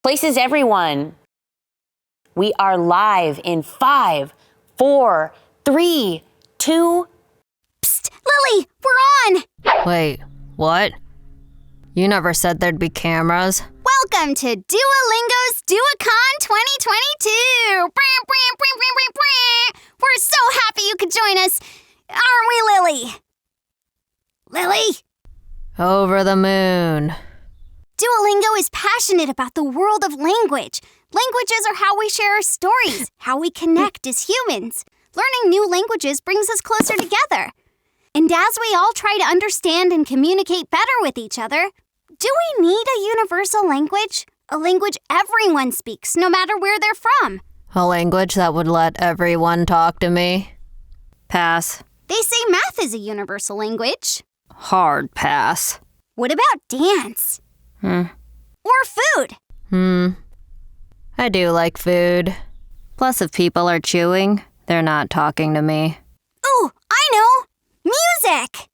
Places everyone. We are live in 5, 4, 3, 2. Psst, Lily, we're on! Wait, what? You never said there'd be cameras. Welcome to Duolingo's DuoCon 2022! We're so happy you could join us, aren't we, Lily? Lily? Over the moon. Duolingo is passionate about the world of language. Languages are how we share our stories, how we connect as humans. Learning new languages brings us closer together. And as we all try to understand and communicate better with each other, do we need a universal language? A language everyone speaks, no matter where they're from. A language that would let everyone talk to me? Pass. They say math is a universal language. Hard pass. What about dance? Or food? I do like food. Plus, if people are chewing, they're not talking to me. Ooh, I know! Music!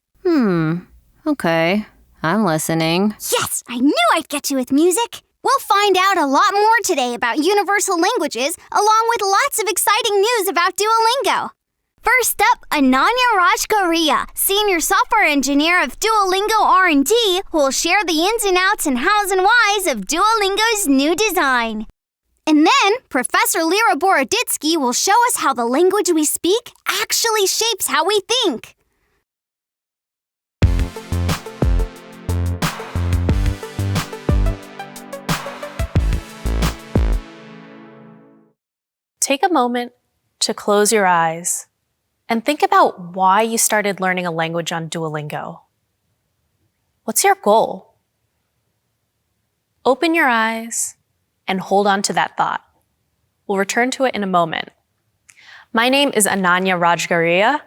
Okay. I'm listening. Yes, I knew I'd get you with music. We'll find out a lot more today about universal languages, along with lots of exciting news about Duolingo. First up, Ananya Rajgaria, Senior Software Engineer of Duolingo R&D, who will share the ins and outs and hows and whys of Duolingo's new design. And then, Professor Lira Boroditsky will show us how the language we speak actually shapes how we think. Take a moment to close your eyes and think about why you started learning a language on Duolingo. What's your goal? Open your eyes and hold on to that thought. We'll return to it in a moment. My name is Ananya Rajgaria.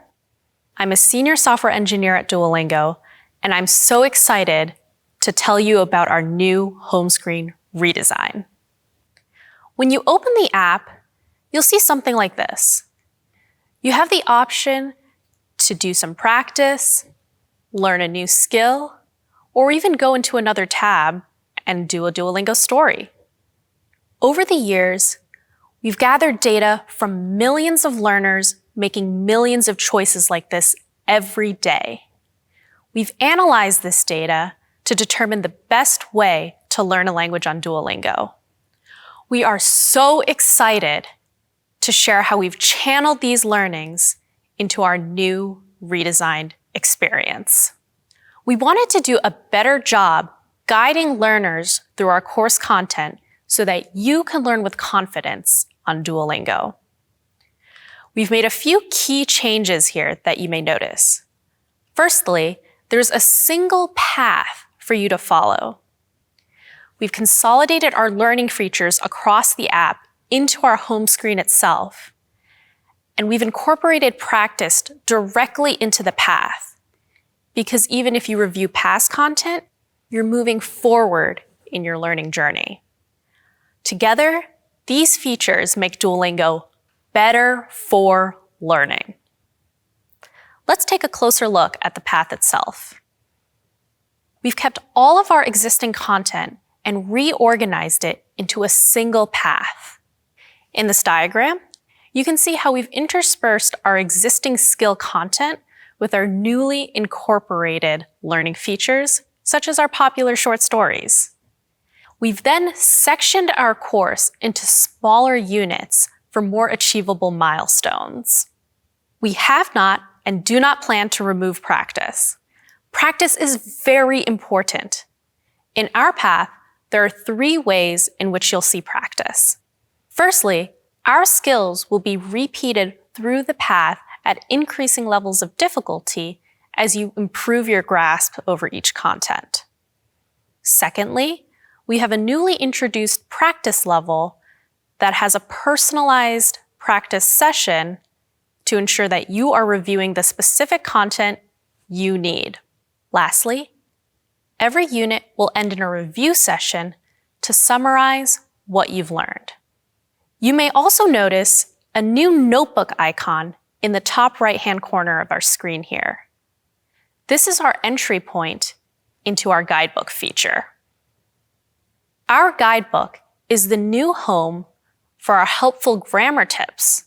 I'm a senior software engineer at Duolingo, and I'm so excited to tell you about our new home screen redesign. When you open the app, you'll see something like this. You have the option to do some practice, learn a new skill, or even go into another tab and do a Duolingo story. Over the years, we've gathered data from millions of learners making millions of choices like this every day. We've analyzed this data to determine the best way to learn a language on Duolingo. We are so excited to share how we've channeled these learnings into our new redesigned experience. We wanted to do a better job guiding learners through our course content so that you can learn with confidence on Duolingo. We've made a few key changes here that you may notice. Firstly, there's a single path for you to follow. We've consolidated our learning features across the app into our home screen itself. And we've incorporated practice directly into the path, because even if you review past content, you're moving forward in your learning journey. Together, these features make Duolingo better for learning. Let's take a closer look at the path itself. We've kept all of our existing content and reorganized it into a single path. In this diagram, you can see how we've interspersed our existing skill content with our newly incorporated learning features, such as our popular short stories. We've then sectioned our course into smaller units for more achievable milestones. We have not and do not plan to remove practice. Practice is very important. In our path, there are 3 ways in which you'll see practice. Firstly, our skills will be repeated through the path at increasing levels of difficulty as you improve your grasp over each content. Secondly, we have a newly introduced practice level that has a personalized practice session to ensure that you are reviewing the specific content you need. Lastly, every unit will end in a review session to summarize what you've learned. You may also notice a new notebook icon in the top right-hand corner of our screen here. This is our entry point into our guidebook feature. Our guidebook is the new home for our helpful grammar tips.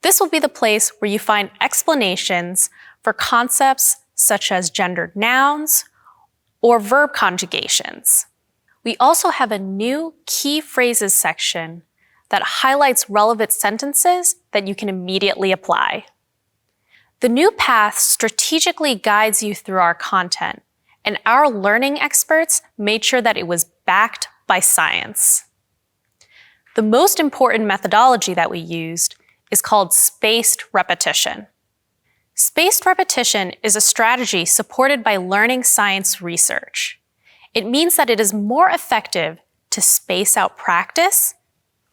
This will be the place where you find explanations for concepts such as gendered nouns or verb conjugations. We also have a new key phrases section that highlights relevant sentences that you can immediately apply. The new path strategically guides you through our content, and our learning experts made sure that it was backed by science. The most important methodology that we used is called spaced repetition. Spaced repetition is a strategy supported by learning science research. It means that it is more effective to space out practice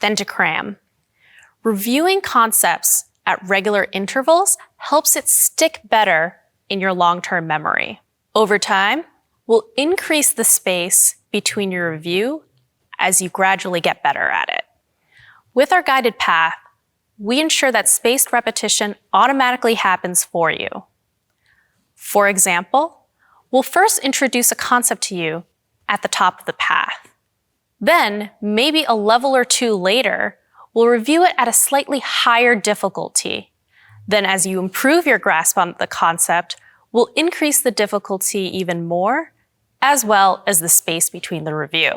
than to cram. Reviewing concepts at regular intervals helps it stick better in your long-term memory. Over time, we'll increase the space between your review as you gradually get better at it. With our guided path, we ensure that spaced repetition automatically happens for you. For example, we'll first introduce a concept to you at the top of the path. Then, maybe a level or two later, we'll review it at a slightly higher difficulty. Then as you improve your grasp on the concept, we'll increase the difficulty even more, as well as the space between the review.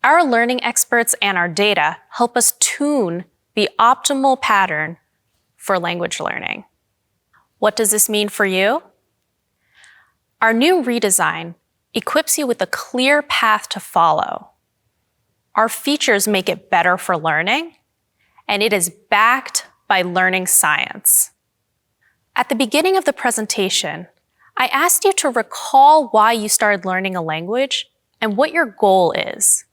Our learning experts and our data help us tune the optimal pattern for language learning. What does this mean for you? Our new redesign equips you with a clear path to follow. Our features make it better for learning, and it is backed by learning science. At the beginning of the presentation, I asked you to recall why you started learning a language and what your goal is.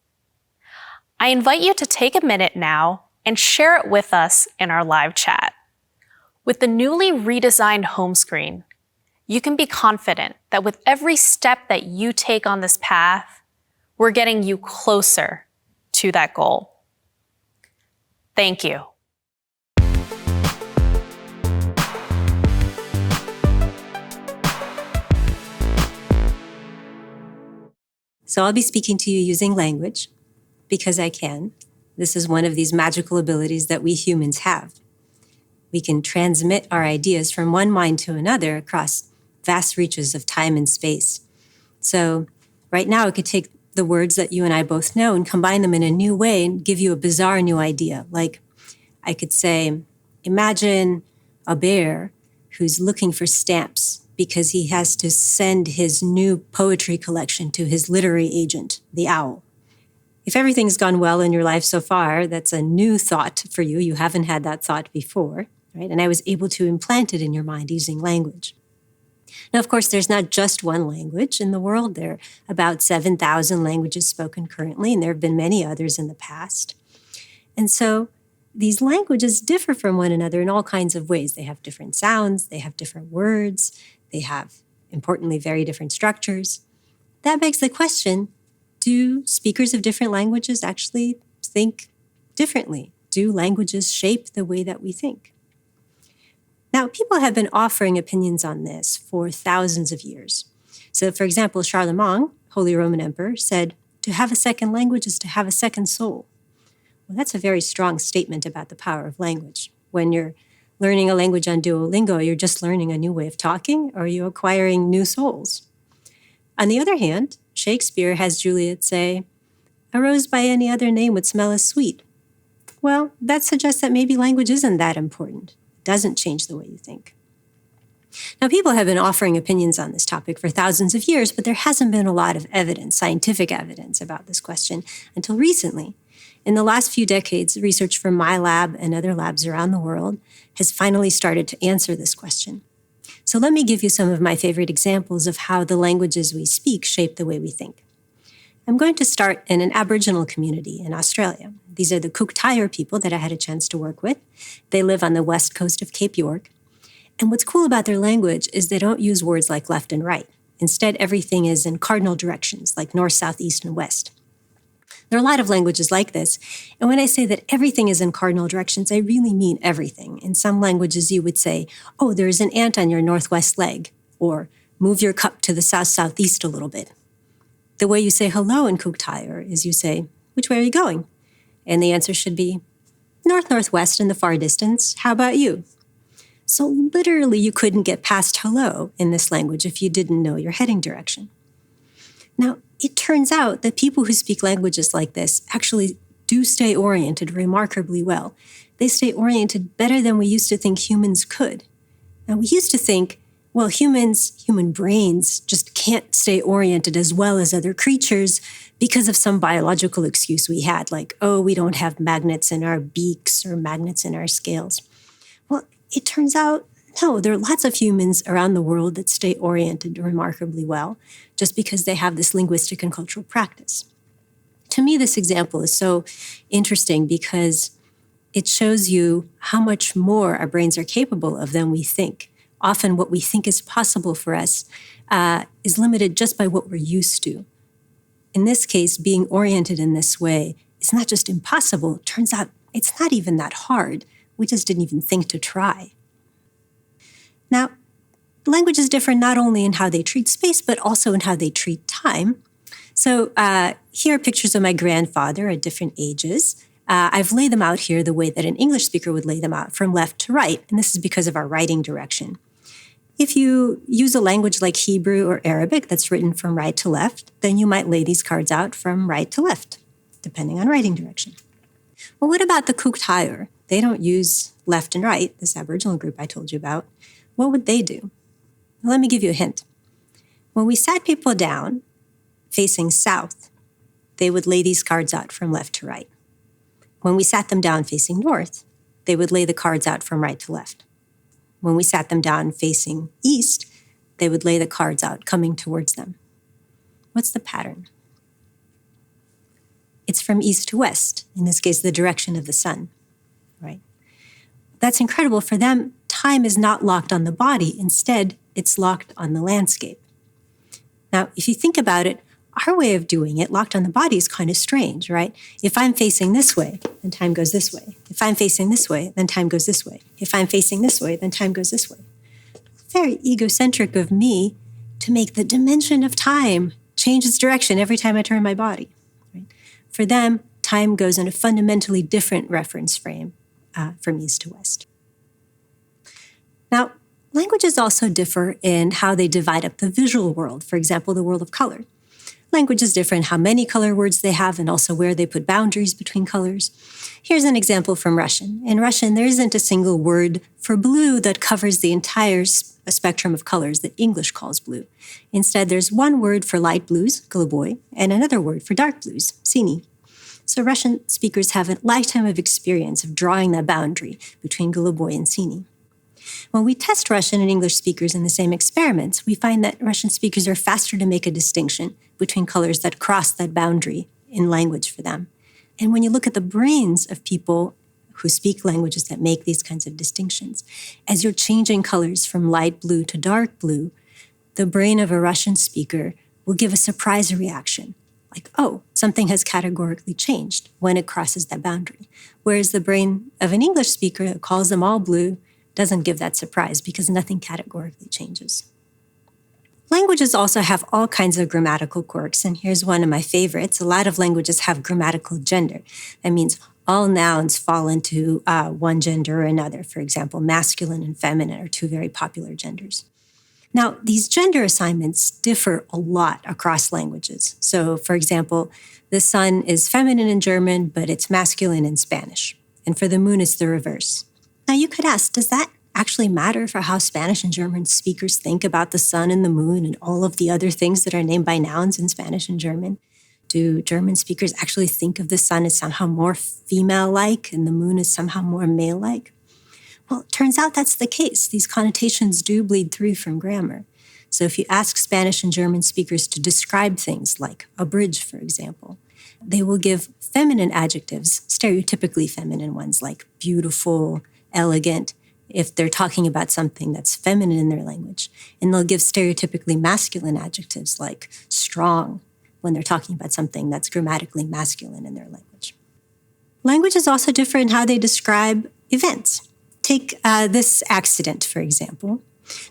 I invite you to take a minute now and share it with us in our live chat. With the newly redesigned home screen, you can be confident that with every step that you take on this path, we're getting you closer to that goal. Thank you. So I'll be speaking to you using language because I can. This is one of these magical abilities that we humans have. We can transmit our ideas from one mind to another across vast reaches of time and space. So right now, I could take the words that you and I both know and combine them in a new way and give you a bizarre new idea. Like I could say, imagine a bear who's looking for stamps because he has to send his new poetry collection to his literary agent, the owl. If everything's gone well in your life so far, that's a new thought for you. You haven't had that thought before, right? And I was able to implant it in your mind using language. Now, of course, there's not just one language in the world. There are about 7,000 languages spoken currently, and there have been many others in the past. And so these languages differ from one another in all kinds of ways. They have different sounds, they have different words, they have, importantly, very different structures. That begs the question, do speakers of different languages actually think differently? Do languages shape the way that we think? Now, people have been offering opinions on this for thousands of years. So, for example, Charlemagne, Holy Roman Emperor, said, to have a second language is to have a second soul. Well, that's a very strong statement about the power of language. When you're learning a language on Duolingo, you're just learning a new way of talking, or you're acquiring new souls. On the other hand, Shakespeare has Juliet say, "A rose by any other name would smell as sweet." Well, that suggests that maybe language isn't that important. It doesn't change the way you think. Now, people have been offering opinions on this topic for thousands of years, but there hasn't been a lot of evidence, scientific evidence about this question until recently. In the last few decades, research from my lab and other labs around the world has finally started to answer this question. So let me give you some of my favorite examples of how the languages we speak shape the way we think. I'm going to start in an Aboriginal community in Australia. These are the Cook Tyre people that I had a chance to work with. They live on the west coast of Cape York. And what's cool about their language is they don't use words like left and right. Instead, everything is in cardinal directions, like north, south, east, and west. There are a lot of languages like this. And when I say that everything is in cardinal directions, I really mean everything. In some languages, you would say, oh, there's an ant on your northwest leg, or move your cup to the south-southeast a little bit. The way you say hello in Cook Tyre is you say, which way are you going? And the answer should be north, northwest in the far distance. How about you? So literally, you couldn't get past hello in this language if you didn't know your heading direction. Now, it turns out that people who speak languages like this actually do stay oriented remarkably well. They stay oriented better than we used to think humans could. Now, we used to think, well, human brains just can't stay oriented as well as other creatures because of some biological excuse we had, like, oh, we don't have magnets in our beaks or magnets in our scales. Well, it turns out, no, there are lots of humans around the world that stay oriented remarkably well just because they have this linguistic and cultural practice. To me, this example is so interesting because it shows you how much more our brains are capable of than we think. Often what we think is possible for us is limited just by what we're used to. In this case, being oriented in this way is not just impossible. It turns out it's not even that hard. We just didn't even think to try. Now, language is different not only in how they treat space, but also in how they treat time. So here are pictures of my grandfather at different ages. I've laid them out here the way that an English speaker would lay them out, from left to right, and this is because of our writing direction. If you use a language like Hebrew or Arabic that's written from right to left, then you might lay these cards out from right to left, depending on writing direction. Well, what about the Kuuk-Taayor? They don't use left and right, this Aboriginal group I told you about. What would they do? Well, let me give you a hint. When we sat people down facing south, they would lay these cards out from left to right. When we sat them down facing north, they would lay the cards out from right to left. When we sat them down facing east, they would lay the cards out coming towards them. What's the pattern? It's from east to west, in this case, the direction of the sun, right? That's incredible. For them, time is not locked on the body. Instead, it's locked on the landscape. Now, if you think about it, our way of doing it, locked on the body, is kind of strange, right? If I'm facing this way, then time goes this way. If I'm facing this way, then time goes this way. If I'm facing this way, then time goes this way. Very egocentric of me to make the dimension of time change its direction every time I turn my body. Right? For them, time goes in a fundamentally different reference frame from east to west. Now, languages also differ in how they divide up the visual world, for example, the world of color. Languages differ in how many color words they have and also where they put boundaries between colors. Here's an example from Russian. In Russian, there isn't a single word for blue that covers the entire spectrum of colors that English calls blue. Instead, there's one word for light blues, голубой, and another word for dark blues, синий. So Russian speakers have a lifetime of experience of drawing that boundary between голубой and синий. When we test Russian and English speakers in the same experiments, we find that Russian speakers are faster to make a distinction between colors that cross that boundary in language for them. And when you look at the brains of people who speak languages that make these kinds of distinctions, as you're changing colors from light blue to dark blue, the brain of a Russian speaker will give a surprise reaction, like, oh, something has categorically changed when it crosses that boundary. Whereas the brain of an English speaker that calls them all blue doesn't give that surprise because nothing categorically changes. Languages also have all kinds of grammatical quirks, and here's one of my favorites. A lot of languages have grammatical gender. That means all nouns fall into one gender or another. For example, masculine and feminine are two very popular genders. Now, these gender assignments differ a lot across languages. So, for example, the sun is feminine in German, but it's masculine in Spanish. And for the moon, it's the reverse. Now, you could ask, does that actually matter for how Spanish and German speakers think about the sun and the moon and all of the other things that are named by nouns in Spanish and German? Do German speakers actually think of the sun as somehow more female-like and the moon as somehow more male-like? Well, it turns out that's the case. These connotations do bleed through from grammar. So if you ask Spanish and German speakers to describe things like a bridge, for example, they will give feminine adjectives, stereotypically feminine ones like beautiful, elegant, if they're talking about something that's feminine in their language. And they'll give stereotypically masculine adjectives like strong when they're talking about something that's grammatically masculine in their language. Languages also differ in how they describe events. Take this accident, for example.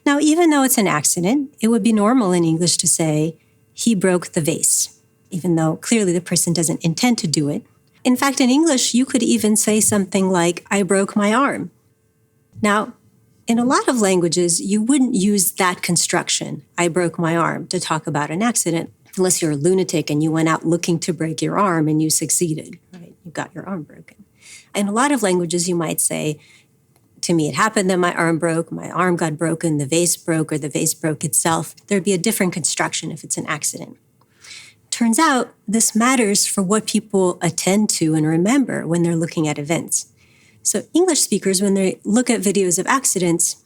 Now, even though it's an accident, it would be normal in English to say, he broke the vase, even though clearly the person doesn't intend to do it. In fact, in English, you could even say something like, I broke my arm. Now, in a lot of languages, you wouldn't use that construction, I broke my arm, to talk about an accident, unless you're a lunatic and you went out looking to break your arm and you succeeded, right? You got your arm broken. In a lot of languages, you might say, to me, it happened that my arm broke, my arm got broken, the vase broke, or the vase broke itself. There'd be a different construction if it's an accident. Turns out this matters for what people attend to and remember when they're looking at events. So English speakers, when they look at videos of accidents,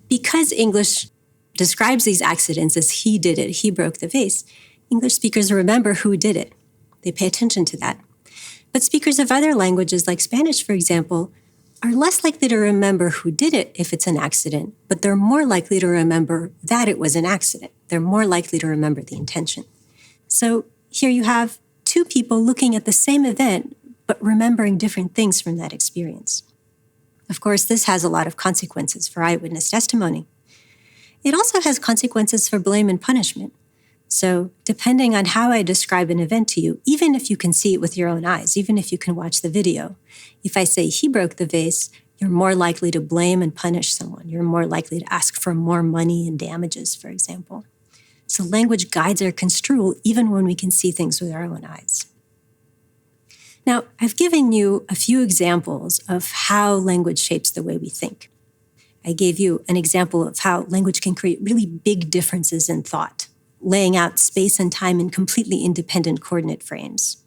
because English describes these accidents as he did it, he broke the vase, English speakers remember who did it. They pay attention to that. But speakers of other languages, like Spanish, for example, are less likely to remember who did it if it's an accident, but they're more likely to remember that it was an accident. They're more likely to remember the intention. So here you have two people looking at the same event, but remembering different things from that experience. Of course, this has a lot of consequences for eyewitness testimony. It also has consequences for blame and punishment. So depending on how I describe an event to you, even if you can see it with your own eyes, even if you can watch the video, if I say he broke the vase, you're more likely to blame and punish someone. You're more likely to ask for more money and damages, for example. So language guides our construal even when we can see things with our own eyes. Now, I've given you a few examples of how language shapes the way we think. I gave you an example of how language can create really big differences in thought, laying out space and time in completely independent coordinate frames.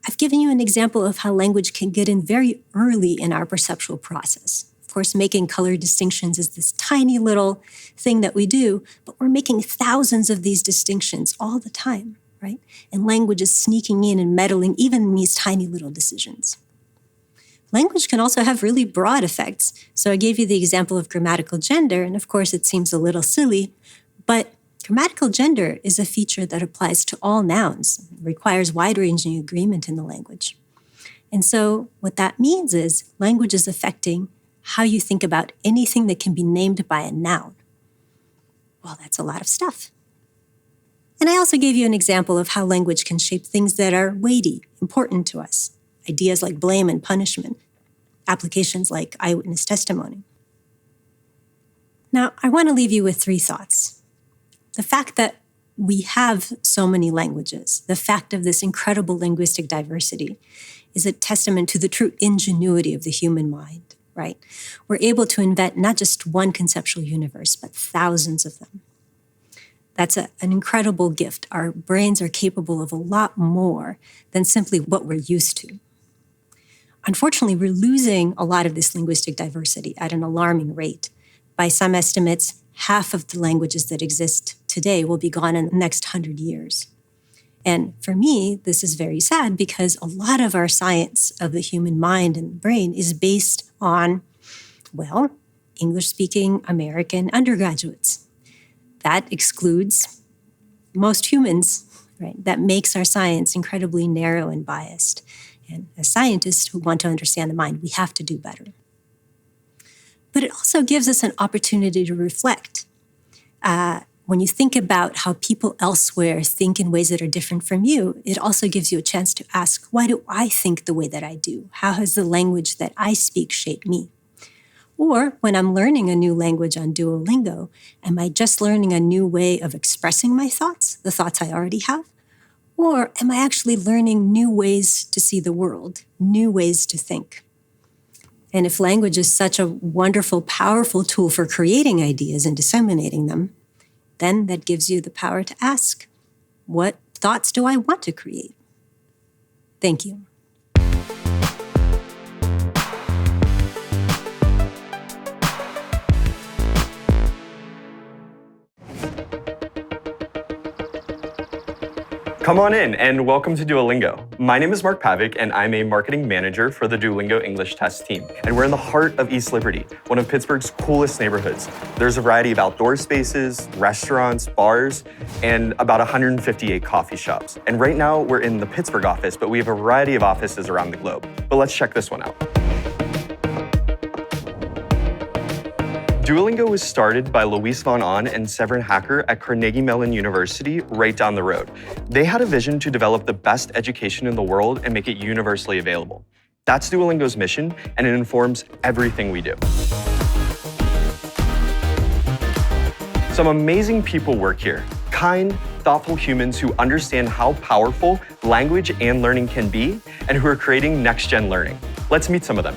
I've given you an example of how language can get in very early in our perceptual process. Of course, making color distinctions is this tiny little thing that we do, but we're making thousands of these distinctions all the time, right? And language is sneaking in and meddling even in these tiny little decisions. Language can also have really broad effects. So I gave you the example of grammatical gender, and of course it seems a little silly, but grammatical gender is a feature that applies to all nouns, requires wide-ranging agreement in the language. And so what that means is language is affecting how you think about anything that can be named by a noun. Well, that's a lot of stuff. And I also gave you an example of how language can shape things that are weighty, important to us. Ideas like blame and punishment, applications like eyewitness testimony. Now, I want to leave you with three thoughts. The fact that we have so many languages, the fact of this incredible linguistic diversity, is a testament to the true ingenuity of the human mind, right? We're able to invent not just one conceptual universe, but thousands of them. That's an incredible gift. Our brains are capable of a lot more than simply what we're used to. Unfortunately, we're losing a lot of this linguistic diversity at an alarming rate. By some estimates, half of the languages that exist today will be gone in the next 100 years. And for me, this is very sad because a lot of our science of the human mind and brain is based on, well, English-speaking American undergraduates. That excludes most humans, right? That makes our science incredibly narrow and biased. And as scientists who want to understand the mind, we have to do better. But it also gives us an opportunity to reflect. When you think about how people elsewhere think in ways that are different from you, it also gives you a chance to ask, why do I think the way that I do? How has the language that I speak shaped me? Or when I'm learning a new language on Duolingo, am I just learning a new way of expressing my thoughts, the thoughts I already have? Or am I actually learning new ways to see the world, new ways to think? And if language is such a wonderful, powerful tool for creating ideas and disseminating them, then that gives you the power to ask, what thoughts do I want to create? Thank you. Come on in and welcome to Duolingo. My name is Mark Pavic and I'm a marketing manager for the Duolingo English Test team. And we're in the heart of East Liberty, one of Pittsburgh's coolest neighborhoods. There's a variety of outdoor spaces, restaurants, bars, and about 158 coffee shops. And right now we're in the Pittsburgh office, but we have a variety of offices around the globe. But let's check this one out. Duolingo was started by Luis von Ahn and Severin Hacker at Carnegie Mellon University right down the road. They had a vision to develop the best education in the world and make it universally available. That's Duolingo's mission, and it informs everything we do. Some amazing people work here. Kind, thoughtful humans who understand how powerful language and learning can be and who are creating next-gen learning. Let's meet some of them.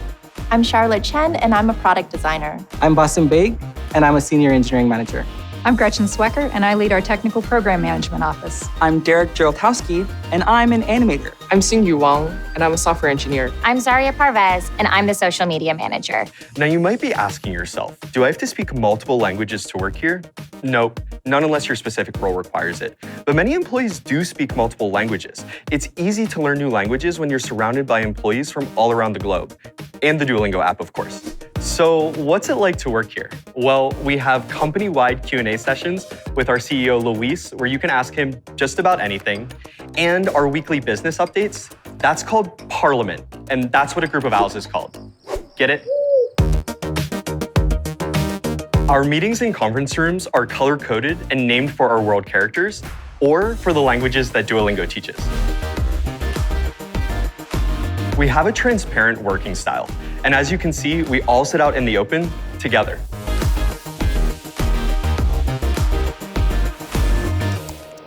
I'm Charlotte Chen, and I'm a product designer. I'm Basim Baig, and I'm a senior engineering manager. I'm Gretchen Swecker, and I lead our technical program management office. I'm Derek Geraldowski, and I'm an animator. I'm Xingyu Wang, and I'm a software engineer. I'm Zaria Parvez, and I'm the social media manager. Now you might be asking yourself, do I have to speak multiple languages to work here? Nope, none unless your specific role requires it. But many employees do speak multiple languages. It's easy to learn new languages when you're surrounded by employees from all around the globe. And the Duolingo app, of course. So what's it like to work here? Well, we have company-wide Q&A sessions with our CEO, Luis, where you can ask him just about anything. And our weekly business updates, that's called Parliament. And that's what a group of owls is called. Get it? Our meetings and conference rooms are color-coded and named for our world characters or for the languages that Duolingo teaches. We have a transparent working style. And as you can see, we all sit out in the open together.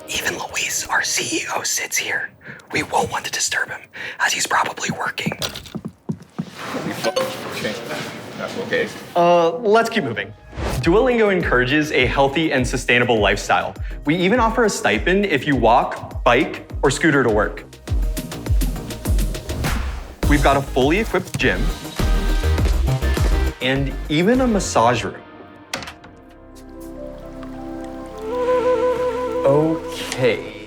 Even Luis, our CEO, sits here. We won't want to disturb him, as he's probably working. Okay. Let's keep moving. Duolingo encourages a healthy and sustainable lifestyle. We even offer a stipend if you walk, bike, or scooter to work. We've got a fully equipped gym and even a massage room. Okay.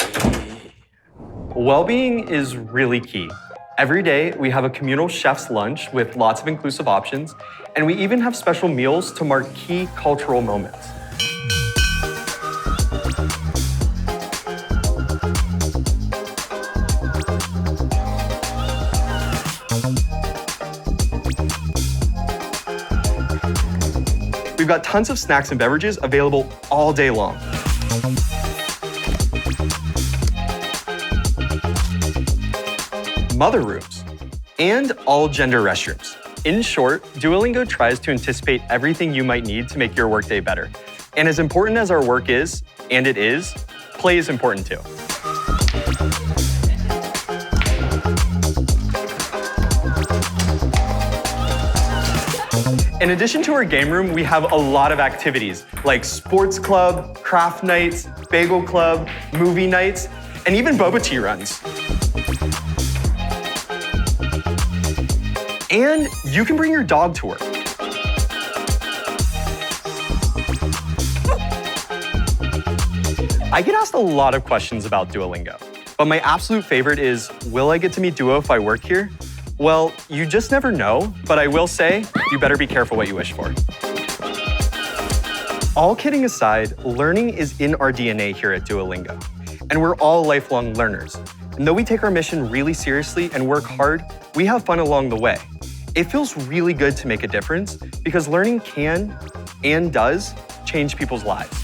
Well-being is really key. Every day, we have a communal chef's lunch with lots of inclusive options, and we even have special meals to mark key cultural moments. We've got tons of snacks and beverages available all day long. Mother rooms, and all gender restrooms. In short, Duolingo tries to anticipate everything you might need to make your workday better. And as important as our work is, and it is, play is important too. In addition to our game room, we have a lot of activities like sports club, craft nights, bagel club, movie nights, and even boba tea runs. And you can bring your dog to work. I get asked a lot of questions about Duolingo, but my absolute favorite is, will I get to meet Duo if I work here? Well, you just never know, but I will say, you better be careful what you wish for. All kidding aside, learning is in our DNA here at Duolingo, and we're all lifelong learners. And though we take our mission really seriously and work hard, we have fun along the way. It feels really good to make a difference because learning can and does change people's lives.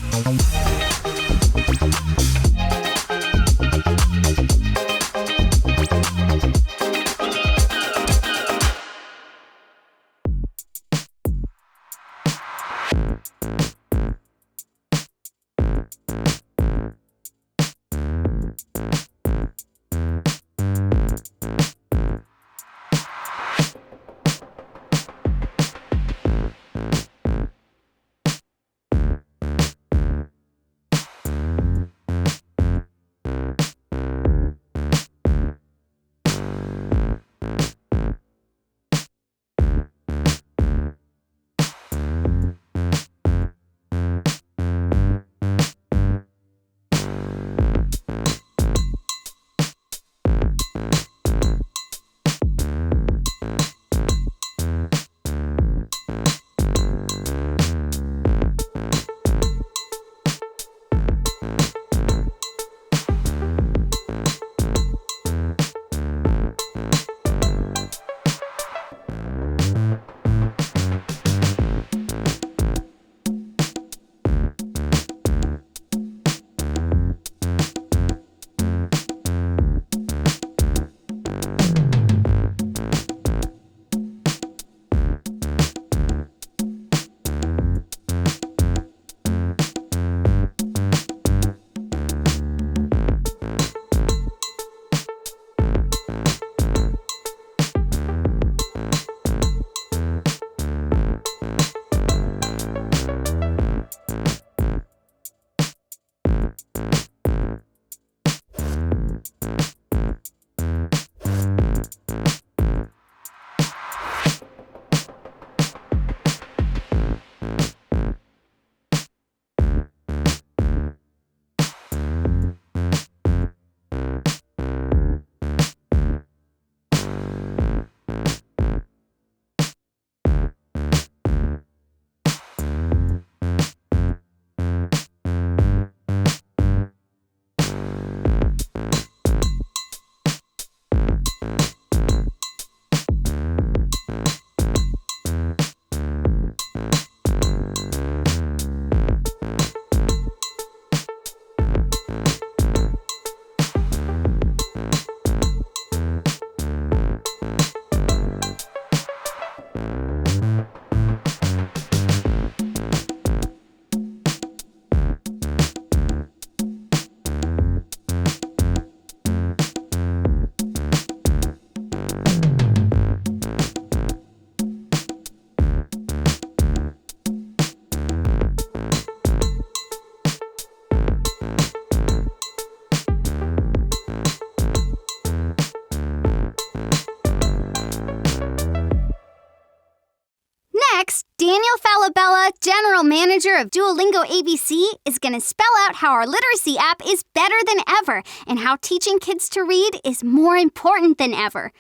Daniel Falabella, General Manager of Duolingo ABC, is going to spell out how our literacy app is better than ever and how teaching kids to read is more important than ever.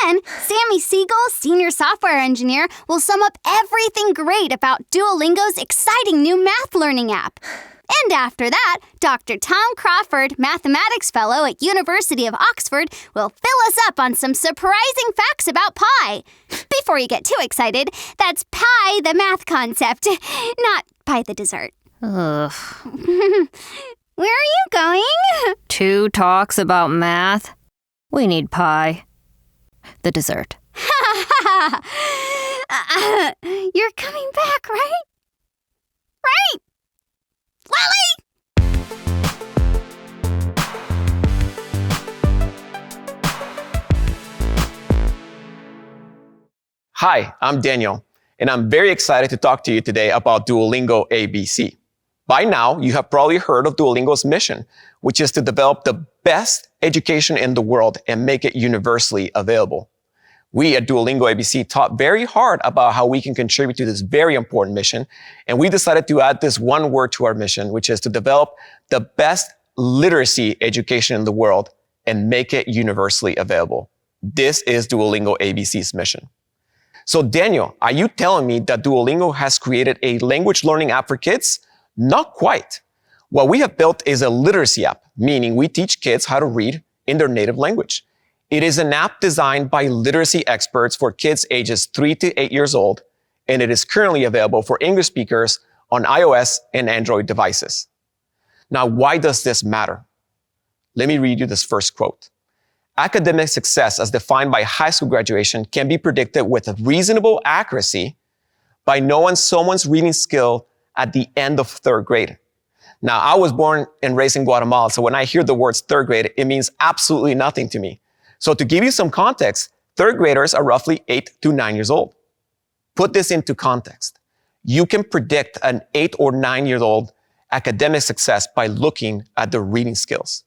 Then, Sammy Siegel, Senior Software Engineer, will sum up everything great about Duolingo's exciting new math learning app. And after that, Dr. Tom Crawford, Mathematics Fellow at University of Oxford, will fill us up on some surprising facts about pi. Before you get too excited, that's pi the math concept, not pie the dessert. Ugh. Where are you going? 2 talks about math. We need pie. The dessert. You're coming back, right? Right? Lily! Hi, I'm Daniel, and I'm very excited to talk to you today about Duolingo ABC. By now, you have probably heard of Duolingo's mission, which is to develop the best education in the world and make it universally available. We at Duolingo ABC thought very hard about how we can contribute to this very important mission, and we decided to add this one word to our mission, which is to develop the best literacy education in the world and make it universally available. This is Duolingo ABC's mission. So Daniel, are you telling me that Duolingo has created a language learning app for kids? Not quite. What we have built is a literacy app, meaning we teach kids how to read in their native language. It is an app designed by literacy experts for kids ages 3 to 8 years old, and it is currently available for English speakers on iOS and Android devices. Now, why does this matter? Let me read you this first quote. Academic success as defined by high school graduation can be predicted with a reasonable accuracy by knowing someone's reading skill at the end of 3rd grade. Now, I was born and raised in Guatemala, so when I hear the words 3rd grade, it means absolutely nothing to me. So to give you some context, 3rd graders are roughly 8 to 9 years old. Put this into context. You can predict an 8 or 9-year-old academic success by looking at their reading skills.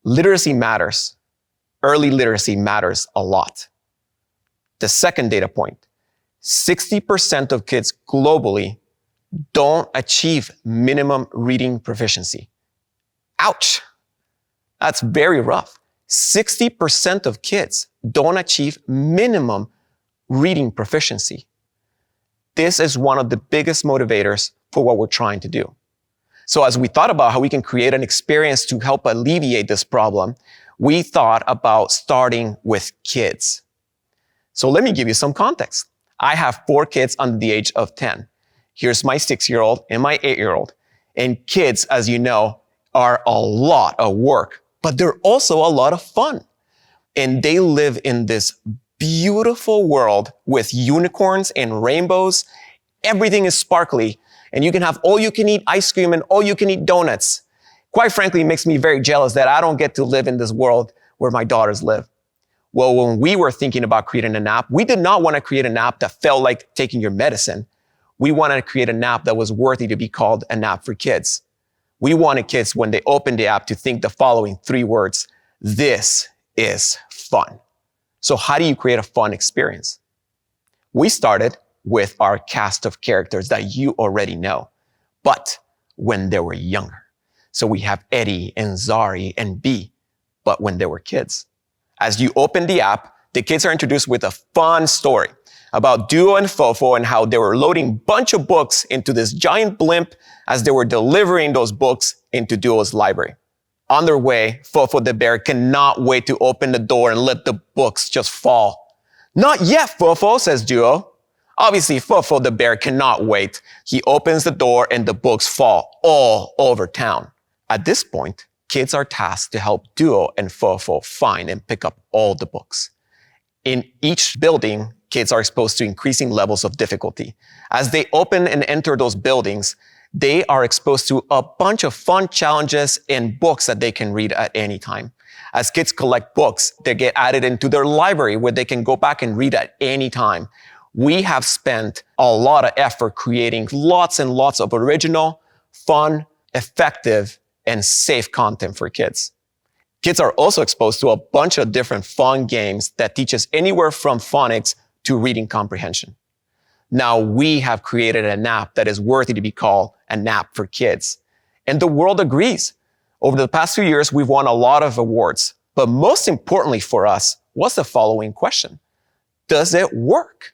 Literacy matters. Early literacy matters a lot. The second data point, 60% of kids globally don't achieve minimum reading proficiency. Ouch. That's very rough. 60% of kids don't achieve minimum reading proficiency. This is one of the biggest motivators for what we're trying to do. So as we thought about how we can create an experience to help alleviate this problem, we thought about starting with kids. So let me give you some context. I have 4 kids under the age of 10. Here's my 6-year-old and my 8-year-old. And kids, as you know, are a lot of work, but they're also a lot of fun. And they live in this beautiful world with unicorns and rainbows. Everything is sparkly, and you can have all you can eat ice cream and all you can eat donuts. Quite frankly, it makes me very jealous that I don't get to live in this world where my daughters live. Well, when we were thinking about creating an app, we did not want to create an app that felt like taking your medicine. We wanted to create an app that was worthy to be called an app for kids. We wanted kids, when they opened the app, to think the following 3 words: this is fun. So how do you create a fun experience? We started with our cast of characters that you already know, but when they were younger. So we have Eddie and Zari and Bee, but when they were kids. As you open the app, the kids are introduced with a fun story about Duo and Fofo and how they were loading a bunch of books into this giant blimp as they were delivering those books into Duo's library. On their way, Fofo the bear cannot wait to open the door and let the books just fall. Not yet, Fofo, says Duo. Obviously, Fofo the bear cannot wait. He opens the door and the books fall all over town. At this point, kids are tasked to help Duo and Fofo find and pick up all the books. In each building, kids are exposed to increasing levels of difficulty. As they open and enter those buildings, they are exposed to a bunch of fun challenges and books that they can read at any time. As kids collect books, they get added into their library where they can go back and read at any time. We have spent a lot of effort creating lots and lots of original, fun, effective, and safe content for kids. Kids are also exposed to a bunch of different fun games that teach us anywhere from phonics to reading comprehension. Now we have created an app that is worthy to be called an app for kids. And the world agrees. Over the past few years, we've won a lot of awards. But most importantly for us was the following question. Does it work?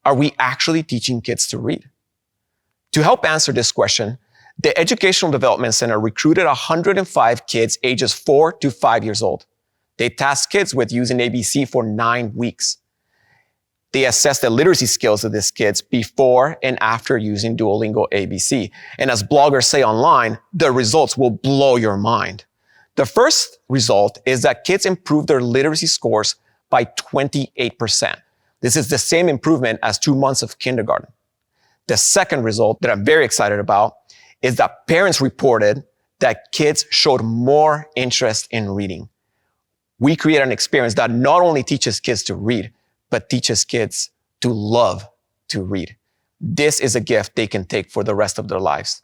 Are we actually teaching kids to read? To help answer this question, the Educational Development Center recruited 105 kids ages 4 to 5 years old. They tasked kids with using ABC for 9 weeks. They assessed the literacy skills of these kids before and after using Duolingo ABC. And as bloggers say online, the results will blow your mind. The first result is that kids improved their literacy scores by 28%. This is the same improvement as 2 months of kindergarten. The second result that I'm very excited about is that parents reported that kids showed more interest in reading. We create an experience that not only teaches kids to read, but teaches kids to love to read. This is a gift they can take for the rest of their lives.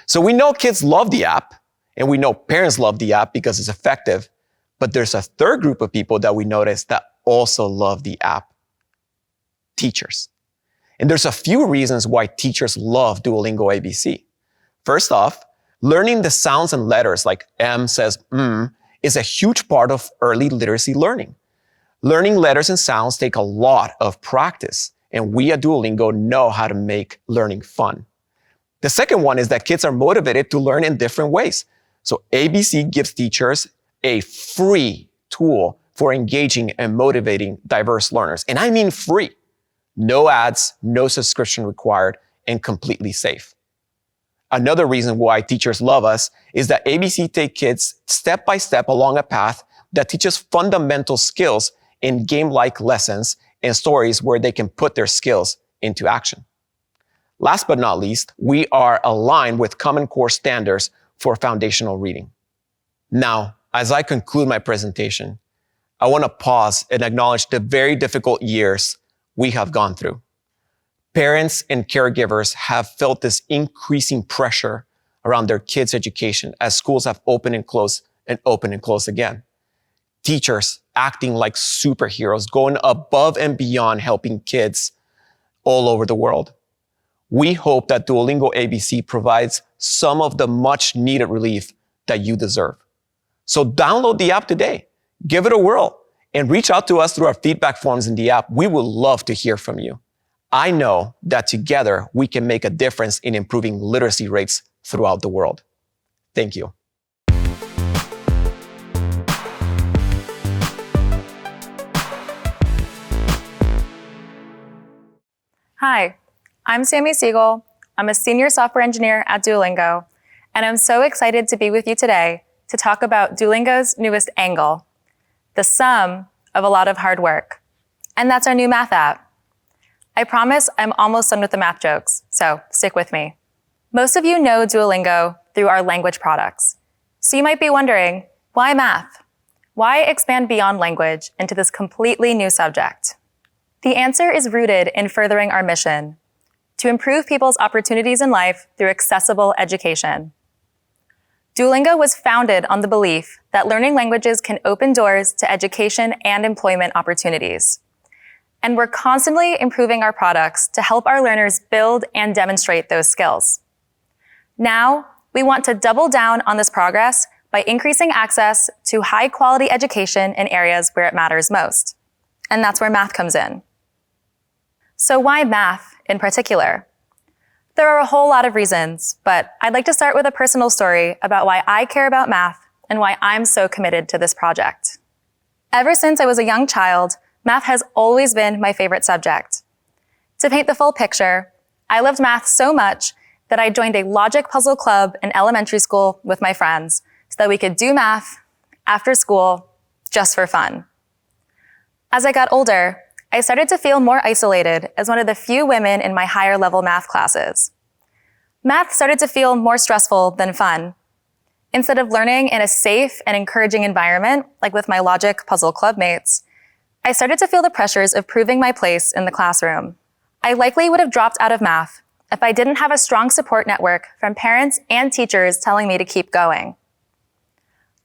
So we know kids love the app, and we know parents love the app because it's effective, but there's a third group of people that we notice that also love the app. Teachers. And there's a few reasons why teachers love Duolingo ABC. First off, learning the sounds and letters like M says is a huge part of early literacy learning. Learning letters and sounds take a lot of practice, and we at Duolingo know how to make learning fun. The second one is that kids are motivated to learn in different ways. So ABC gives teachers a free tool for engaging and motivating diverse learners. And I mean free. No ads, no subscription required, and completely safe. Another reason why teachers love us is that ABC takes kids step by step along a path that teaches fundamental skills in game-like lessons and stories where they can put their skills into action. Last but not least, we are aligned with Common Core standards for foundational reading. Now, as I conclude my presentation, I want to pause and acknowledge the very difficult years we have gone through. Parents and caregivers have felt this increasing pressure around their kids' education as schools have opened and closed again. Teachers acting like superheroes, going above and beyond helping kids all over the world. We hope that Duolingo ABC provides some of the much needed relief that you deserve. So download the app today, give it a whirl, and reach out to us through our feedback forms in the app. We would love to hear from you. I know that together we can make a difference in improving literacy rates throughout the world. Thank you. Hi, I'm Sammy Siegel. I'm a senior software engineer at Duolingo, and I'm so excited to be with you today to talk about Duolingo's newest angle, the sum of a lot of hard work. And that's our new math app. I promise I'm almost done with the math jokes, so stick with me. Most of you know Duolingo through our language products. So you might be wondering, why math? Why expand beyond language into this completely new subject? The answer is rooted in furthering our mission, to improve people's opportunities in life through accessible education. Duolingo was founded on the belief that learning languages can open doors to education and employment opportunities. And we're constantly improving our products to help our learners build and demonstrate those skills. Now, we want to double down on this progress by increasing access to high-quality education in areas where it matters most. And that's where math comes in. So why math in particular? There are a whole lot of reasons, but I'd like to start with a personal story about why I care about math and why I'm so committed to this project. Ever since I was a young child, math has always been my favorite subject. To paint the full picture, I loved math so much that I joined a logic puzzle club in elementary school with my friends so that we could do math after school just for fun. As I got older, I started to feel more isolated as one of the few women in my higher level math classes. Math started to feel more stressful than fun. Instead of learning in a safe and encouraging environment, like with my logic puzzle club mates, I started to feel the pressures of proving my place in the classroom. I likely would have dropped out of math if I didn't have a strong support network from parents and teachers telling me to keep going.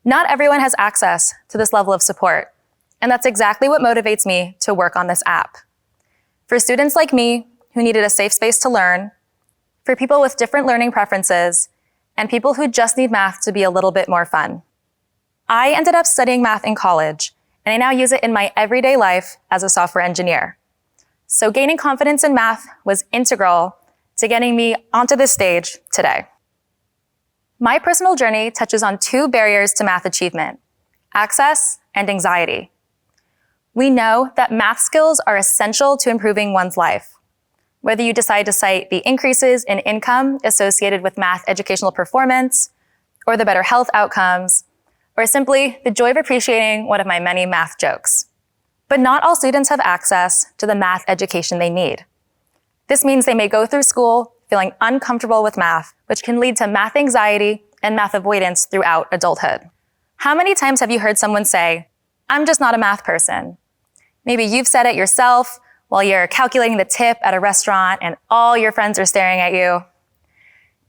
Not everyone has access to this level of support. And that's exactly what motivates me to work on this app. For students like me, who needed a safe space to learn, for people with different learning preferences, and people who just need math to be a little bit more fun. I ended up studying math in college, and I now use it in my everyday life as a software engineer. So gaining confidence in math was integral to getting me onto this stage today. My personal journey touches on two barriers to math achievement: access and anxiety. We know that math skills are essential to improving one's life. Whether you decide to cite the increases in income associated with math educational performance, or the better health outcomes, or simply the joy of appreciating one of my many math jokes. But not all students have access to the math education they need. This means they may go through school feeling uncomfortable with math, which can lead to math anxiety and math avoidance throughout adulthood. How many times have you heard someone say, "I'm just not a math person"? Maybe you've said it yourself while you're calculating the tip at a restaurant and all your friends are staring at you.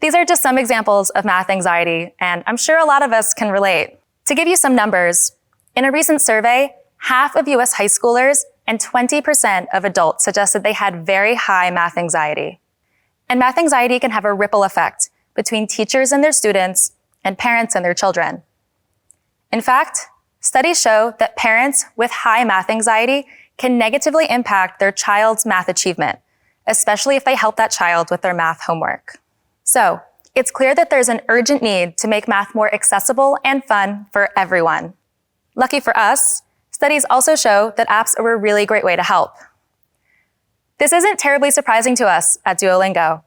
These are just some examples of math anxiety, and I'm sure a lot of us can relate. To give you some numbers, in a recent survey, half of US high schoolers and 20% of adults suggested they had very high math anxiety. And math anxiety can have a ripple effect between teachers and their students and parents and their children. In fact, studies show that parents with high math anxiety can negatively impact their child's math achievement, especially if they help that child with their math homework. So, it's clear that there's an urgent need to make math more accessible and fun for everyone. Lucky for us, studies also show that apps are a really great way to help. This isn't terribly surprising to us at Duolingo.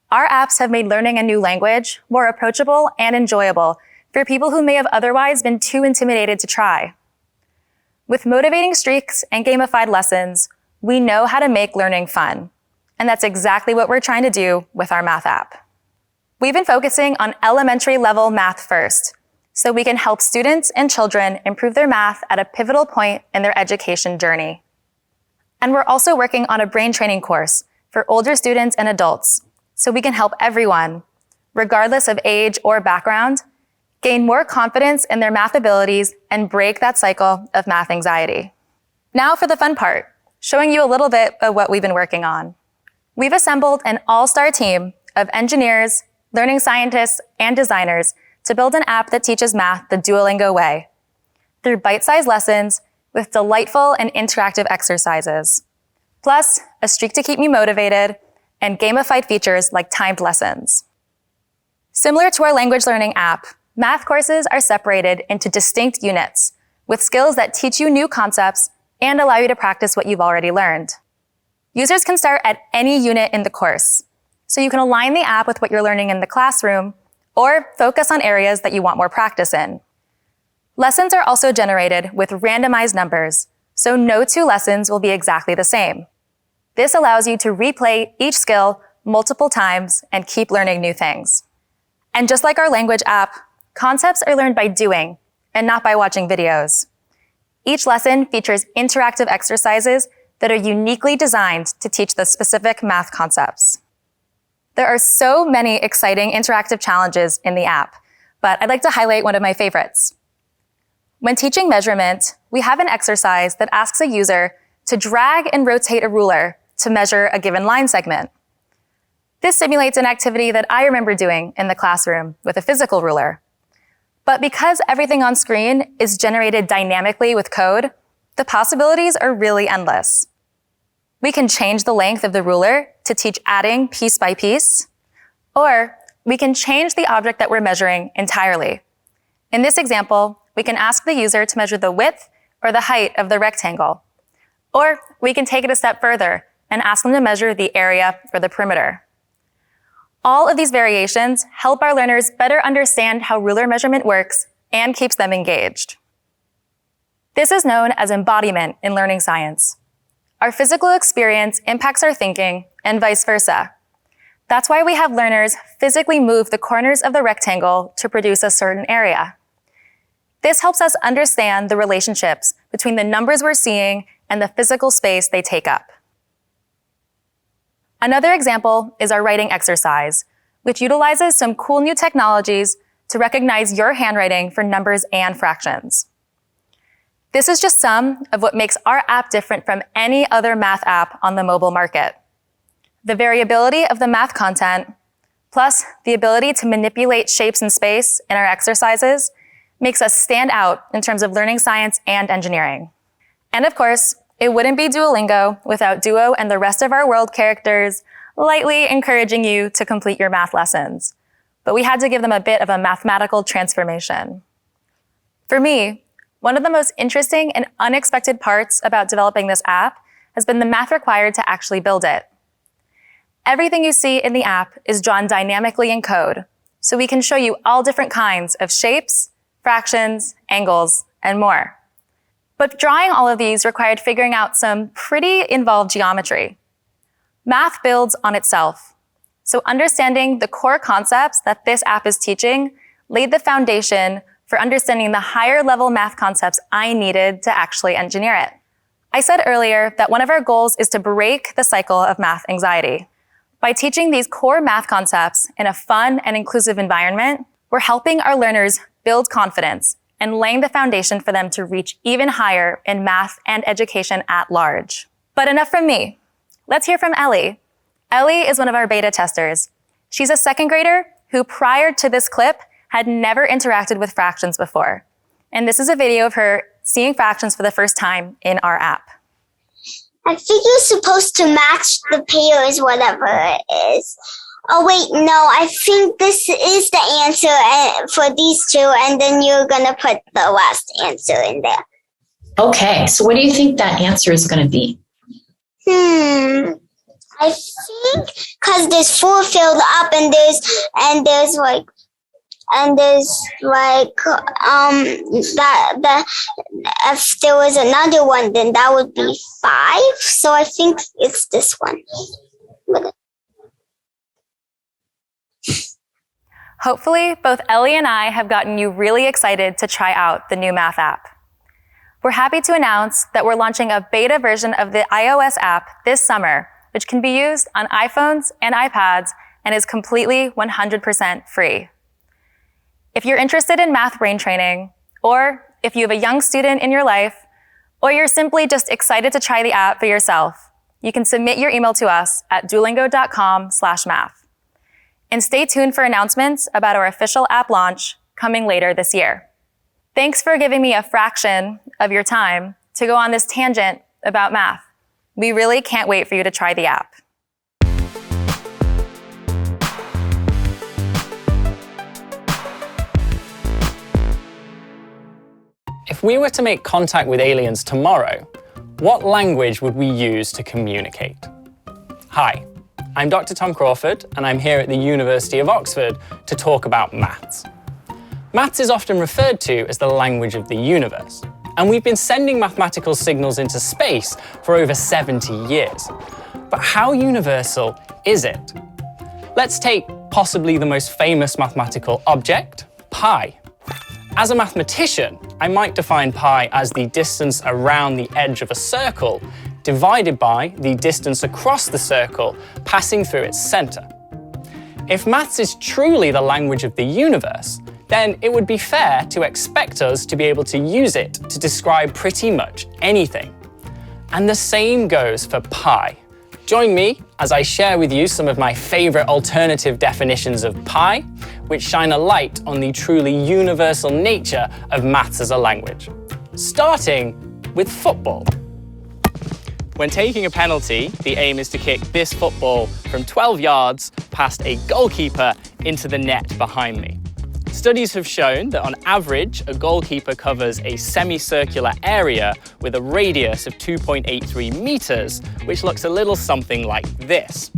Our apps have made learning a new language more approachable and enjoyable for people who may have otherwise been too intimidated to try. With motivating streaks and gamified lessons, we know how to make learning fun. And that's exactly what we're trying to do with our math app. We've been focusing on elementary level math first, so we can help students and children improve their math at a pivotal point in their education journey. And we're also working on a brain training course for older students and adults, so we can help everyone, regardless of age or background, gain more confidence in their math abilities and break that cycle of math anxiety. Now for the fun part, showing you a little bit of what we've been working on. We've assembled an all-star team of engineers, learning scientists, and designers to build an app that teaches math the Duolingo way, through bite-sized lessons with delightful and interactive exercises, plus a streak to keep me motivated and gamified features like timed lessons. Similar to our language learning app, math courses are separated into distinct units with skills that teach you new concepts and allow you to practice what you've already learned. Users can start at any unit in the course, so you can align the app with what you're learning in the classroom or focus on areas that you want more practice in. Lessons are also generated with randomized numbers, so no two lessons will be exactly the same. This allows you to replay each skill multiple times and keep learning new things. And just like our language app, concepts are learned by doing and not by watching videos. Each lesson features interactive exercises that are uniquely designed to teach the specific math concepts. There are so many exciting interactive challenges in the app, but I'd like to highlight one of my favorites. When teaching measurement, we have an exercise that asks a user to drag and rotate a ruler to measure a given line segment. This simulates an activity that I remember doing in the classroom with a physical ruler. But because everything on screen is generated dynamically with code, the possibilities are really endless. We can change the length of the ruler to teach adding piece by piece, or we can change the object that we're measuring entirely. In this example, we can ask the user to measure the width or the height of the rectangle. Or we can take it a step further and ask them to measure the area or the perimeter. All of these variations help our learners better understand how ruler measurement works and keeps them engaged. This is known as embodiment in learning science. Our physical experience impacts our thinking and vice versa. That's why we have learners physically move the corners of the rectangle to produce a certain area. This helps us understand the relationships between the numbers we're seeing and the physical space they take up. Another example is our writing exercise, which utilizes some cool new technologies to recognize your handwriting for numbers and fractions. This is just some of what makes our app different from any other math app on the mobile market. The variability of the math content, plus the ability to manipulate shapes in space in our exercises, makes us stand out in terms of learning science and engineering. And of course, it wouldn't be Duolingo without Duo and the rest of our world characters lightly encouraging you to complete your math lessons. But we had to give them a bit of a mathematical transformation. For me, one of the most interesting and unexpected parts about developing this app has been the math required to actually build it. Everything you see in the app is drawn dynamically in code, so we can show you all different kinds of shapes, fractions, angles, and more. But drawing all of these required figuring out some pretty involved geometry. Math builds on itself, so understanding the core concepts that this app is teaching laid the foundation for understanding the higher level math concepts I needed to actually engineer it. I said earlier that one of our goals is to break the cycle of math anxiety. By teaching these core math concepts in a fun and inclusive environment, we're helping our learners build confidence and laying the foundation for them to reach even higher in math and education at large. But enough from me. Let's hear from Ellie. Ellie is one of our beta testers. She's a second grader who, prior to this clip, had never interacted with fractions before. And this is a video of her seeing fractions for the first time in our app. I think you're supposed to match the pairs, whatever it is. Oh, wait, no, I think this is the answer for these two, and then you're going to put the last answer in there. Okay, so what do you think that answer is going to be? I think because there's 4 filled up, and there's if there was another one, then that would be 5. So I think it's this one. Hopefully, both Ellie and I have gotten you really excited to try out the new math app. We're happy to announce that we're launching a beta version of the iOS app this summer, which can be used on iPhones and iPads and is completely 100% free. If you're interested in math brain training, or if you have a young student in your life, or you're simply just excited to try the app for yourself, you can submit your email to us at duolingo.com/math. And stay tuned for announcements about our official app launch coming later this year. Thanks for giving me a fraction of your time to go on this tangent about math. We really can't wait for you to try the app. If we were to make contact with aliens tomorrow, what language would we use to communicate? Hi, I'm Dr. Tom Crawford, and I'm here at the University of Oxford to talk about maths. Maths is often referred to as the language of the universe, and we've been sending mathematical signals into space for over 70 years. But how universal is it? Let's take possibly the most famous mathematical object, pi. As a mathematician, I might define pi as the distance around the edge of a circle divided by the distance across the circle passing through its center. If maths is truly the language of the universe, then it would be fair to expect us to be able to use it to describe pretty much anything. And the same goes for pi. Join me as I share with you some of my favorite alternative definitions of pi, which shine a light on the truly universal nature of maths as a language. Starting with football. When taking a penalty, the aim is to kick this football from 12 yards past a goalkeeper into the net behind me. Studies have shown that on average, a goalkeeper covers a semicircular area with a radius of 2.83 meters, which looks a little something like this.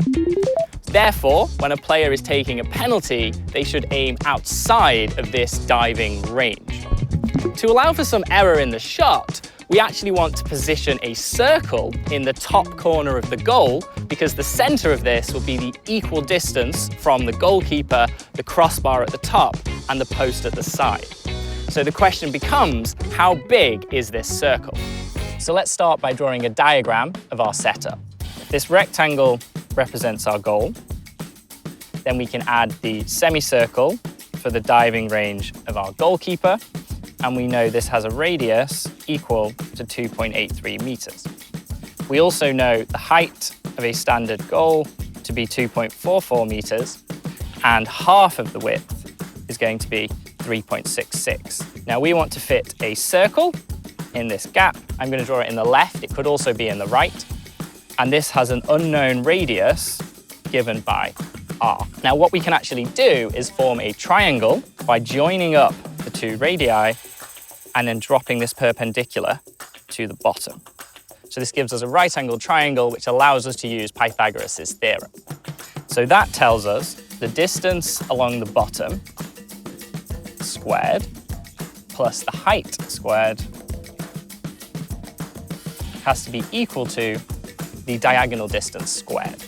Therefore, when a player is taking a penalty, they should aim outside of this diving range. To allow for some error in the shot, we actually want to position a circle in the top corner of the goal because the center of this will be the equal distance from the goalkeeper, the crossbar at the top, and the post at the side. So the question becomes, how big is this circle? So let's start by drawing a diagram of our setup. This rectangle represents our goal. Then we can add the semicircle for the diving range of our goalkeeper. And we know this has a radius equal to 2.83 meters. We also know the height of a standard goal to be 2.44 meters, and half of the width is going to be 3.66. Now we want to fit a circle in this gap. I'm going to draw it in the left. It could also be in the right. And this has an unknown radius given by r. Now what we can actually do is form a triangle by joining up the two radii and then dropping this perpendicular to the bottom. So this gives us a right-angled triangle, which allows us to use Pythagoras' theorem. So that tells us the distance along the bottom squared plus the height squared has to be equal to the diagonal distance squared.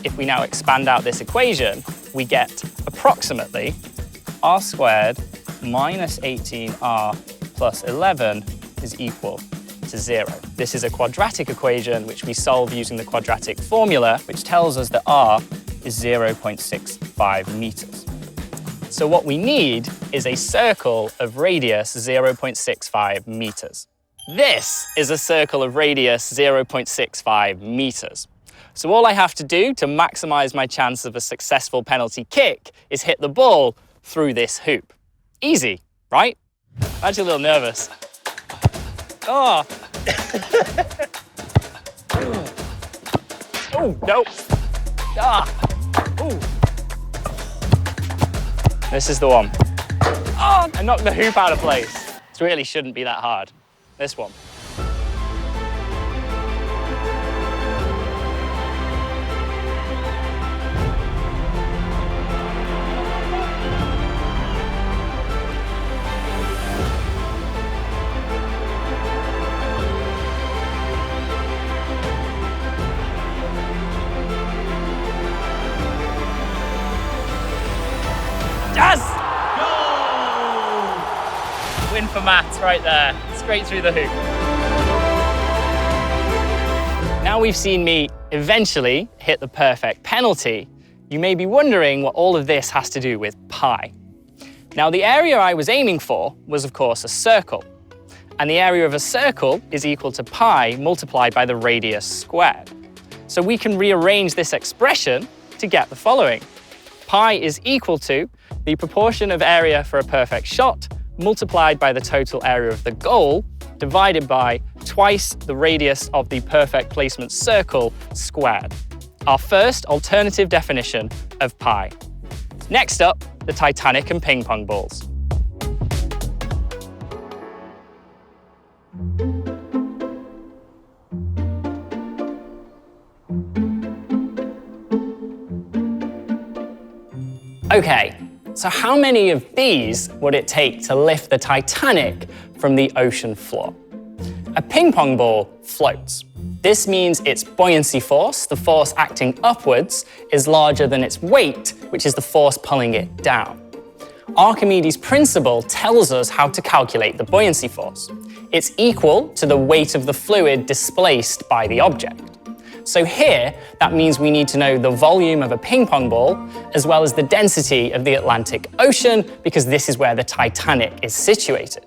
If we now expand out this equation, we get approximately r squared minus 18r plus 11 is equal to 0. This is a quadratic equation which we solve using the quadratic formula, which tells us that r is 0.65 meters. So what we need is a circle of radius 0.65 meters. This is a circle of radius 0.65 meters. So all I have to do to maximize my chance of a successful penalty kick is hit the ball through this hoop. Easy, right? I'm actually a little nervous. Oh. Oh, no. Ah. Ooh. This is the one. Oh, I knocked the hoop out of place. This really shouldn't be that hard. This one. Yes! Go! Win for maths right there. Straight through the hoop. Now we've seen me eventually hit the perfect penalty, you may be wondering what all of this has to do with pi. Now the area I was aiming for was of course a circle. And the area of a circle is equal to pi multiplied by the radius squared. So we can rearrange this expression to get the following. Pi is equal to the proportion of area for a perfect shot multiplied by the total area of the goal divided by twice the radius of the perfect placement circle squared. Our first alternative definition of pi. Next up, the Titanic and ping pong balls. Okay, so how many of these would it take to lift the Titanic from the ocean floor? A ping pong ball floats. This means its buoyancy force, the force acting upwards, is larger than its weight, which is the force pulling it down. Archimedes' principle tells us how to calculate the buoyancy force. It's equal to the weight of the fluid displaced by the object. So here, that means we need to know the volume of a ping pong ball, as well as the density of the Atlantic Ocean, because this is where the Titanic is situated.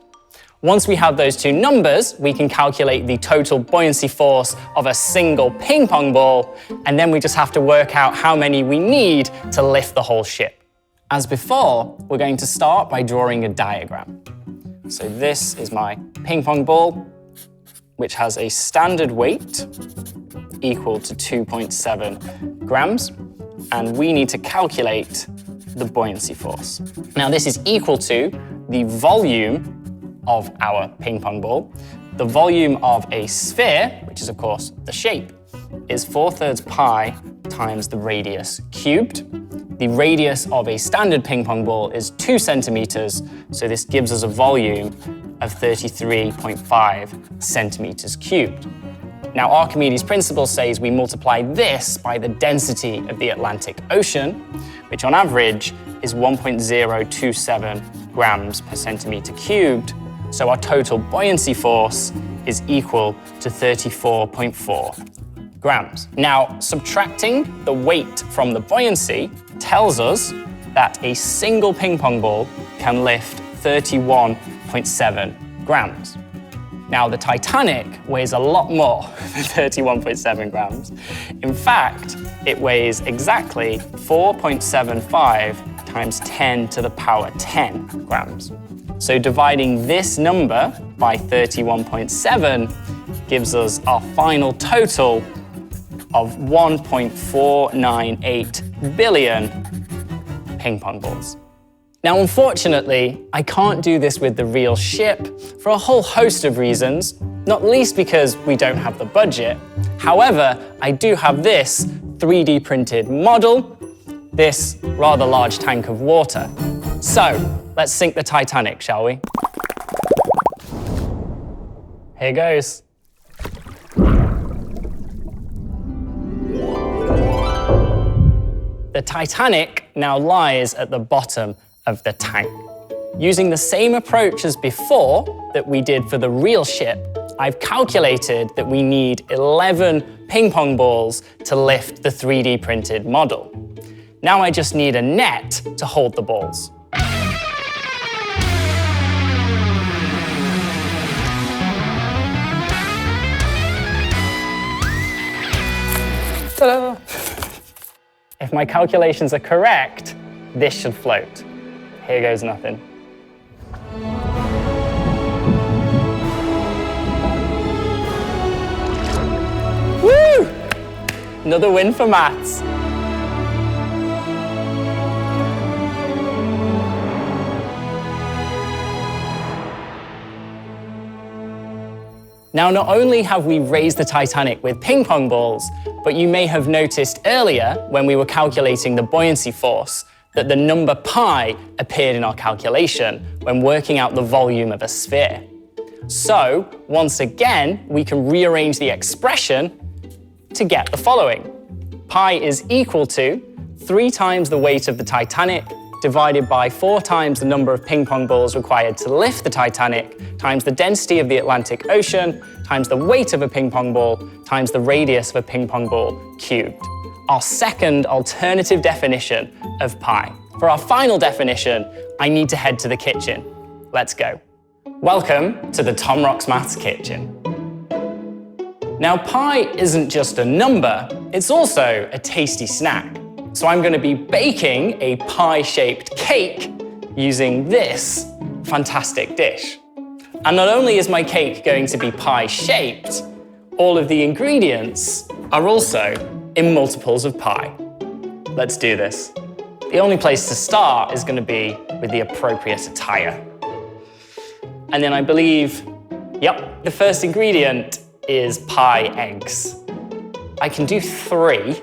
Once we have those two numbers, we can calculate the total buoyancy force of a single ping pong ball, and then we just have to work out how many we need to lift the whole ship. As before, we're going to start by drawing a diagram. So this is my ping pong ball, which has a standard weight equal to 2.7 grams, and we need to calculate the buoyancy force. Now this is equal to the volume of our ping pong ball. The volume of a sphere, which is of course the shape, is 4/3 pi times the radius cubed. The radius of a standard ping pong ball is 2 centimeters, so this gives us a volume of 33.5 centimeters cubed. Now, Archimedes' principle says we multiply this by the density of the Atlantic Ocean, which on average is 1.027 grams per centimeter cubed. So our total buoyancy force is equal to 34.4 grams. Now, subtracting the weight from the buoyancy tells us that a single ping pong ball can lift 31.7 grams. Now, the Titanic weighs a lot more than 31.7 grams. In fact, it weighs exactly 4.75 times 10 to the power 10 grams. So dividing this number by 31.7 gives us our final total of 1.498 billion ping pong balls. Now, unfortunately, I can't do this with the real ship for a whole host of reasons, not least because we don't have the budget. However, I do have this 3D printed model, this rather large tank of water. So, let's sink the Titanic, shall we? Here goes. The Titanic now lies at the bottom of the tank. Using the same approach as before that we did for the real ship, I've calculated that we need 11 ping pong balls to lift the 3D printed model. Now I just need a net to hold the balls. Ta-da! If my calculations are correct, this should float. Here goes nothing. Woo! Another win for maths. Now, not only have we raised the Titanic with ping pong balls, but you may have noticed earlier when we were calculating the buoyancy force that the number pi appeared in our calculation when working out the volume of a sphere. So, once again, we can rearrange the expression to get the following. Pi is equal to 3 times the weight of the Titanic divided by 4 times the number of ping pong balls required to lift the Titanic, times the density of the Atlantic Ocean, times the weight of a ping pong ball, times the radius of a ping pong ball cubed. Our second alternative definition of pi. For our final definition, I need to head to the kitchen. Let's go. Welcome to the Tom Rocks Maths Kitchen. Now, pi isn't just a number, it's also a tasty snack. So I'm going to be baking a pie-shaped cake using this fantastic dish. And not only is my cake going to be pie-shaped, all of the ingredients are also in multiples of pi. Let's do this. The only place to start is going to be with the appropriate attire. And then I believe, yep, the first ingredient is pie eggs. I can do 3. 1,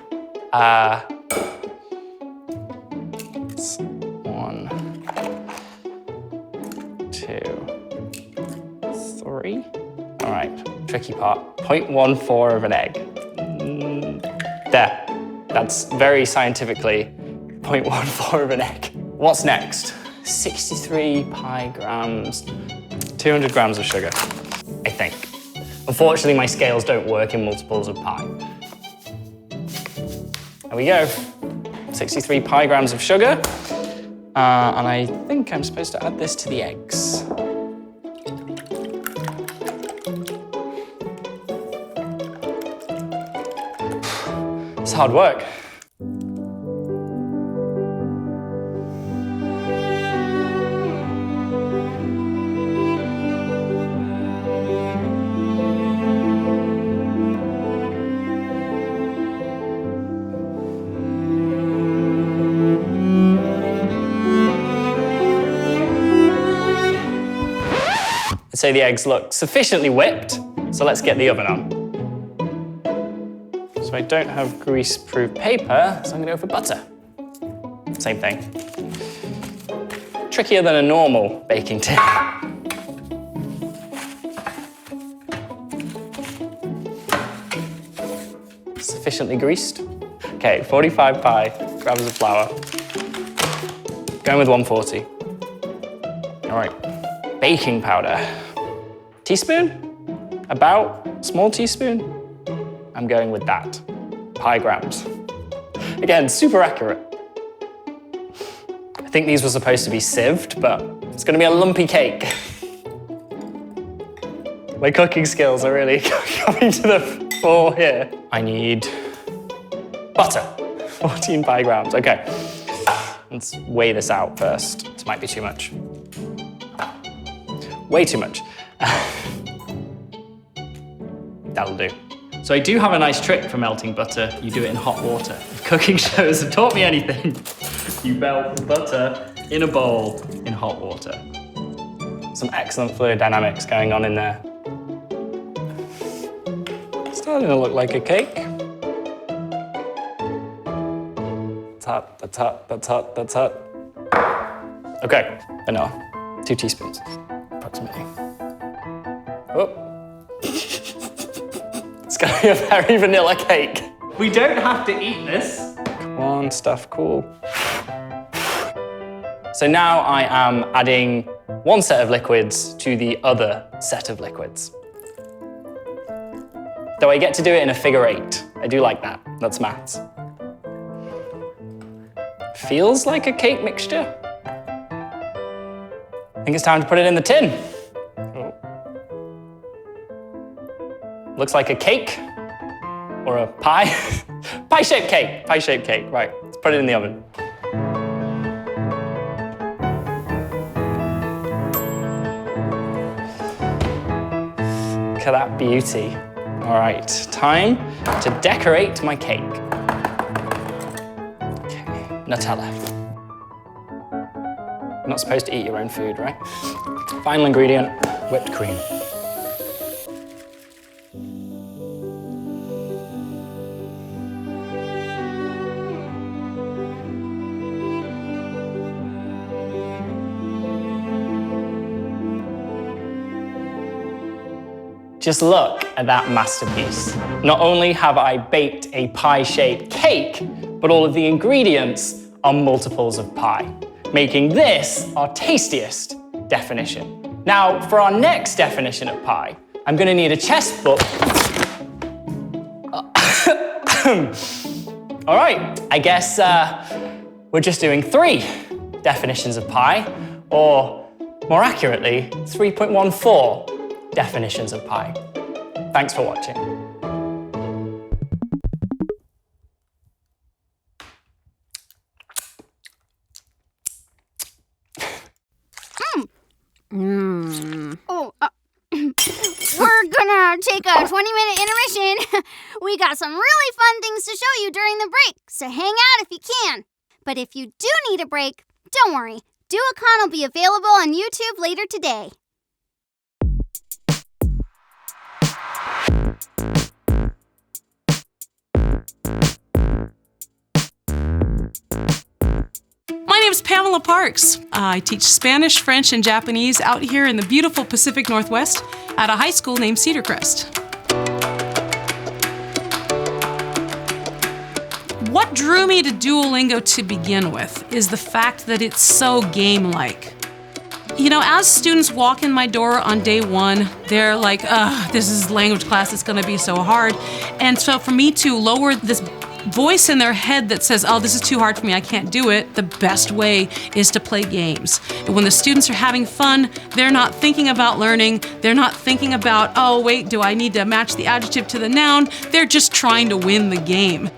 2, 3. All right, tricky part. 0.14 of an egg. There. That's very scientifically 0.14 of an egg. What's next? 63 pi grams, 200 grams of sugar, I think. Unfortunately, my scales don't work in multiples of pi. There we go. 63 pi grams of sugar. And I think I'm supposed to add this to the eggs. It's hard work. I'd say the eggs look sufficiently whipped, so let's get the oven on. So I don't have grease-proof paper, so I'm gonna go for butter. Same thing. Trickier than a normal baking tin. Sufficiently greased. Okay, 45 pi grams of flour. Going with 140. All right, baking powder. Teaspoon? About small teaspoon? I'm going with that. Pi grams. Again, super accurate. I think these were supposed to be sieved, but it's gonna be a lumpy cake. My cooking skills are really coming to the fore here. I need butter, 14 pi grams. Okay, let's weigh this out first. This might be too much. Way too much. That'll do. So I do have a nice trick for melting butter. You do it in hot water. If cooking shows have taught me anything, you melt the butter in a bowl in hot water. Some excellent fluid dynamics going on in there. Starting to look like a cake. That's hot, that's hot, that's hot, that's hot. Okay, vanilla, 2 teaspoons, approximately. Oh. It's gonna be a very vanilla cake. We don't have to eat this. Come on, stuff cool. So now I am adding one set of liquids to the other set of liquids. Though I get to do it in a figure 8. I do like that. That's maths. Feels like a cake mixture. I think it's time to put it in the tin. Oh. Looks like a cake or a pie. Pie-shaped cake. Pie-shaped cake. Right, let's put it in the oven. Look at that beauty. All right, time to decorate my cake. Okay, Nutella. You're not supposed to eat your own food, right? Final ingredient, whipped cream. Just look at that masterpiece. Not only have I baked a pie-shaped cake, but all of the ingredients are multiples of pi, making this our tastiest definition. Now, for our next definition of pi, I'm gonna need a chess book. All right, I guess we're just doing 3 definitions of pi, or more accurately, 3.14 definitions of pi. Thanks for watching. Oh, we're gonna take a 20-minute intermission. We got some really fun things to show you during the break, so hang out if you can. But if you do need a break, don't worry. Duocon will be available on YouTube later today. My name is Pamela Parks. I teach Spanish, French, and Japanese out here in the beautiful Pacific Northwest at a high school named Cedar Crest. What drew me to Duolingo to begin with is the fact that it's so game-like. You know, as students walk in my door on day 1, they're like, this is language class, it's gonna be so hard. And so for me to lower this voice in their head that says, oh, this is too hard for me, I can't do it, the best way is to play games. And when the students are having fun, they're not thinking about learning, they're not thinking about, oh, wait, do I need to match the adjective to the noun? They're just trying to win the game.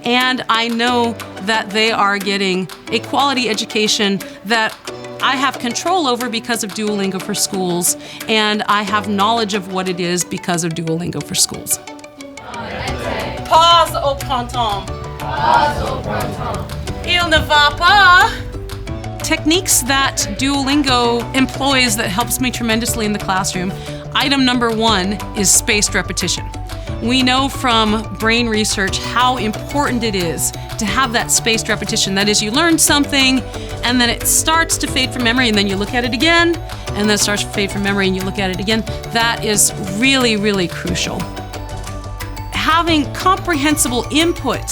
And I know that they are getting a quality education that I have control over because of Duolingo for Schools, and I have knowledge of what it is because of Duolingo for Schools. Pause au printemps. Pause au printemps. Il ne va pas. Techniques that Duolingo employs that helps me tremendously in the classroom. Item number 1 is spaced repetition. We know from brain research how important it is to have that spaced repetition. That is, you learn something and then it starts to fade from memory and then you look at it again and then it starts to fade from memory and you look at it again. That is really, really crucial. Having comprehensible input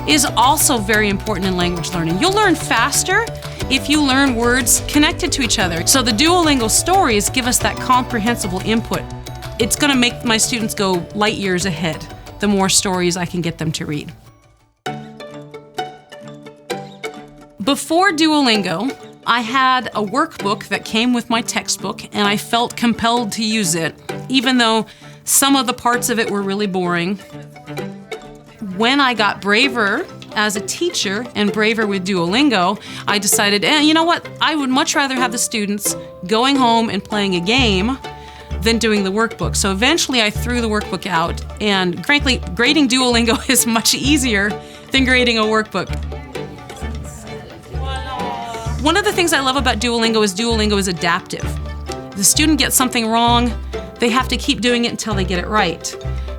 is also very important in language learning. You'll learn faster if you learn words connected to each other. So the Duolingo stories give us that comprehensible input. It's gonna make my students go light years ahead, the more stories I can get them to read. Before Duolingo, I had a workbook that came with my textbook, and I felt compelled to use it, even though some of the parts of it were really boring. When I got braver as a teacher and braver with Duolingo, I decided, you know what? I would much rather have the students going home and playing a game than doing the workbook. So eventually I threw the workbook out, and frankly, grading Duolingo is much easier than grading a workbook. One of the things I love about Duolingo is adaptive. The student gets something wrong, they have to keep doing it until they get it right.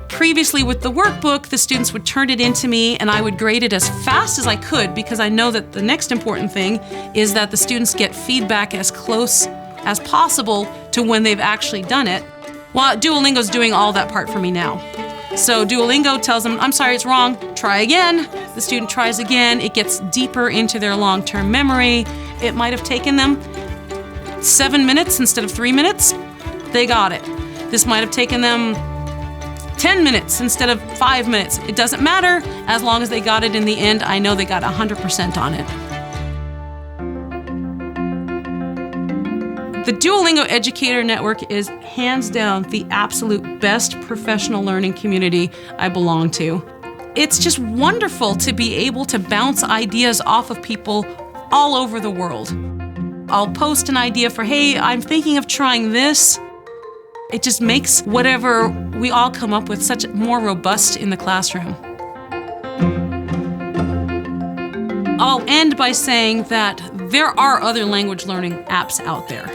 Previously with the workbook, the students would turn it into me and I would grade it as fast as I could, because I know that the next important thing is that the students get feedback as close as possible to when they've actually done it. Well, Duolingo's doing all that part for me now. So Duolingo tells them, I'm sorry, it's wrong, try again. The student tries again, it gets deeper into their long-term memory. It might have taken them 7 minutes instead of 3 minutes. They got it. This might have taken them 10 minutes instead of 5 minutes. It doesn't matter, as long as they got it in the end. I know they got 100% on it. The Duolingo Educator Network is hands down the absolute best professional learning community I belong to. It's just wonderful to be able to bounce ideas off of people all over the world. I'll post an idea for, hey, I'm thinking of trying this. It just makes whatever we all come up with such more robust in the classroom. I'll end by saying that there are other language learning apps out there,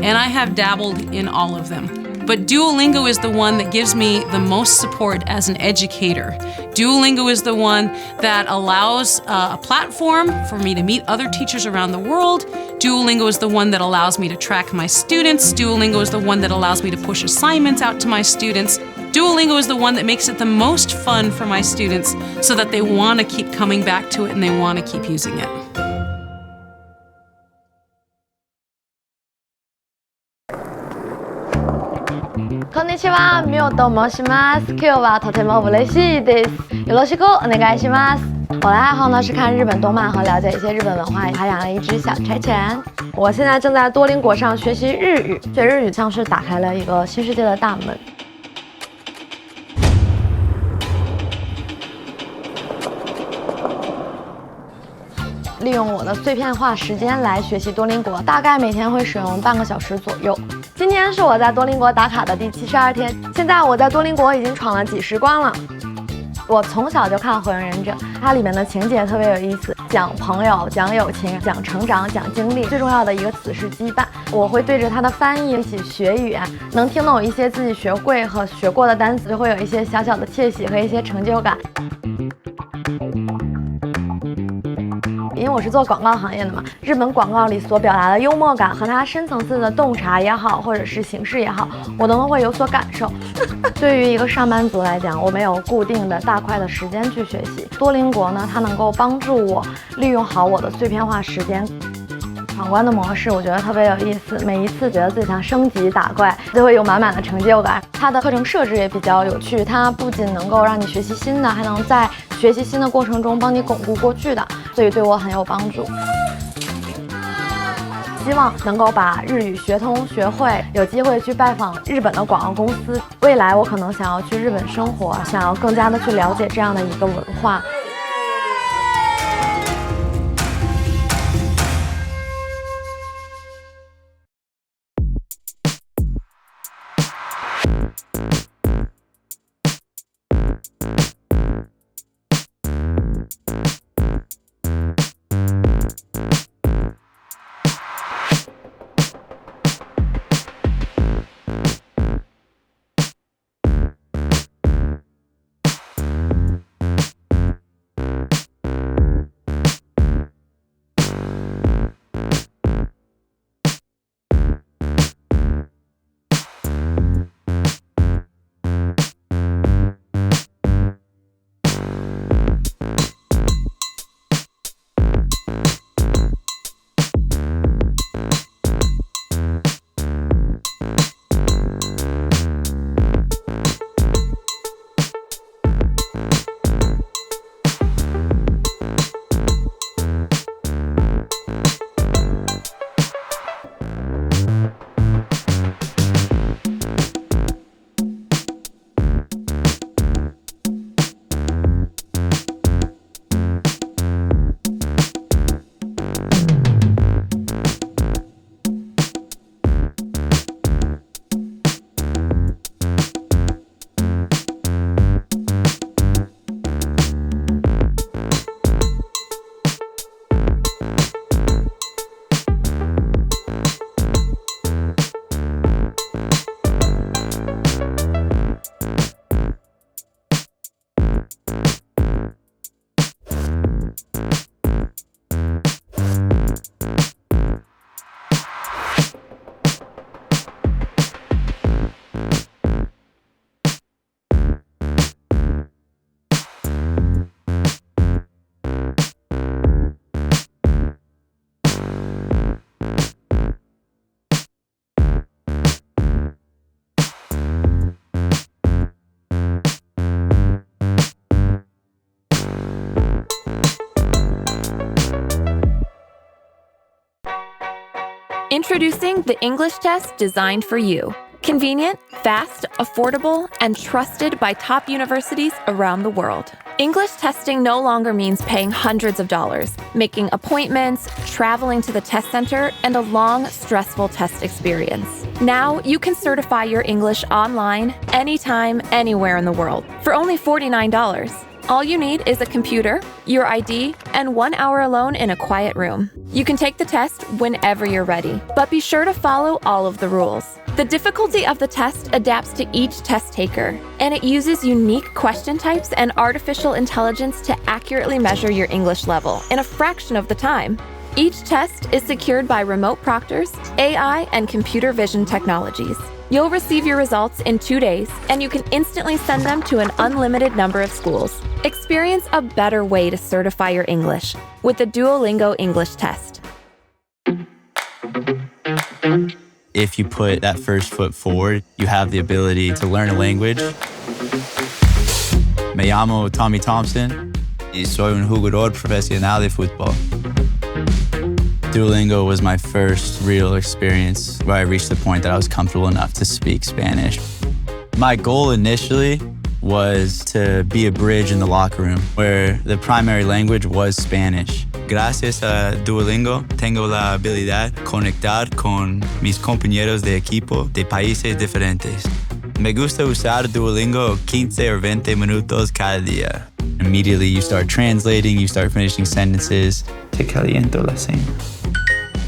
and I have dabbled in all of them. But Duolingo is the one that gives me the most support as an educator. Duolingo is the one that allows a platform for me to meet other teachers around the world. Duolingo is the one that allows me to track my students. Duolingo is the one that allows me to push assignments out to my students. Duolingo is the one that makes it the most fun for my students so that they want to keep coming back to it and they want to keep using it. こんにちは、みょうと申します。今日はとても嬉しいです。よろしくお願いします。我的爱好呢是看日本动漫和了解一些日本文化，还养了一只小柴犬。我现在正在多邻国上学习日语，学日语像是打开了一个新世界的大门。利用我的碎片化时间来学习多邻国，大概每天会使用半个小时左右。今天是我在多邻国打卡的第72天，现在我在多邻国已经闯了几十关了。我从小就看《火影忍者》，它里面的情节特别有意思，讲朋友、讲友情、讲成长、讲经历，最重要的一个词是羁绊。我会对着它的翻译一起学语言，能听懂一些自己学会和学过的单词，就会有一些小小的窃喜和一些成就感。因为我是做广告行业的嘛，日本广告里所表达的幽默感和它深层次的洞察也好，或者是形式也好，我都会有所感受。对于一个上班族来讲，我没有固定的大块的时间去学习。多邻国呢，它能够帮助我利用好我的碎片化时间。闯关的模式我觉得特别有意思，每一次觉得自己想升级打怪，就会有满满的成就感。它的课程设置也比较有趣，它不仅能够让你学习新的，还能在学习新的过程中帮你巩固过去的，所以对我很有帮助。希望能够把日语学通学会，有机会去拜访日本的广告公司。未来我可能想要去日本生活，想要更加的去了解这样的一个文化。Introducing the English test designed for you. Convenient, fast, affordable, and trusted by top universities around the world. English testing no longer means paying hundreds of dollars, making appointments, traveling to the test center, and a long, stressful test experience. Now, you can certify your English online, anytime, anywhere in the world, for only $49. All you need is a computer, your ID, and 1 hour alone in a quiet room. You can take the test whenever you're ready, but be sure to follow all of the rules. The difficulty of the test adapts to each test taker, and it uses unique question types and artificial intelligence to accurately measure your English level in a fraction of the time. Each test is secured by remote proctors, AI, and computer vision technologies. You'll receive your results in 2 days, and you can instantly send them to an unlimited number of schools. Experience a better way to certify your English with the Duolingo English test. If you put that first foot forward, you have the ability to learn a language. Me llamo Tommy Thompson y soy un jugador profesional de fútbol. Duolingo was my first real experience where I reached the point that I was comfortable enough to speak Spanish. My goal initially was to be a bridge in the locker room where the primary language was Spanish. Gracias a Duolingo, tengo la habilidad de conectar con mis compañeros de equipo de países diferentes. Me gusta usar Duolingo 15 or 20 minutos cada día. Immediately you start translating, you start finishing sentences. Te caliento la cena.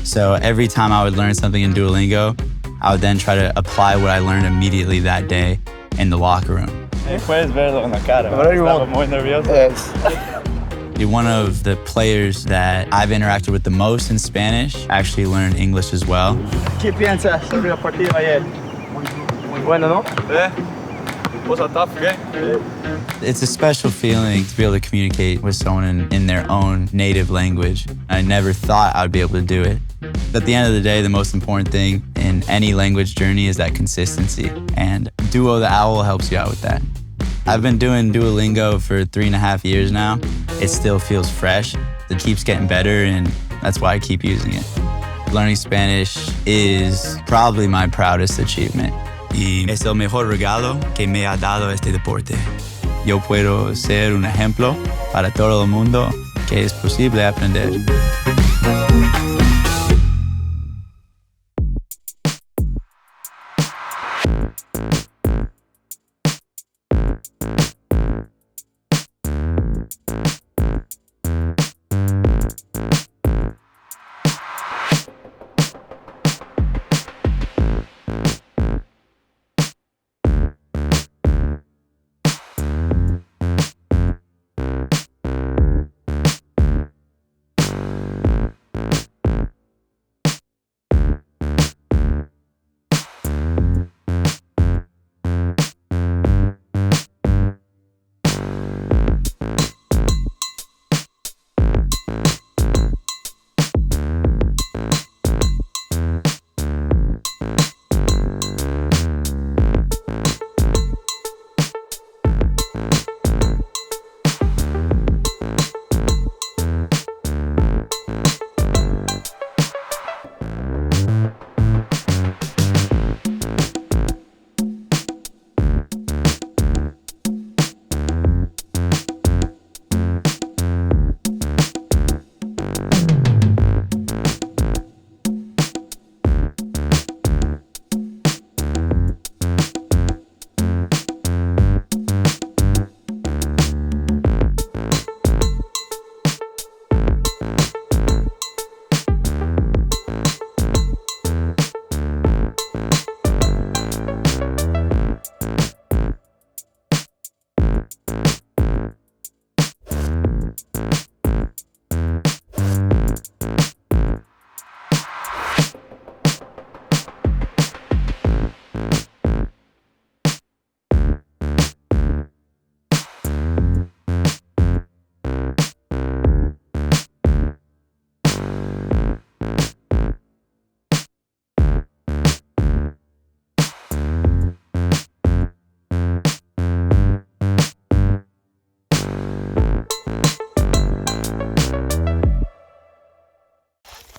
So every time I would learn something in Duolingo, I would then try to apply what I learned immediately that day in the locker room. Puedes verlo en la cara. Estaba muy nervioso. You're one of the players that I've interacted with the most in Spanish, actually learned English as well. ¿Qué piensas sobre el partido ayer? Muy bueno, ¿no? Was a tough game. It's a special feeling to be able to communicate with someone in their own native language. I never thought I would be able to do it. At the end of the day, the most important thing in any language journey is that consistency, and Duo the Owl helps you out with that. I've been doing Duolingo for 3.5 years now. It still feels fresh. It keeps getting better, and that's why I keep using it. Learning Spanish is probably my proudest achievement. Y es el mejor regalo que me ha dado este deporte. Yo puedo ser un ejemplo para todo el mundo que es posible aprender.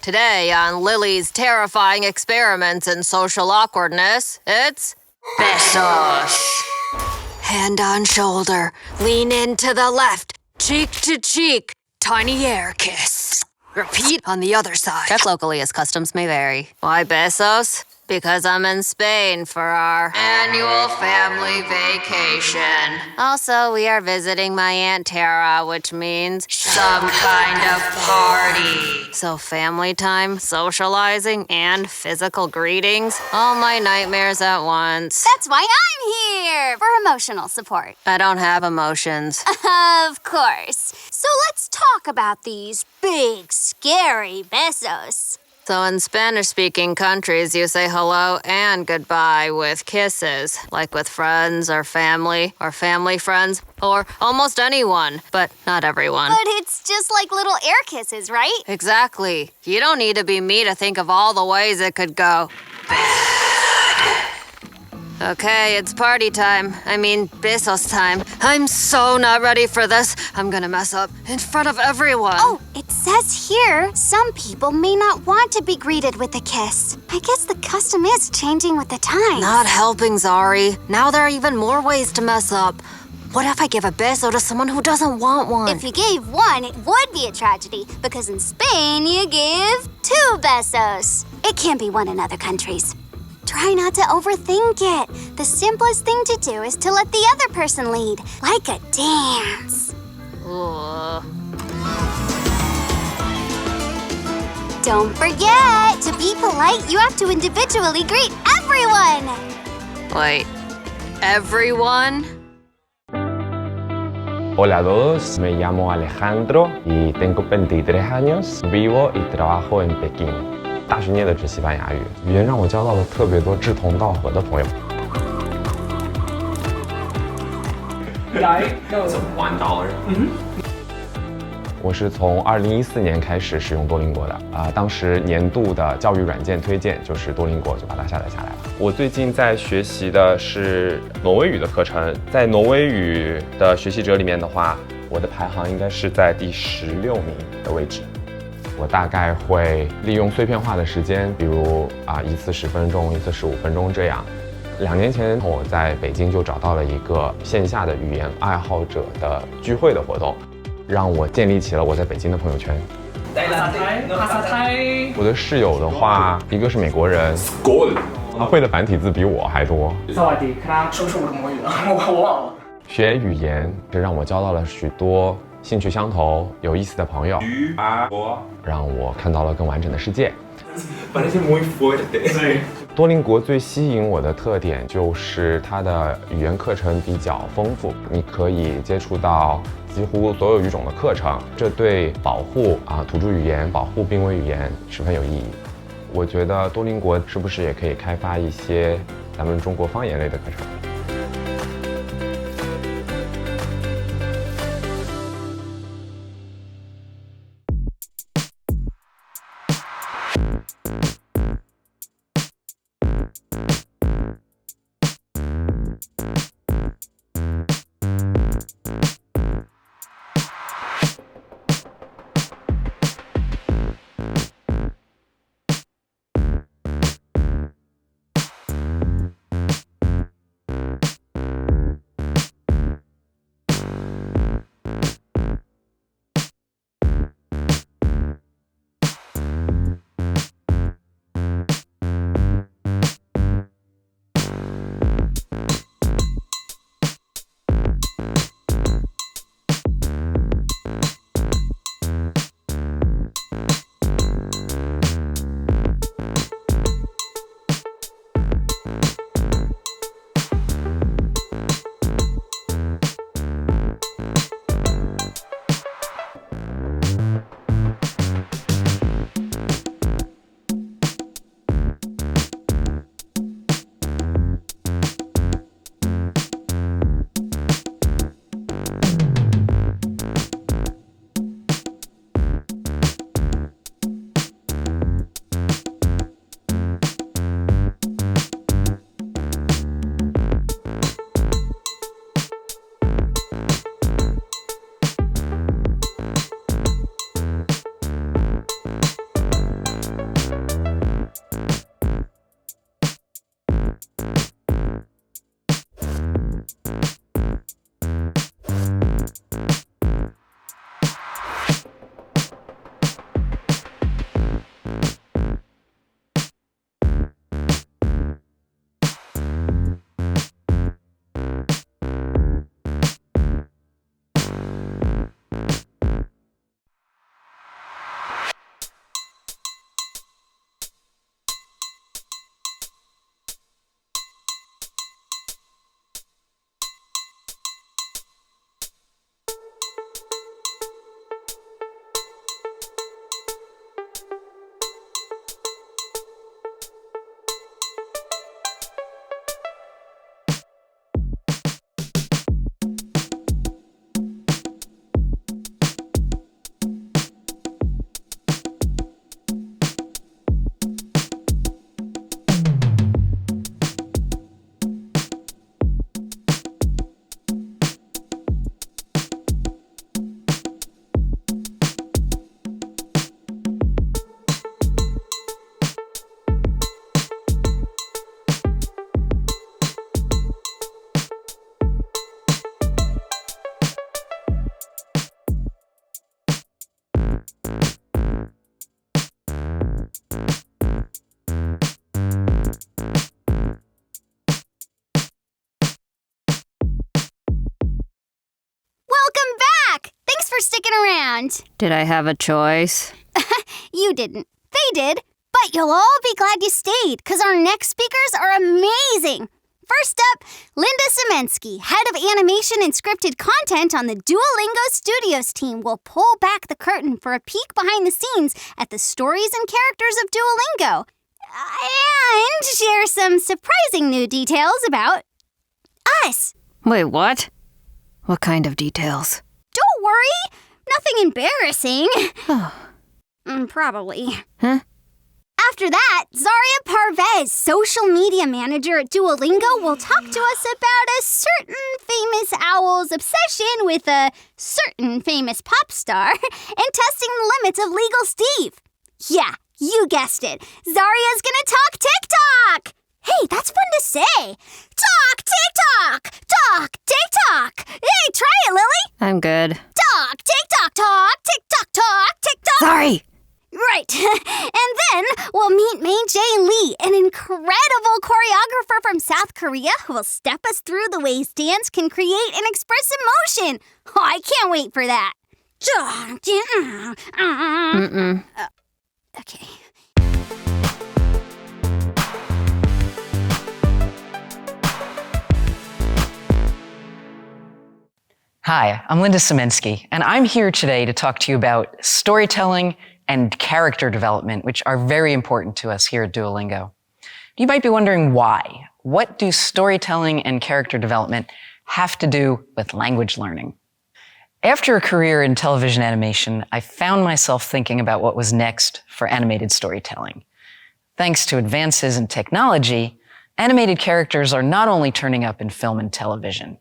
Today on Lily's terrifying experiments in social awkwardness, it's besos. Hand on shoulder, lean in to the left, cheek to cheek, tiny air kiss. Repeat on the other side. Check locally as customs may vary. Why besos? Because I'm in Spain for our annual family vacation. Also, we are visiting my Aunt Tara, which means some kind of party. So family time, socializing, and physical greetings. All my nightmares at once. That's why I'm here for emotional support. I don't have emotions. Of course. So let's talk about these big, scary besos. So in Spanish-speaking countries, you say hello and goodbye with kisses, like with friends or family friends, or almost anyone, but not everyone. But it's just like little air kisses, right? Exactly. You don't need to be me to think of all the ways it could go. Okay, it's party time. I mean, besos time. I'm so not ready for this. I'm gonna mess up in front of everyone. Oh, it says here, some people may not want to be greeted with a kiss. I guess the custom is changing with the times. Not helping, Zari. Now there are even more ways to mess up. What if I give a beso to someone who doesn't want one? If you gave one, it would be a tragedy, because in Spain, you give 2 besos. It can't be one in other countries. Try not to overthink it. The simplest thing to do is to let the other person lead, like a dance. Don't forget, to be polite, you have to individually greet everyone. Wait, everyone? Hola a todos, me llamo Alejandro y tengo 23 años, vivo y trabajo en Pekín。大学念的是西班牙语，语言让我交到了特别多志同道合的朋友。It's $1. 我是从2014年开始使用多邻国的当时年度的教育软件推荐就是多邻国，就把它下载下来了。我最近在学习的是挪威语的课程，在挪威语的学习者里面的话，我的排行应该是在第16名的位置。我大概会利用碎片化的时间，比如一次10分钟，一次15分钟这样。2年前，我在北京就找到了一个线下的语言爱好者的聚会的活动，让我建立起了我在北京的朋友圈。我的室友的话，一个是美国人，他会的繁体字比我还多。是不是我的母语我忘了。学语言，这让我交到了许多兴趣相投、有意思的朋友，让我看到了更完整的世界。多邻国最吸引我的特点就是它的语言课程比较丰富，你可以接触到几乎所有语种的课程，这对保护土著语言、保护濒危语言十分有意义。我觉得多邻国是不是也可以开发一些咱们中国方言类的课程？ for sticking around. Did I have a choice? You didn't. They did. But you'll all be glad you stayed, because our next speakers are amazing. First up, Linda Semensky, head of animation and scripted content on the Duolingo Studios team, will pull back the curtain for a peek behind the scenes at the stories and characters of Duolingo. And share some surprising new details about us. Wait, what? What kind of details? Don't worry. Nothing embarrassing. Probably. Huh? After that, Zaria Parvez, social media manager at Duolingo, will talk to us about a certain famous owl's obsession with a certain famous pop star and testing the limits of Legal Steve. Yeah, you guessed it. Zaria's gonna talk TikTok! Hey, that's fun to say. Talk TikTok! Talk TikTok! Hey, try it, Lily! I'm good. Talk TikTok! Talk TikTok! Talk TikTok! Sorry! Right. And then we'll meet Mei Jae Lee, an incredible choreographer from South Korea who will step us through the ways dance can create and express emotion. Oh, I can't wait for that. Okay. Hi, I'm Linda Semensky, and I'm here today to talk to you about storytelling and character development, which are very important to us here at Duolingo. You might be wondering why. What do storytelling and character development have to do with language learning? After a career in television animation, I found myself thinking about what was next for animated storytelling. Thanks to advances in technology, animated characters are not only turning up in film and television.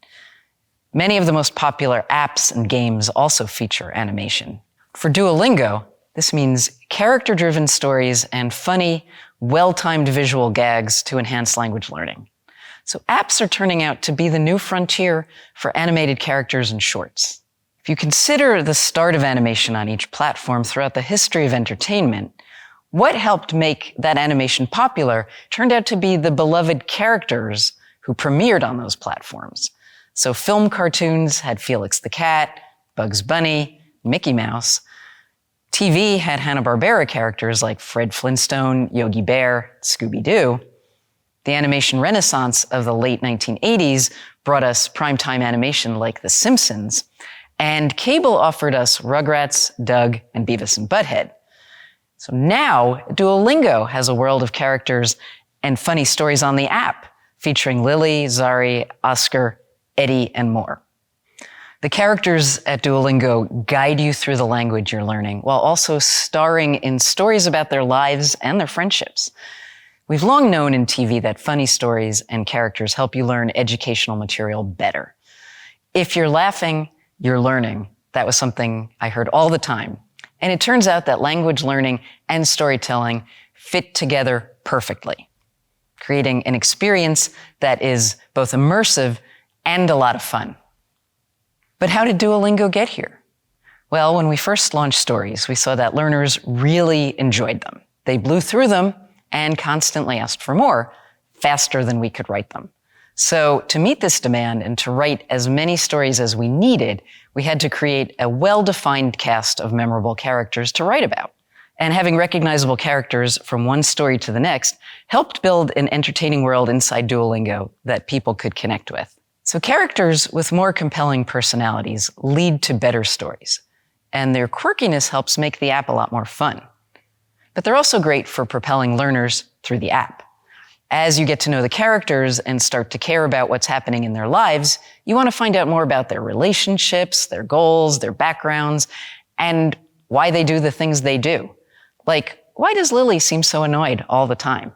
Many of the most popular apps and games also feature animation. For Duolingo, this means character-driven stories and funny, well-timed visual gags to enhance language learning. So apps are turning out to be the new frontier for animated characters and shorts. If you consider the start of animation on each platform throughout the history of entertainment, what helped make that animation popular turned out to be the beloved characters who premiered on those platforms. So film cartoons had Felix the Cat, Bugs Bunny, Mickey Mouse. TV had Hanna-Barbera characters like Fred Flintstone, Yogi Bear, Scooby-Doo. The animation renaissance of the late 1980s brought us primetime animation like The Simpsons, and cable offered us Rugrats, Doug, and Beavis and Butthead. So now, Duolingo has a world of characters and funny stories on the app, featuring Lily, Zari, Oscar, Eddie, and more. The characters at Duolingo guide you through the language you're learning, while also starring in stories about their lives and their friendships. We've long known in TV that funny stories and characters help you learn educational material better. If you're laughing, you're learning. That was something I heard all the time. And it turns out that language learning and storytelling fit together perfectly, creating an experience that is both immersive and a lot of fun. But how did Duolingo get here? Well, when we first launched stories, we saw that learners really enjoyed them. They blew through them and constantly asked for more, faster than we could write them. So to meet this demand and to write as many stories as we needed, we had to create a well-defined cast of memorable characters to write about. And having recognizable characters from one story to the next helped build an entertaining world inside Duolingo that people could connect with. So characters with more compelling personalities lead to better stories, and their quirkiness helps make the app a lot more fun. But they're also great for propelling learners through the app. As you get to know the characters and start to care about what's happening in their lives, you want to find out more about their relationships, their goals, their backgrounds, and why they do the things they do. Like, why does Lily seem so annoyed all the time?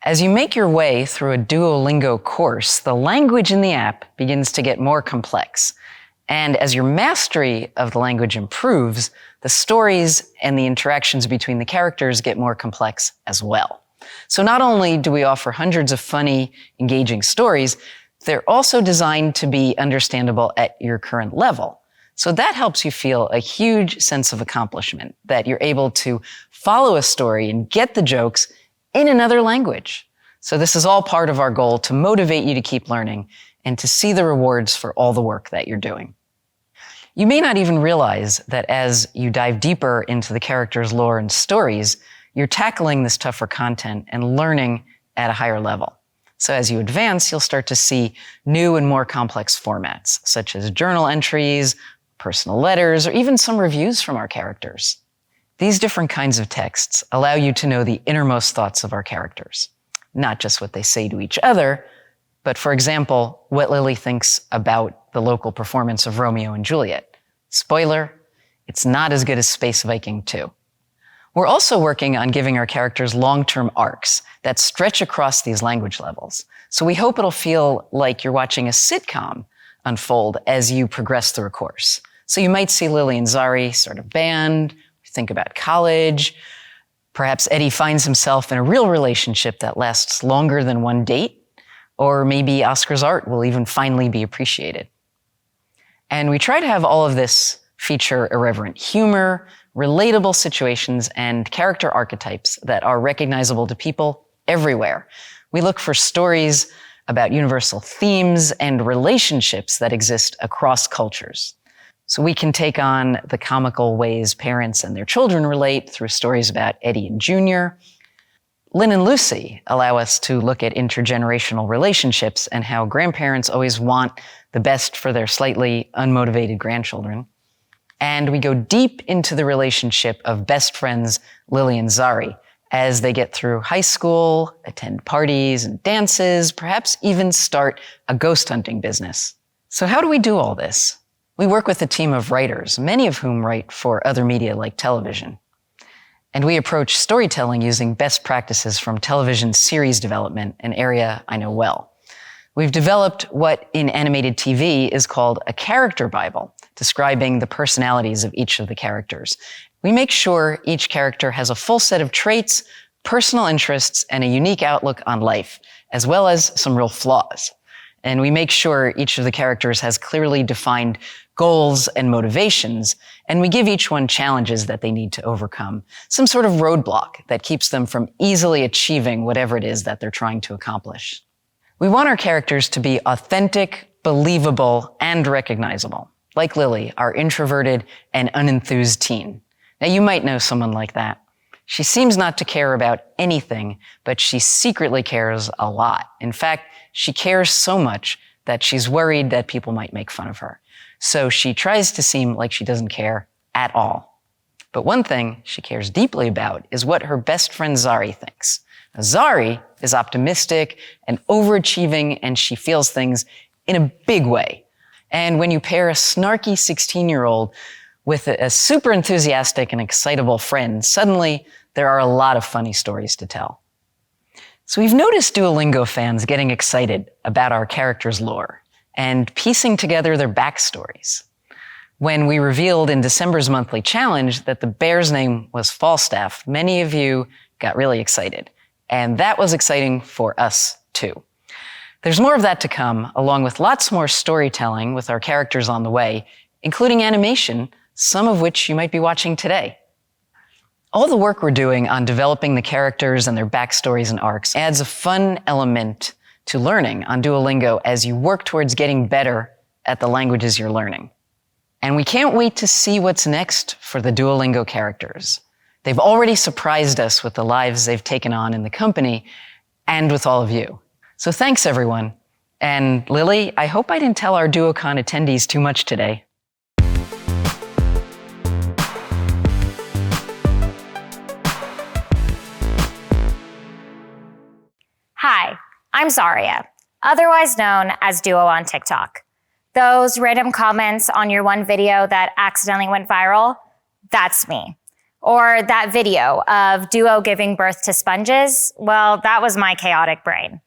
As you make your way through a Duolingo course, the language in the app begins to get more complex. And as your mastery of the language improves, the stories and the interactions between the characters get more complex as well. So not only do we offer hundreds of funny, engaging stories, they're also designed to be understandable at your current level. So that helps you feel a huge sense of accomplishment, that you're able to follow a story and get the jokes in another language. So this is all part of our goal to motivate you to keep learning and to see the rewards for all the work that you're doing. You may not even realize that as you dive deeper into the character's lore and stories, you're tackling this tougher content and learning at a higher level. So as you advance, you'll start to see new and more complex formats, such as journal entries, personal letters, or even some reviews from our characters. These different kinds of texts allow you to know the innermost thoughts of our characters, not just what they say to each other, but for example, what Lily thinks about the local performance of Romeo and Juliet. Spoiler, it's not as good as Space Viking 2. We're also working on giving our characters long-term arcs that stretch across these language levels. So we hope it'll feel like you're watching a sitcom unfold as you progress through a course. So you might see Lily and Zari start a band, think about college. Perhaps Eddie finds himself in a real relationship that lasts longer than one date, or maybe Oscar's art will even finally be appreciated. And we try to have all of this feature irreverent humor, relatable situations, and character archetypes that are recognizable to people everywhere. We look for stories about universal themes and relationships that exist across cultures. So we can take on the comical ways parents and their children relate through stories about Eddie and Junior. Lynn and Lucy allow us to look at intergenerational relationships and how grandparents always want the best for their slightly unmotivated grandchildren. And we go deep into the relationship of best friends Lily and Zari as they get through high school, attend parties and dances, perhaps even start a ghost hunting business. So how do we do all this? We work with a team of writers, many of whom write for other media like television. And we approach storytelling using best practices from television series development, an area I know well. We've developed what in animated TV is called a character Bible, describing the personalities of each of the characters. We make sure each character has a full set of traits, personal interests, and a unique outlook on life, as well as some real flaws. And we make sure each of the characters has clearly defined goals and motivations, and we give each one challenges that they need to overcome, some sort of roadblock that keeps them from easily achieving whatever it is that they're trying to accomplish. We want our characters to be authentic, believable, and recognizable, like Lily, our introverted and unenthused teen. Now, you might know someone like that. She seems not to care about anything, but she secretly cares a lot. In fact, she cares so much that she's worried that people might make fun of her. So she tries to seem like she doesn't care at all. But one thing she cares deeply about is what her best friend Zari thinks. Now, Zari is optimistic and overachieving, and she feels things in a big way. And when you pair a snarky 16-year-old with a super enthusiastic and excitable friend, suddenly there are a lot of funny stories to tell. So we've noticed Duolingo fans getting excited about our characters' lore and piecing together their backstories. When we revealed in December's monthly challenge that the bear's name was Falstaff, many of you got really excited. And that was exciting for us, too. There's more of that to come, along with lots more storytelling with our characters on the way, including animation, some of which you might be watching today. All the work we're doing on developing the characters and their backstories and arcs adds a fun element to learning on Duolingo as you work towards getting better at the languages you're learning. And we can't wait to see what's next for the Duolingo characters. They've already surprised us with the lives they've taken on in the company and with all of you. So thanks, everyone. And Lily, I hope I didn't tell our DuoCon attendees too much today. Hi, I'm Zaria, otherwise known as Duo on TikTok. Those random comments on your one video that accidentally went viral, that's me. Or that video of Duo giving birth to sponges, well, that was my chaotic brain.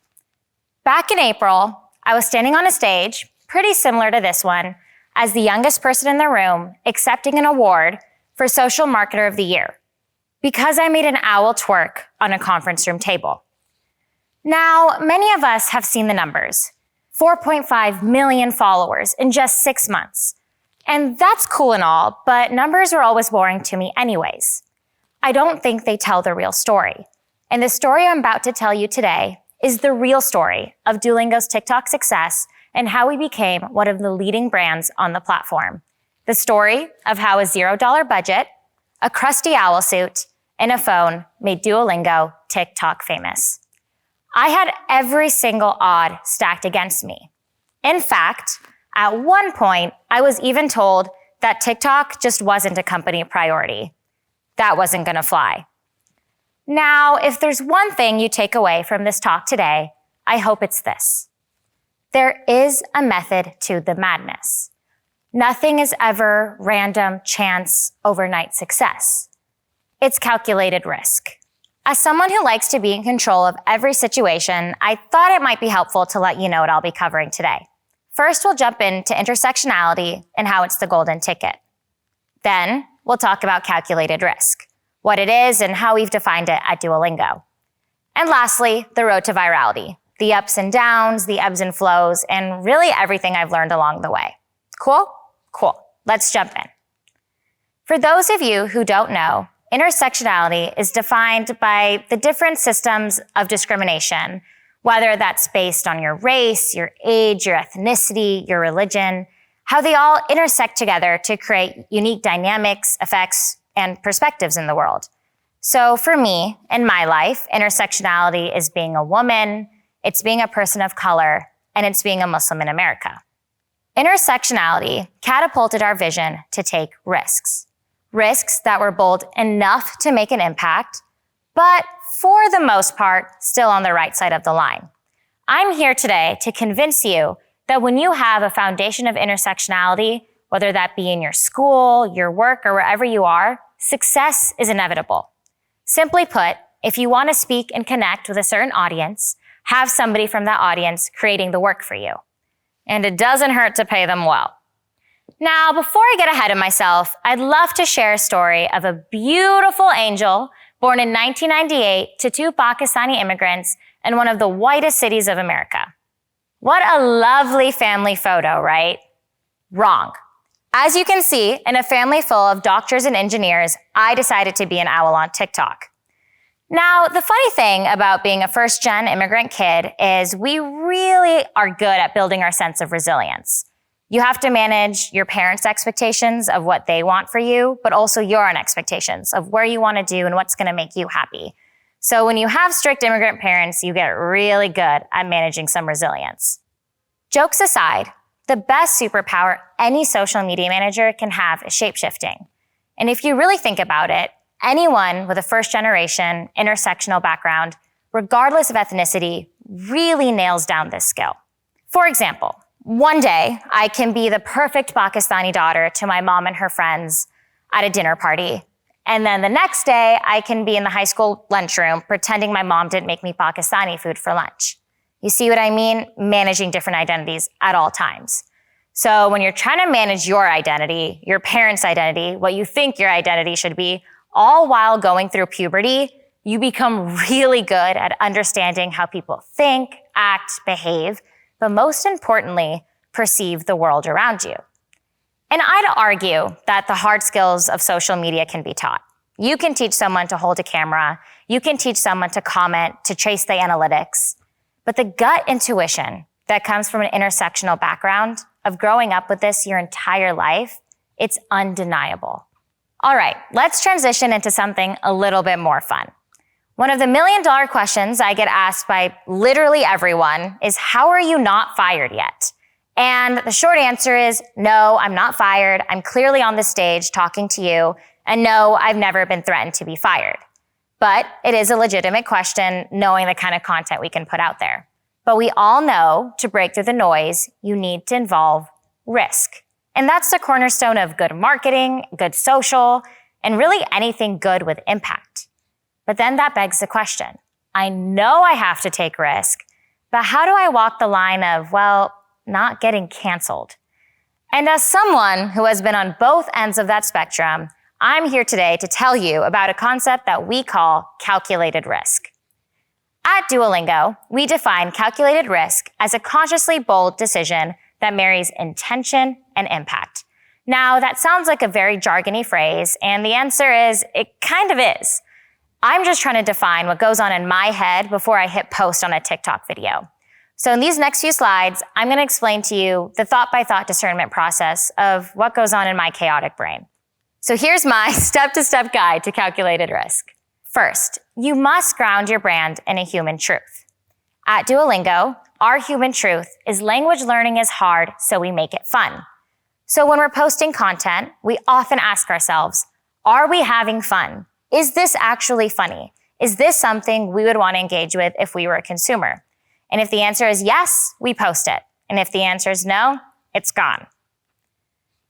Back in April, I was standing on a stage, pretty similar to this one, as the youngest person in the room accepting an award for Social Marketer of the Year, because I made an owl twerk on a conference room table. Now, many of us have seen the numbers. 4.5 million followers in just 6 months. And that's cool and all, but numbers are always boring to me anyways. I don't think they tell the real story. And the story I'm about to tell you today is the real story of Duolingo's TikTok success and how we became one of the leading brands on the platform. The story of how a $0 budget, a crusty owl suit, and a phone made Duolingo TikTok famous. I had every single odd stacked against me. In fact, at one point, I was even told that TikTok just wasn't a company priority. That wasn't gonna fly. Now, if there's one thing you take away from this talk today, I hope it's this. There is a method to the madness. Nothing is ever random, chance, overnight success. It's calculated risk. As someone who likes to be in control of every situation, I thought it might be helpful to let you know what I'll be covering today. First, we'll jump into intersectionality and how it's the golden ticket. Then, we'll talk about calculated risk, what it is and how we've defined it at Duolingo. And lastly, the road to virality, the ups and downs, the ebbs and flows, and really everything I've learned along the way. Cool? Cool. Let's jump in. For those of you who don't know, intersectionality is defined by the different systems of discrimination, whether that's based on your race, your age, your ethnicity, your religion, how they all intersect together to create unique dynamics, effects, and perspectives in the world. So for me, in my life, intersectionality is being a woman, it's being a person of color, and it's being a Muslim in America. Intersectionality catapulted our vision to take risks. Risks that were bold enough to make an impact, but for the most part, still on the right side of the line. I'm here today to convince you that when you have a foundation of intersectionality, whether that be in your school, your work, or wherever you are, success is inevitable. Simply put, if you want to speak and connect with a certain audience, have somebody from that audience creating the work for you. And it doesn't hurt to pay them well. Now, before I get ahead of myself, I'd love to share a story of a beautiful angel born in 1998 to two Pakistani immigrants in one of the whitest cities of America. What a lovely family photo, right? Wrong. As you can see, in a family full of doctors and engineers, I decided to be an owl on TikTok. Now, the funny thing about being a first-gen immigrant kid is we really are good at building our sense of resilience. You have to manage your parents' expectations of what they want for you, but also your own expectations of where you want to do and what's going to make you happy. So when you have strict immigrant parents, you get really good at managing some resilience. Jokes aside, the best superpower any social media manager can have is shapeshifting. And if you really think about it, anyone with a first-generation intersectional background, regardless of ethnicity, really nails down this skill. For example, one day, I can be the perfect Pakistani daughter to my mom and her friends at a dinner party. And then the next day, I can be in the high school lunchroom pretending my mom didn't make me Pakistani food for lunch. You see what I mean? Managing different identities at all times. So when you're trying to manage your identity, your parents' identity, what you think your identity should be, all while going through puberty, you become really good at understanding how people think, act, behave, but most importantly, perceive the world around you. And I'd argue that the hard skills of social media can be taught. You can teach someone to hold a camera, you can teach someone to comment, to trace the analytics, but the gut intuition that comes from an intersectional background of growing up with this your entire life, it's undeniable. All right, let's transition into something a little bit more fun. One of the million-dollar questions I get asked by literally everyone is, how are you not fired yet? And the short answer is, no, I'm not fired. I'm clearly on the stage talking to you. And no, I've never been threatened to be fired. But it is a legitimate question, knowing the kind of content we can put out there. But we all know to break through the noise, you need to involve risk. And that's the cornerstone of good marketing, good social, and really anything good with impact. But then that begs the question. I know I have to take risk, but how do I walk the line of, well, not getting canceled? And as someone who has been on both ends of that spectrum, I'm here today to tell you about a concept that we call calculated risk. At Duolingo, we define calculated risk as a consciously bold decision that marries intention and impact. Now, that sounds like a very jargony phrase, and the answer is, it kind of is. I'm just trying to define what goes on in my head before I hit post on a TikTok video. So in these next few slides, I'm going to explain to you the thought-by-thought discernment process of what goes on in my chaotic brain. So here's my step-to-step guide to calculated risk. First, you must ground your brand in a human truth. At Duolingo, our human truth is language learning is hard, so we make it fun. So when we're posting content, we often ask ourselves, are we having fun? Is this actually funny? Is this something we would want to engage with if we were a consumer? And if the answer is yes, we post it. And if the answer is no, it's gone.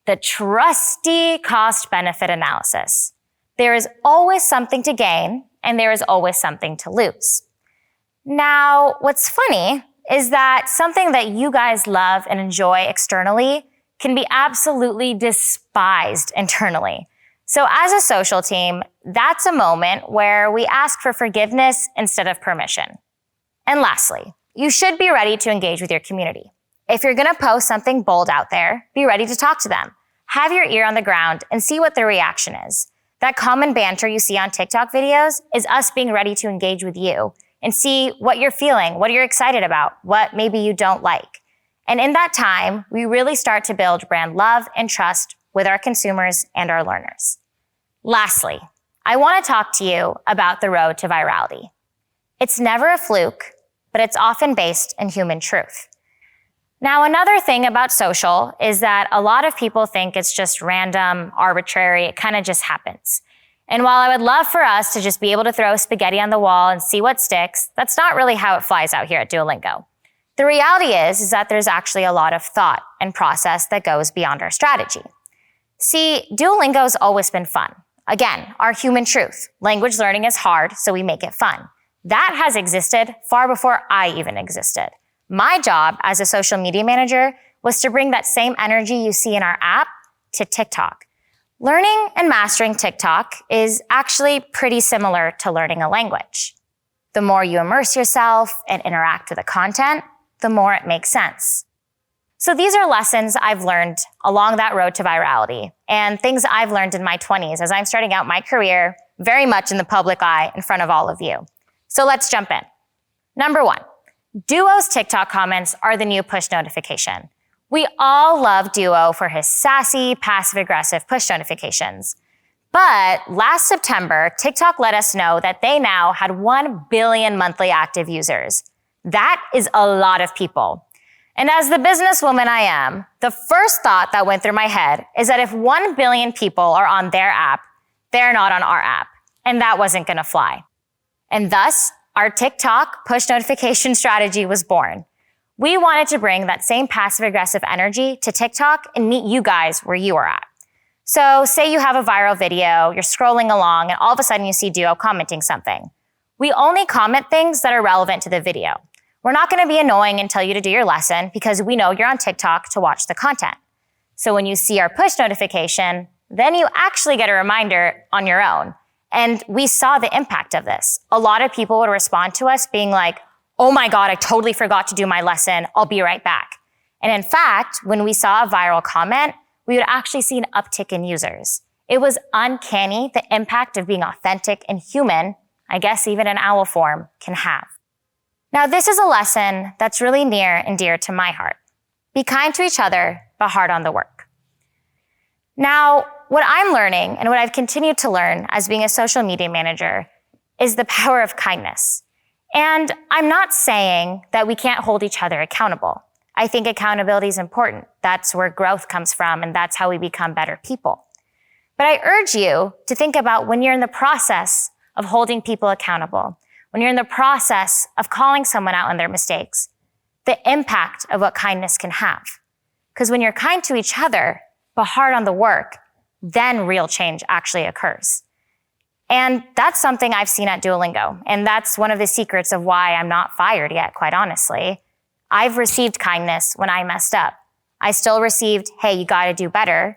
The trusty cost-benefit analysis. There is always something to gain, and there is always something to lose. Now, what's funny is that something that you guys love and enjoy externally can be absolutely despised internally. So as a social team, that's a moment where we ask for forgiveness instead of permission. And lastly, you should be ready to engage with your community. If you're going to post something bold out there, be ready to talk to them. Have your ear on the ground and see what their reaction is. That common banter you see on TikTok videos is us being ready to engage with you and see what you're feeling, what you're excited about, what maybe you don't like. And in that time, we really start to build brand love and trust with our consumers and our learners. Lastly, I want to talk to you about the road to virality. It's never a fluke, but it's often based in human truth. Now, another thing about social is that a lot of people think it's just random, arbitrary, it kind of just happens. And while I would love for us to just be able to throw spaghetti on the wall and see what sticks, that's not really how it flies out here at Duolingo. The reality is that there's actually a lot of thought and process that goes beyond our strategy. See, Duolingo's always been fun. Again, our human truth. Language learning is hard, so we make it fun. That has existed far before I even existed. My job as a social media manager was to bring that same energy you see in our app to TikTok. Learning and mastering TikTok is actually pretty similar to learning a language. The more you immerse yourself and interact with the content, the more it makes sense. So these are lessons I've learned along that road to virality and things I've learned in my 20s as I'm starting out my career very much in the public eye in front of all of you. So let's jump in. Number 1, Duo's TikTok comments are the new push notification. We all love Duo for his sassy, passive-aggressive push notifications. But last September, TikTok let us know that they now had 1 billion monthly active users. That is a lot of people. And as the businesswoman I am, the first thought that went through my head is that if 1 billion people are on their app, they're not on our app. And that wasn't going to fly. And thus, our TikTok push notification strategy was born. We wanted to bring that same passive-aggressive energy to TikTok and meet you guys where you are at. So say you have a viral video, you're scrolling along, and all of a sudden you see Duo commenting something. We only comment things that are relevant to the video. We're not going to be annoying and tell you to do your lesson because we know you're on TikTok to watch the content. So when you see our push notification, then you actually get a reminder on your own. And we saw the impact of this. A lot of people would respond to us being like, oh my God, I totally forgot to do my lesson. I'll be right back. And in fact, when we saw a viral comment, we would actually see an uptick in users. It was uncanny the impact of being authentic and human, I guess even in owl form, can have. Now, this is a lesson that's really near and dear to my heart. Be kind to each other, but hard on the work. Now, what I'm learning and what I've continued to learn as being a social media manager is the power of kindness. And I'm not saying that we can't hold each other accountable. I think accountability is important. That's where growth comes from, and that's how we become better people. But I urge you to think about when you're in the process of holding people accountable, when you're in the process of calling someone out on their mistakes, the impact of what kindness can have. Because when you're kind to each other, but hard on the work, then real change actually occurs. And that's something I've seen at Duolingo. And that's one of the secrets of why I'm not fired yet, quite honestly. I've received kindness when I messed up. I still received, hey, you gotta do better.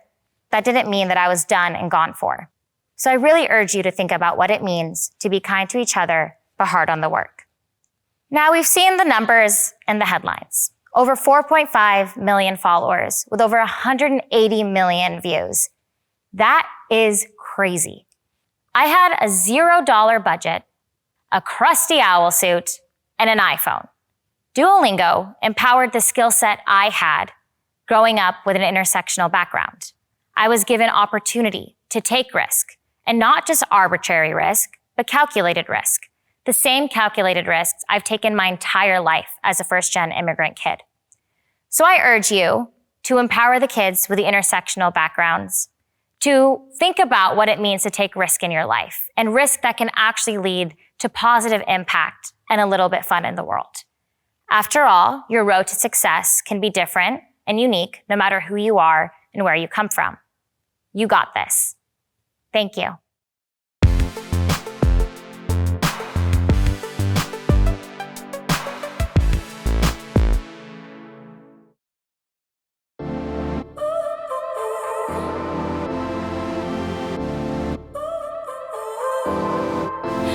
That didn't mean that I was done and gone for. So I really urge you to think about what it means to be kind to each other, but hard on the work. Now we've seen the numbers and the headlines. Over 4.5 million followers with over 180 million views. That is crazy. I had a $0 budget, a crusty owl suit, and an iPhone. Duolingo empowered the skill set I had growing up with an intersectional background. I was given opportunity to take risk, and not just arbitrary risk, but calculated risk. The same calculated risks I've taken my entire life as a first-gen immigrant kid. So I urge you to empower the kids with the intersectional backgrounds to think about what it means to take risk in your life, and risk that can actually lead to positive impact and a little bit fun in the world. After all, your road to success can be different and unique no matter who you are and where you come from. You got this. Thank you.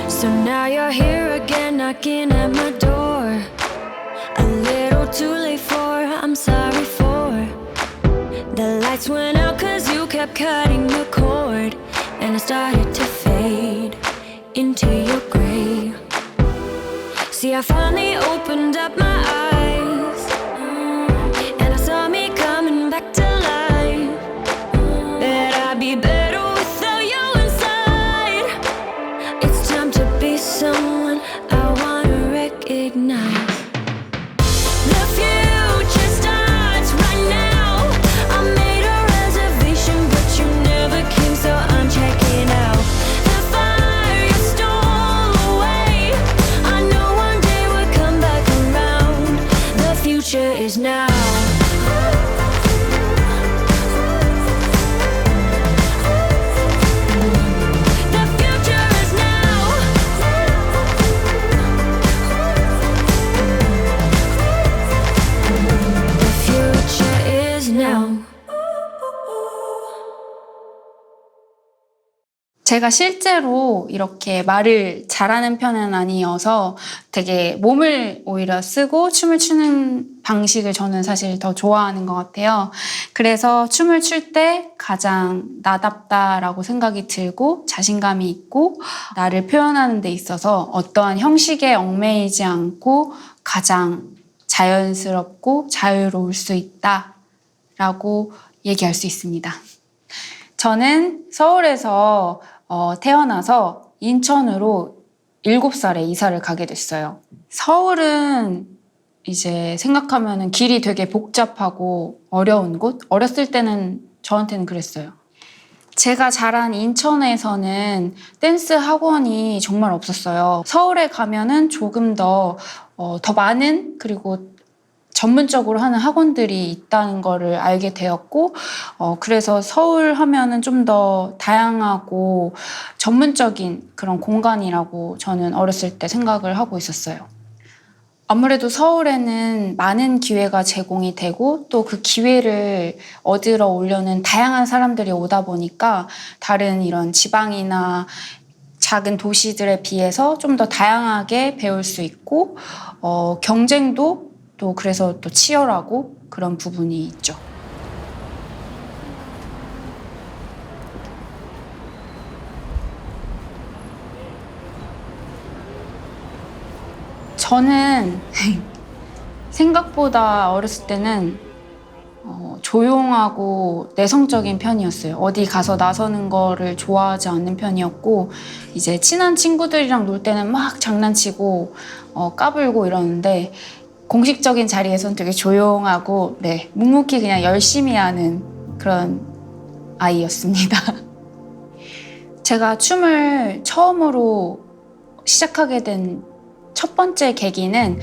So now you're here again, knocking at my door. A little too late for, I'm sorry for. The lights went out 'cause you kept cutting the cord, and I started to fade into your gray. See, I finally opened up my eyes, and I saw me coming back to life. That I'd be better without you inside. It's time to be someone I wanna recognize. The future starts right now. I made a reservation, but you never came, so I'm checking out. The fire you stole away, I know one day we'll come back around. The future is now. 제가 실제로 이렇게 말을 잘하는 편은 아니어서 되게 몸을 오히려 쓰고 춤을 추는 방식을 저는 사실 더 좋아하는 것 같아요. 그래서 춤을 출 때 가장 나답다라고 생각이 들고 자신감이 있고 나를 표현하는 데 있어서 어떠한 형식에 얽매이지 않고 가장 자연스럽고 자유로울 수 있다라고 얘기할 수 있습니다. 저는 서울에서 태어나서 인천으로 7살에 이사를 가게 됐어요. 서울은 이제 생각하면 길이 되게 복잡하고 어려운 곳? 어렸을 때는 저한테는 그랬어요. 제가 자란 인천에서는 댄스 학원이 정말 없었어요. 서울에 가면은 조금 더 많은, 그리고 전문적으로 하는 학원들이 있다는 거를 알게 되었고, 그래서 서울 하면은 좀 더 다양하고 전문적인 그런 공간이라고 저는 어렸을 때 생각을 하고 있었어요. 아무래도 서울에는 많은 기회가 제공이 되고 또 그 기회를 얻으러 오려는 다양한 사람들이 오다 보니까 다른 이런 지방이나 작은 도시들에 비해서 좀 더 다양하게 배울 수 있고 경쟁도 또 그래서 또 치열하고 그런 부분이 있죠. 저는 생각보다 어렸을 때는 조용하고 내성적인 편이었어요. 어디 가서 나서는 거를 좋아하지 않는 편이었고, 이제 친한 친구들이랑 놀 때는 막 장난치고 까불고 이러는데 공식적인 자리에서는 되게 조용하고 묵묵히 그냥 열심히 하는 그런 아이였습니다. 제가 춤을 처음으로 시작하게 된 첫 번째 계기는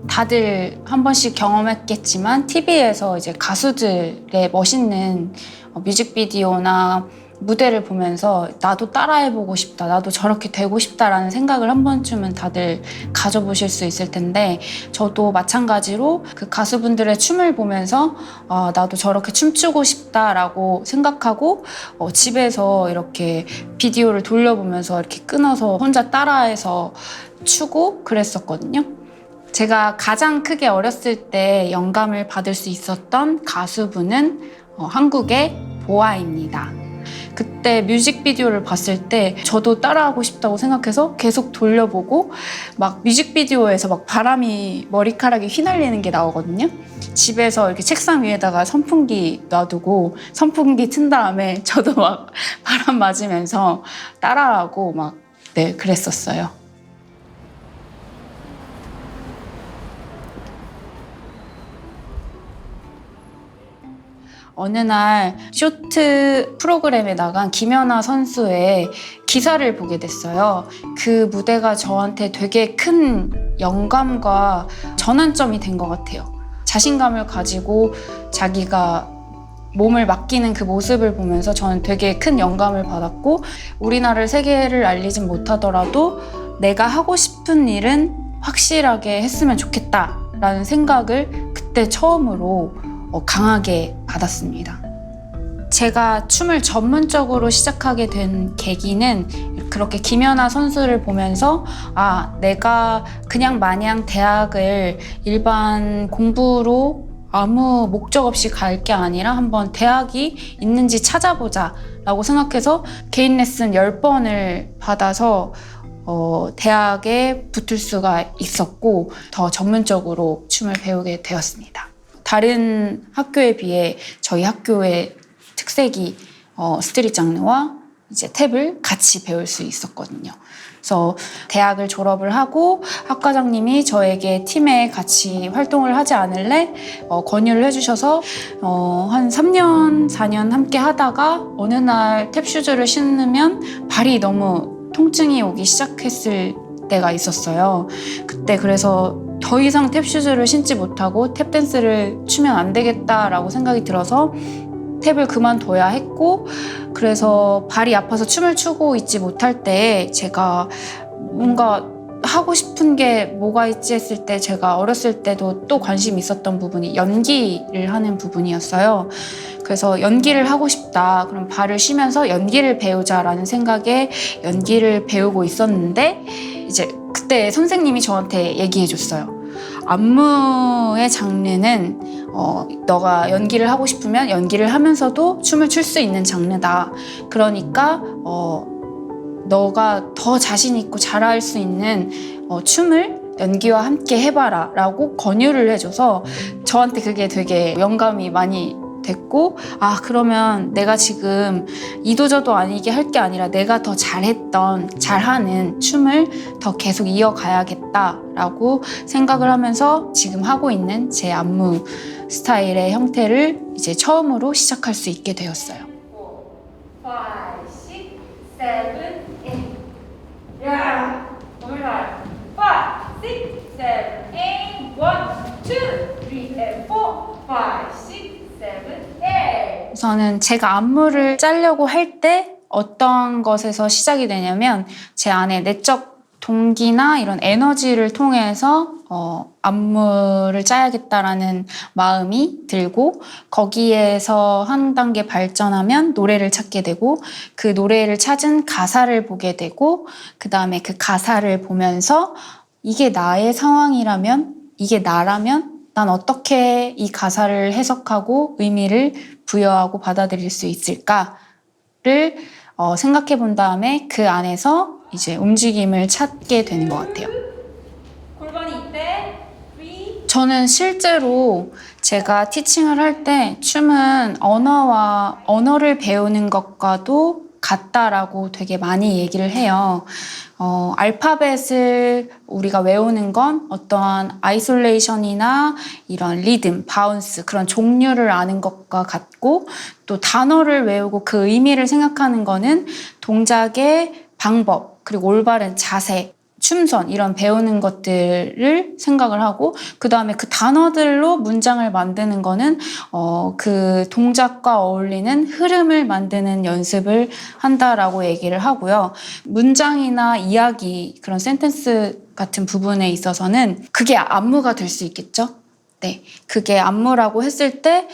다들 한 번씩 경험했겠지만 TV에서 이제 가수들의 멋있는 뮤직비디오나 무대를 보면서 나도 따라해보고 싶다, 나도 저렇게 되고 싶다라는 생각을 한 번쯤은 다들 가져보실 수 있을 텐데, 저도 마찬가지로 그 가수분들의 춤을 보면서 나도 저렇게 춤추고 싶다라고 생각하고 집에서 이렇게 비디오를 돌려보면서 이렇게 끊어서 혼자 따라해서 추고 그랬었거든요. 제가 가장 크게 어렸을 때 영감을 받을 수 있었던 가수분은 한국의 보아입니다. 그때 뮤직비디오를 봤을 때 저도 따라하고 싶다고 생각해서 계속 돌려보고 막 뮤직비디오에서 막 바람이 머리카락이 휘날리는 게 나오거든요. 집에서 이렇게 책상 위에다가 선풍기 놔두고 선풍기 튼 다음에 저도 막 바람 맞으면서 따라하고 막 네, 그랬었어요. 어느 날 쇼트 프로그램에 나간 김연아 선수의 기사를 보게 됐어요. 그 무대가 저한테 되게 큰 영감과 전환점이 된 것 같아요. 자신감을 가지고 자기가 몸을 맡기는 그 모습을 보면서 저는 되게 큰 영감을 받았고, 우리나라를 세계를 알리진 못하더라도 내가 하고 싶은 일은 확실하게 했으면 좋겠다라는 생각을 그때 처음으로 강하게 받았습니다. 제가 춤을 전문적으로 시작하게 된 계기는 그렇게 김연아 선수를 보면서 내가 그냥 마냥 대학을 일반 공부로 아무 목적 없이 갈 게 아니라 한번 대학이 있는지 찾아보자 라고 생각해서 개인 레슨 10번을 받아서 대학에 붙을 수가 있었고 더 전문적으로 춤을 배우게 되었습니다. 다른 학교에 비해 저희 학교의 특색이 스트릿 장르와 이제 탭을 같이 배울 수 있었거든요. 그래서 대학을 졸업을 하고 학과장님이 저에게 팀에 같이 활동을 하지 않을래 권유를 해주셔서 한 3년, 4년 함께 하다가 어느 날 탭슈즈를 신으면 발이 너무 통증이 오기 시작했을 때가 있었어요. 그때 그래서 더 이상 탭슈즈를 신지 못하고 탭댄스를 추면 안 되겠다라고 생각이 들어서 탭을 그만둬야 했고, 그래서 발이 아파서 춤을 추고 있지 못할 때 제가 뭔가 하고 싶은 게 뭐가 있지 했을 때 제가 어렸을 때도 또 관심이 있었던 부분이 연기를 하는 부분이었어요. 그래서 연기를 하고 싶다. 그럼 발을 쉬면서 연기를 배우자라는 생각에 연기를 배우고 있었는데 이제 그때 선생님이 저한테 얘기해 줬어요. 안무의 장르는 너가 연기를 하고 싶으면 연기를 하면서도 춤을 출 수 있는 장르다. 그러니까 너가 더 자신 있고 잘할 수 있는 춤을 연기와 함께 해봐라 라고 권유를 해줘서 저한테 그게 되게 영감이 많이 됐고, 그러면 내가 지금 이도저도 아니게 할 게 아니라 내가 더 잘하는 춤을 더 계속 이어가야겠다라고 생각을 하면서 지금 하고 있는 제 안무 스타일의 형태를 이제 처음으로 시작할 수 있게 되었어요. 5, 6, 7, 8. 야, 몸을 봐. 5, 6, 7, 8. 1, 2, 3, and 4. 5, 6, 7, 8. 우선은 제가 안무를 짜려고 할 때 어떤 것에서 시작이 되냐면 제 안에 내적 동기나 이런 에너지를 통해서 안무를 짜야겠다라는 마음이 들고, 거기에서 한 단계 발전하면 노래를 찾게 되고, 그 노래를 찾은 가사를 보게 되고, 그 다음에 그 가사를 보면서 이게 나의 상황이라면, 이게 나라면 난 어떻게 이 가사를 해석하고 의미를 부여하고 받아들일 수 있을까를 생각해 본 다음에 그 안에서 이제 움직임을 찾게 되는 것 같아요. 골반이 이때. 저는 실제로 제가 티칭을 할 때 춤은 언어를 배우는 것과도 같다라고 되게 많이 얘기를 해요. 알파벳을 우리가 외우는 건 어떠한 아이솔레이션이나 이런 리듬, 바운스, 그런 종류를 아는 것과 같고, 또 단어를 외우고 그 의미를 생각하는 거는 동작의 방법, 그리고 올바른 자세, 춤선 이런 배우는 것들을 생각을 하고, 그 다음에 그 단어들로 문장을 만드는 거는 그 동작과 어울리는 흐름을 만드는 연습을 한다라고 얘기를 하고요. 문장이나 이야기, 그런 센텐스 같은 부분에 있어서는 그게 안무가 될 수 있겠죠? 네, 그게 안무라고 했을 때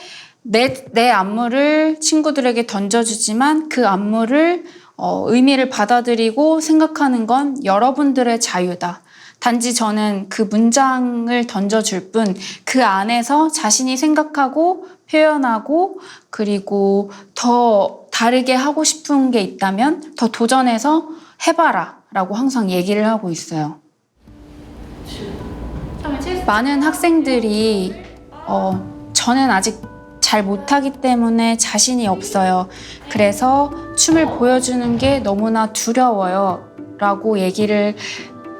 내 안무를 친구들에게 던져주지만 그 안무를 의미를 받아들이고 생각하는 건 여러분들의 자유다. 단지 저는 그 문장을 던져줄 뿐 그 안에서 자신이 생각하고 표현하고 그리고 더 다르게 하고 싶은 게 있다면 더 도전해서 해봐라 라고 항상 얘기를 하고 있어요. 많은 학생들이 저는 아직 잘 못하기 때문에 자신이 없어요. 그래서 춤을 보여주는 게 너무나 두려워요 라고 얘기를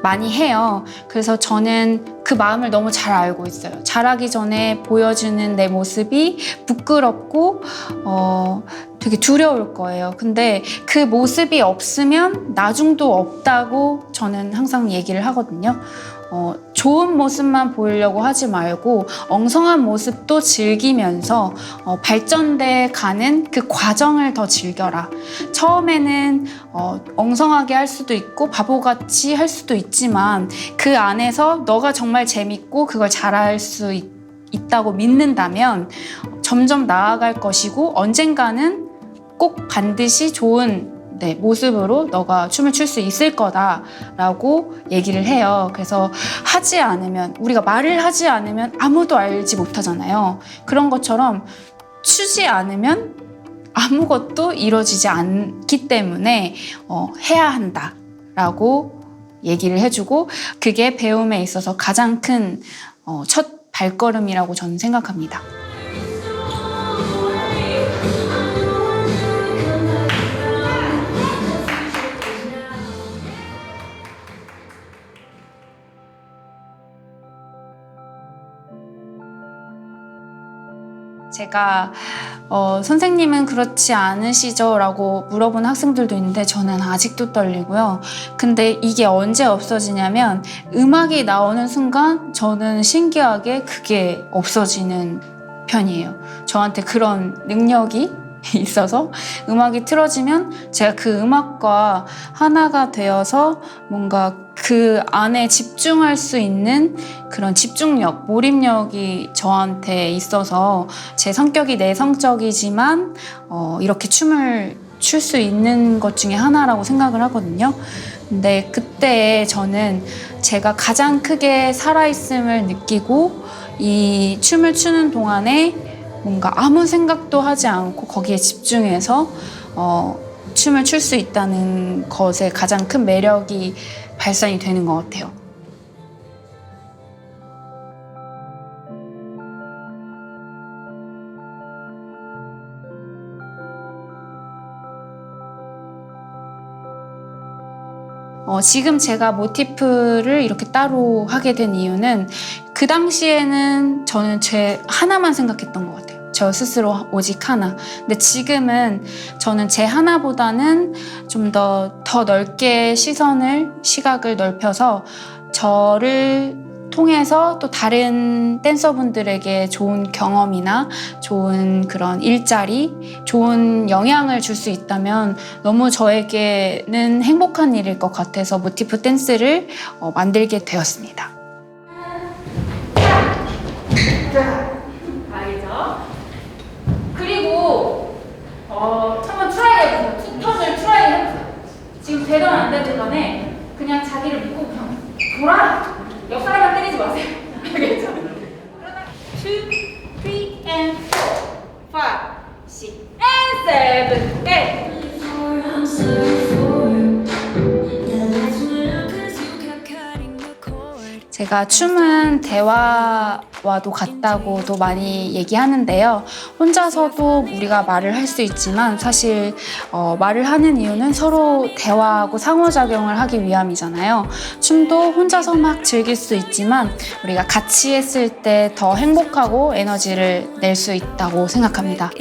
많이 해요. 그래서 저는 그 마음을 너무 잘 알고 있어요. 잘하기 전에 보여주는 내 모습이 부끄럽고 되게 두려울 거예요. 근데 그 모습이 없으면 나중도 없다고 저는 항상 얘기를 하거든요. 좋은 모습만 보이려고 하지 말고 엉성한 모습도 즐기면서 발전돼 가는 그 과정을 더 즐겨라. 처음에는 엉성하게 할 수도 있고 바보같이 할 수도 있지만 그 안에서 너가 정말 재밌고 그걸 잘할 수 있다고 믿는다면 점점 나아갈 것이고 언젠가는 꼭 반드시 좋은 모습으로 너가 춤을 출 수 있을 거다라고 얘기를 해요. 그래서 하지 않으면, 우리가 말을 하지 않으면 아무도 알지 못하잖아요. 그런 것처럼 추지 않으면 아무것도 이루어지지 않기 때문에 해야 한다라고 얘기를 해주고 그게 배움에 있어서 가장 큰 첫 발걸음이라고 저는 생각합니다. 제가 선생님은 그렇지 않으시죠? 라고 물어본 학생들도 있는데 저는 아직도 떨리고요. 근데 이게 언제 없어지냐면 음악이 나오는 순간 저는 신기하게 그게 없어지는 편이에요. 저한테 그런 능력이 있어서 음악이 틀어지면 제가 그 음악과 하나가 되어서 뭔가 그 안에 집중할 수 있는 그런 집중력, 몰입력이 저한테 있어서 제 성격이 내성적이지만 이렇게 춤을 출 수 있는 것 중에 하나라고 생각을 하거든요. 근데 그때 저는 제가 가장 크게 살아있음을 느끼고 이 춤을 추는 동안에 뭔가 아무 생각도 하지 않고 거기에 집중해서 춤을 출 수 있다는 것에 가장 큰 매력이 발산이 되는 것 같아요. 지금 제가 모티프를 이렇게 따로 하게 된 이유는 그 당시에는 저는 제 하나만 생각했던 것 같아요. 저 스스로 오직 하나. 근데 지금은 저는 제 하나보다는 좀 더 넓게 시각을 넓혀서 저를 통해서 또 다른 댄서분들에게 좋은 경험이나 좋은 그런 일자리, 좋은 영향을 줄 수 있다면 너무 저에게는 행복한 일일 것 같아서 모티프 댄스를 만들게 되었습니다. 알겠죠? 그리고 한번 트라이 해보세요. 턴을 트라이 해보세요. 지금 되든 안 되든 간에 그냥 자기를 믿고 그냥 돌아. 옆 사람만 때리지 마세요. 알겠죠? 2, 3, and 4, 5, 6, and 7, 8. 제가 춤은 대화와도 같다고도 많이 얘기하는데요. 혼자서도 우리가 말을 할 수 있지만 사실 말을 하는 이유는 서로 대화하고 상호작용을 하기 위함이잖아요. 춤도 혼자서 막 즐길 수 있지만 우리가 같이 했을 때 더 행복하고 에너지를 낼 수 있다고 생각합니다.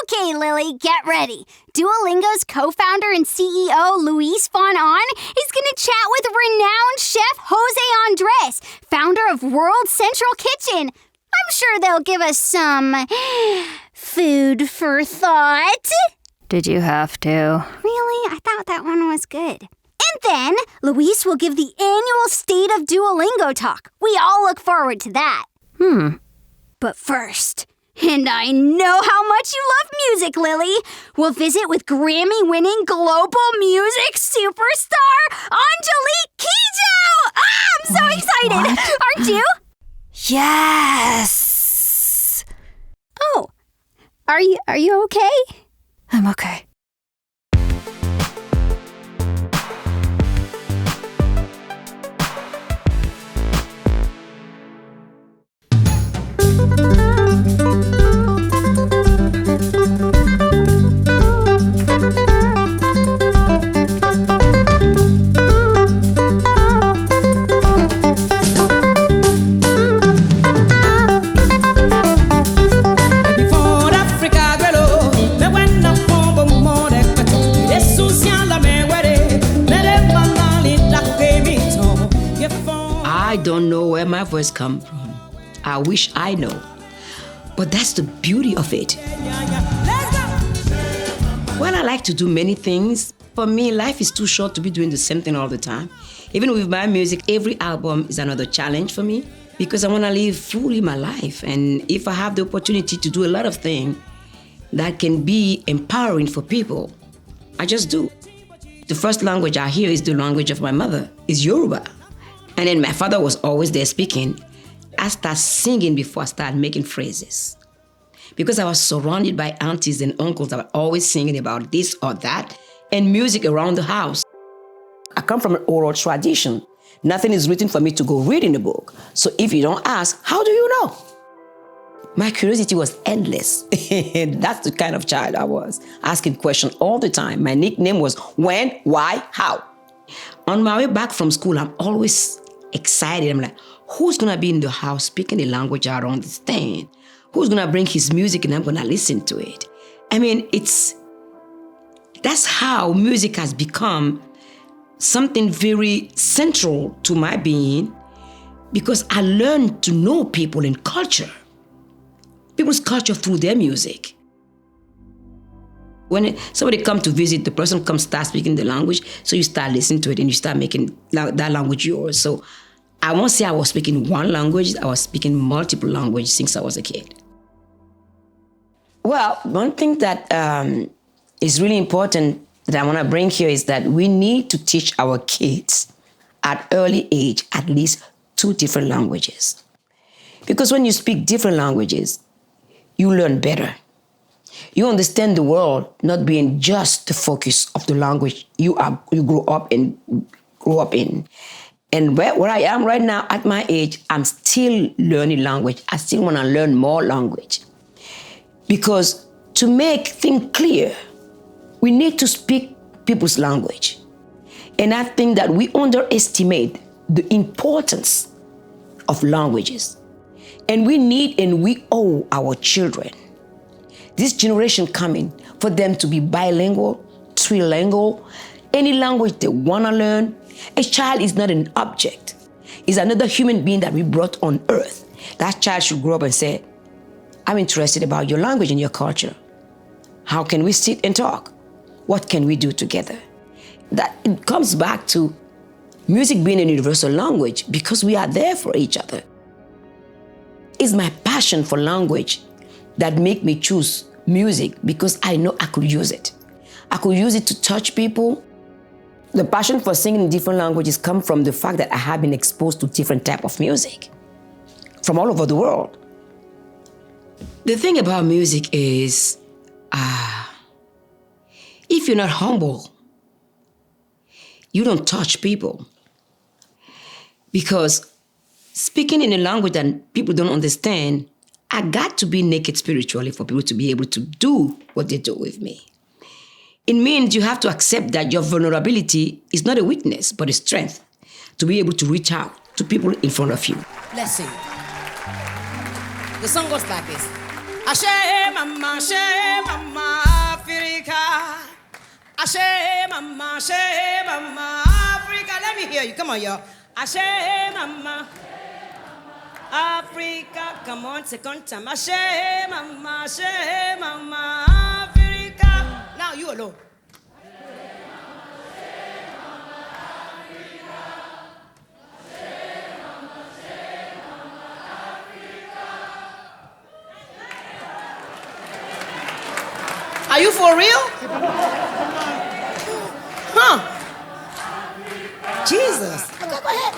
Okay, Lily, get ready. Duolingo's co-founder and CEO, Luis von Ahn, is going to chat with renowned chef Jose Andres, founder of World Central Kitchen. I'm sure they'll give us some food for thought. Did you have to? Really? I thought that one was good. And then Luis will give the annual State of Duolingo talk. We all look forward to that. But first, and I know how much you love music, Lily, we'll visit with Grammy-winning global music superstar Angelique Kidjo! I'm so excited! Aren't you? Yes! Oh, are you okay? I'm okay. I don't know where my voice comes from. I wish I know. But that's the beauty of it. Well, I like to do many things. For me, life is too short to be doing the same thing all the time. Even with my music, every album is another challenge for me because I want to live fully my life. And if I have the opportunity to do a lot of things that can be empowering for people, I just do. The first language I hear is the language of my mother, is Yoruba. And then my father was always there speaking. I started singing before I started making phrases. Because I was surrounded by aunties and uncles that were always singing about this or that, and music around the house. I come from an oral tradition. Nothing is written for me to go read in the book. So if you don't ask, how do you know? My curiosity was endless. That's the kind of child I was, asking questions all the time. My nickname was when, why, how. On my way back from school, I'm always excited. I'm like, who's gonna be in the house speaking the language I don't understand? Who's gonna bring his music and I'm gonna listen to it? I mean, that's how music has become something very central to my being because I learned to know people and culture. People's culture through their music. When somebody comes to visit, the person comes start speaking the language, so you start listening to it and you start making that language yours. So I won't say I was speaking one language, I was speaking multiple languages since I was a kid. Well, one thing that is really important that I want to bring here is that we need to teach our kids at early age at least 2 different languages. Because when you speak different languages, you learn better. You understand the world not being just the focus of the language you grew up in. And where I am right now, at my age, I'm still learning language. I still want to learn more language. Because to make things clear, we need to speak people's language. And I think that we underestimate the importance of languages. And we need and we owe our children, this generation coming, for them to be bilingual, trilingual, any language they want to learn. A child is not an object. It's another human being that we brought on earth. That child should grow up and say, I'm interested about your language and your culture. How can we sit and talk? What can we do together? That it comes back to music being a universal language because we are there for each other. It's my passion for language that make me choose music because I know I could use it. I could use it to touch people. The passion for singing in different languages comes from the fact that I have been exposed to different types of music from all over the world. The thing about music is, if you're not humble, you don't touch people. Because speaking in a language that people don't understand, I got to be naked spiritually for people to be able to do what they do with me. It means you have to accept that your vulnerability is not a weakness, but a strength to be able to reach out to people in front of you. Let's sing. The song goes like this. Ashe mama, Africa. Ashe mama, Africa. Let me hear you. Come on, y'all. Ashe mama, Africa. Come on, second time. Ashe mama, Africa. Now you alone. Are you for real? Huh? Jesus. Okay, go ahead.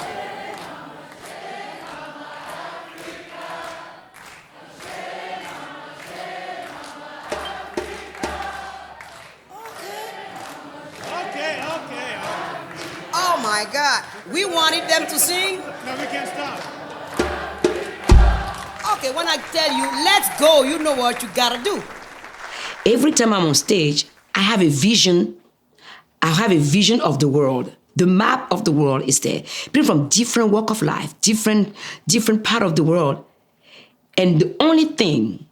Okay. Oh my God. We wanted them to sing. No, we can't stop. Okay, when I tell you, let's go, you know what you gotta do. Every time I'm on stage, I have a vision. I have a vision of the world. The map of the world is there. People from different walk of life, different part of the world. And the only thing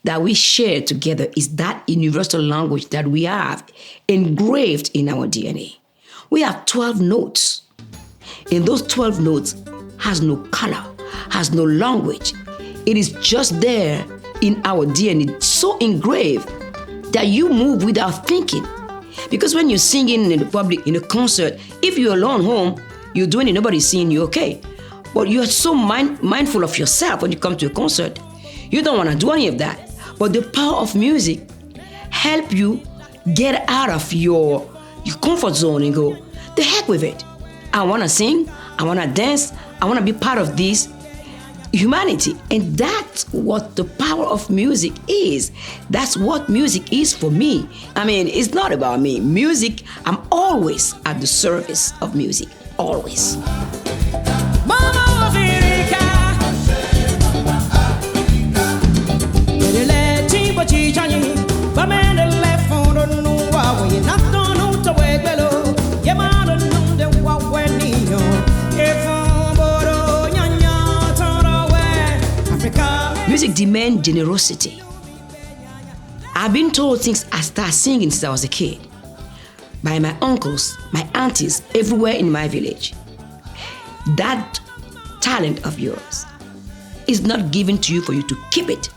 that we share together is that universal language that we have engraved in our DNA. We have 12 notes. And those 12 notes has no color, has no language. It is just there in our DNA, so engraved that you move without thinking. Because when you're singing in the public, in a concert, if you're alone home, you're doing it, nobody's seeing you, okay. But you're so mindful of yourself when you come to a concert. You don't want to do any of that. But the power of music help you get out of your comfort zone and go, the heck with it. I want to sing, I want to dance, I want to be part of this humanity. And that's what the power of music is. That's what music is for me. I mean, it's not about me. Music, I'm always at the service of music. Always. Music demands generosity. I've been told since I started singing since I was a kid by my uncles, my aunties, everywhere in my village. That talent of yours is not given to you for you to keep it.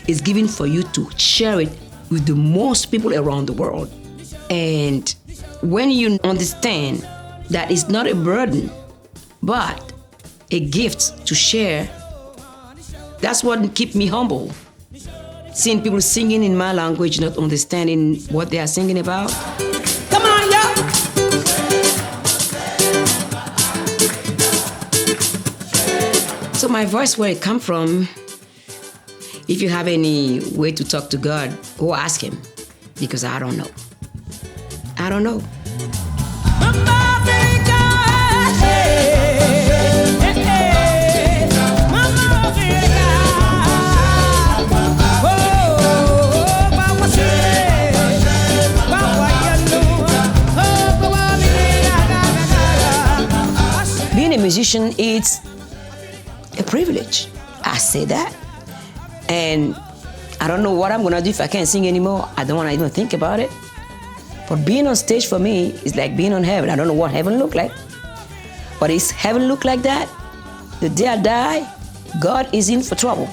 It's given for you to share it with the most people around the world. And when you understand that it's not a burden, but a gift to share, that's what keeps me humble. Seeing people singing in my language, not understanding what they are singing about. Come on, y'all. So my voice, where it come from, if you have any way to talk to God, go ask him, because I don't know. I don't know. Africa, musician is a privilege. I say that. And I don't know what I'm gonna do if I can't sing anymore. I don't wanna even think about it. But being on stage for me is like being on heaven. I don't know what heaven look like. But if heaven look like that, the day I die, God is in for trouble.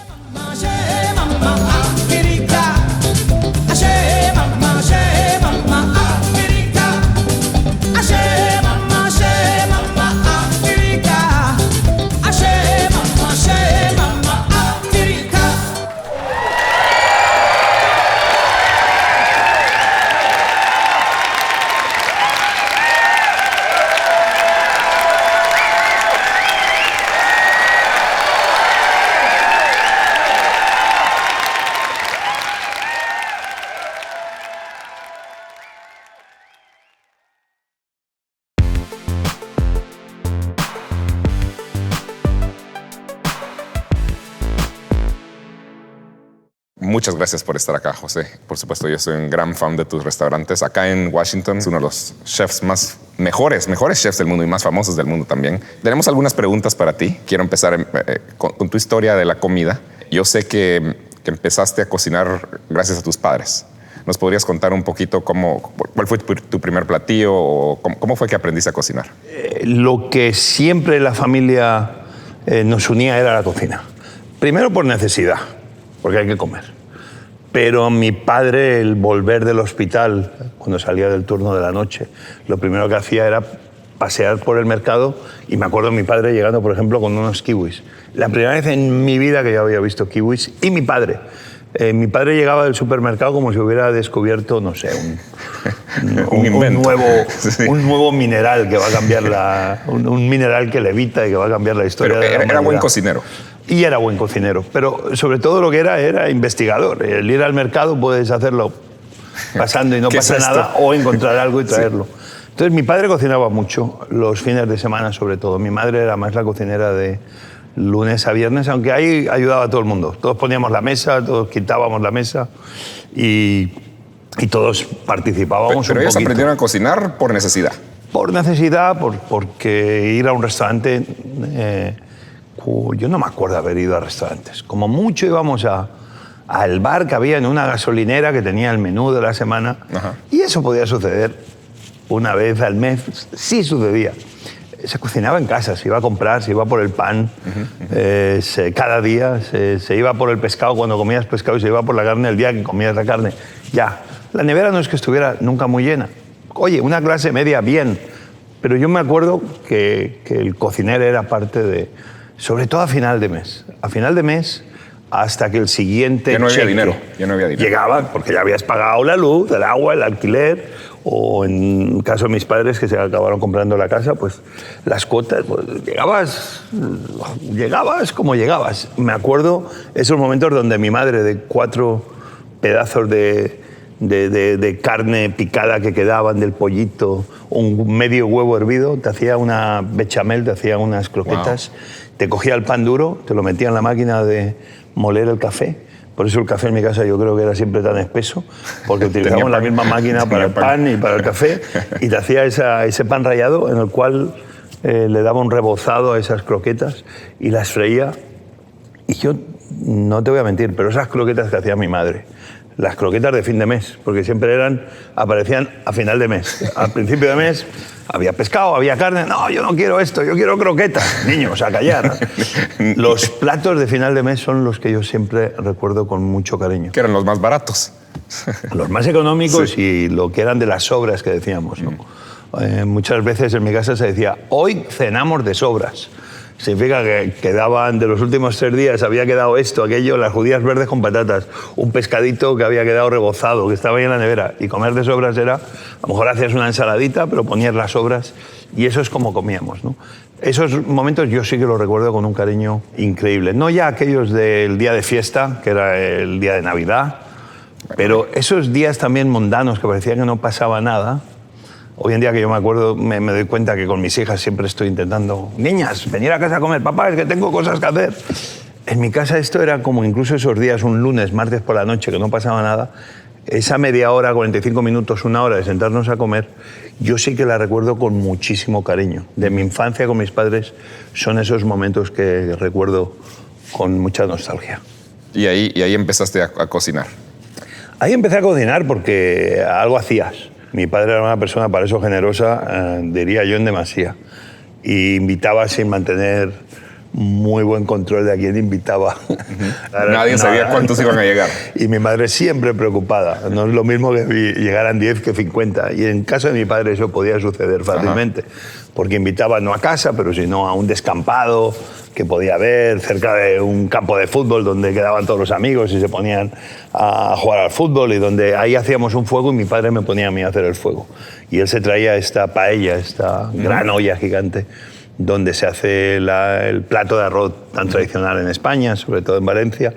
Muchas gracias por estar acá, José. Por supuesto, yo soy un gran fan de tus restaurantes. Acá en Washington es uno de los chefs mejores chefs del mundo y más famosos del mundo también. Tenemos algunas preguntas para ti. Quiero empezar con tu historia de la comida. Yo sé que empezaste a cocinar gracias a tus padres. ¿Nos podrías contar un poquito cuál fue tu primer platillo o cómo fue que aprendiste a cocinar? Lo que siempre la familia nos unía era la cocina. Primero por necesidad, porque hay que comer. Pero mi padre, el volver del hospital, cuando salía del turno de la noche, lo primero que hacía era pasear por el mercado y me acuerdo de mi padre llegando, por ejemplo, con unos kiwis. La primera vez en mi vida que yo había visto kiwis y mi padre. Mi padre llegaba del supermercado como si hubiera descubierto, no sé, un nuevo mineral que va a cambiar un mineral que levita y que va a cambiar la historia de la humanidad. Era buen cocinero. Y era buen cocinero, pero sobre todo lo que era investigador. El ir al mercado puedes hacerlo pasando y no pasa nada, o encontrar algo y traerlo. Sí. Entonces mi padre cocinaba mucho, los fines de semana sobre todo. Mi madre era más la cocinera de lunes a viernes, aunque ahí ayudaba a todo el mundo. Todos poníamos la mesa, todos quitábamos la mesa y todos participábamos pero un ellos poquito. Aprendieron a cocinar por necesidad. Por necesidad, porque ir a un restaurante... yo no me acuerdo haber ido a restaurantes. Como mucho íbamos al bar que había en una gasolinera que tenía el menú de la semana. Ajá. Y eso podía suceder una vez al mes. Sí sucedía. Se cocinaba en casa, se iba a comprar, se iba por el pan. Cada día se iba por el pescado cuando comías pescado y se iba por la carne el día que comías la carne. Ya. La nevera no es que estuviera nunca muy llena. Oye, una clase media bien. Pero yo me acuerdo que el cocinero era parte de... Sobre todo a final de mes. A final de mes, hasta que el siguiente ya no había cheque dinero. Llegaba, porque ya habías pagado la luz, el agua, el alquiler, o en el caso de mis padres, que se acabaron comprando la casa, pues las cuotas, pues, llegabas como llegabas. Me acuerdo esos momentos donde mi madre, de 4 pedazos de carne picada que quedaban del pollito, un medio huevo hervido, te hacía una bechamel, te hacía unas croquetas. Wow. Te cogía el pan duro, te lo metía en la máquina de moler el café. Por eso el café en mi casa yo creo que era siempre tan espeso, porque utilizamos la misma máquina para el pan y para el café, y te hacía ese pan rallado en el cual le daba un rebozado a esas croquetas y las freía. Y yo no te voy a mentir, pero esas croquetas que hacía mi madre, las croquetas de fin de mes, porque siempre aparecían a final de mes. Al principio de mes había pescado, había carne. No, yo no quiero esto, yo quiero croquetas. Niños, a callar. Los platos de final de mes son los que yo siempre recuerdo con mucho cariño. Que eran los más baratos. Los más económicos, sí. Y lo que eran de las sobras que decíamos, ¿no? Muchas veces en mi casa se decía, hoy cenamos de sobras. Significa que quedaban, de los últimos 3 días, había quedado esto, aquello, las judías verdes con patatas, un pescadito que había quedado rebozado, que estaba ahí en la nevera. Y comer de sobras era, a lo mejor hacías una ensaladita, pero ponías las sobras y eso es como comíamos, ¿no? Esos momentos yo sí que los recuerdo con un cariño increíble. No ya aquellos del día de fiesta, que era el día de Navidad, pero esos días también mundanos que parecía que no pasaba nada. Hoy en día que yo me acuerdo, me doy cuenta que con mis hijas siempre estoy intentando, niñas, venir a casa a comer, papá, es que tengo cosas que hacer. En mi casa esto era como incluso esos días, un lunes, martes por la noche, que no pasaba nada, esa media hora, 45 minutos, una hora de sentarnos a comer, yo sí que la recuerdo con muchísimo cariño. De mi infancia con mis padres son esos momentos que recuerdo con mucha nostalgia. Y ahí empezaste a cocinar. Ahí empecé a cocinar porque algo hacías. Mi padre era una persona para eso generosa, diría yo, en demasía. Y invitaba sin mantener muy buen control de a quién invitaba. Nadie sabía cuántos iban a llegar. Y mi madre siempre preocupada. No es lo mismo que llegaran 10 que 50. Y en caso de mi padre eso podía suceder fácilmente. Porque invitaba no a casa, pero sino a un descampado que podía haber cerca de un campo de fútbol donde quedaban todos los amigos y se ponían a jugar al fútbol, y donde ahí hacíamos un fuego y mi padre me ponía a mí a hacer el fuego. Y él se traía esta paella, esta gran olla gigante, donde se hace el plato de arroz tan tradicional en España, sobre todo en Valencia,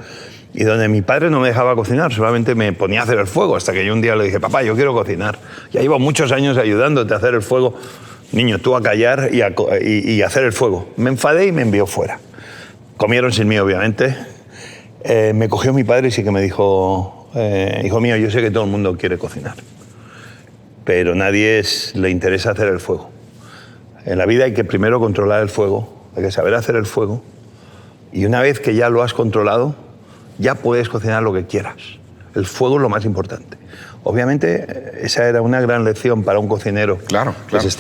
y donde mi padre no me dejaba cocinar, solamente me ponía a hacer el fuego, hasta que yo un día le dije, papá, yo quiero cocinar. Ya llevo muchos años ayudándote a hacer el fuego. Niño, tú a callar y hacer el fuego. Me enfadé y me envió fuera. Comieron sin mí, obviamente. Me cogió mi padre y sí que me dijo, hijo mío, yo sé que todo el mundo quiere cocinar, pero nadie le interesa hacer el fuego. En la vida hay que primero controlar el fuego, hay que saber hacer el fuego, y una vez que ya lo has controlado, ya puedes cocinar lo que quieras. El fuego es lo más importante. Obviamente, esa era una gran lección para un cocinero. Claro. Pues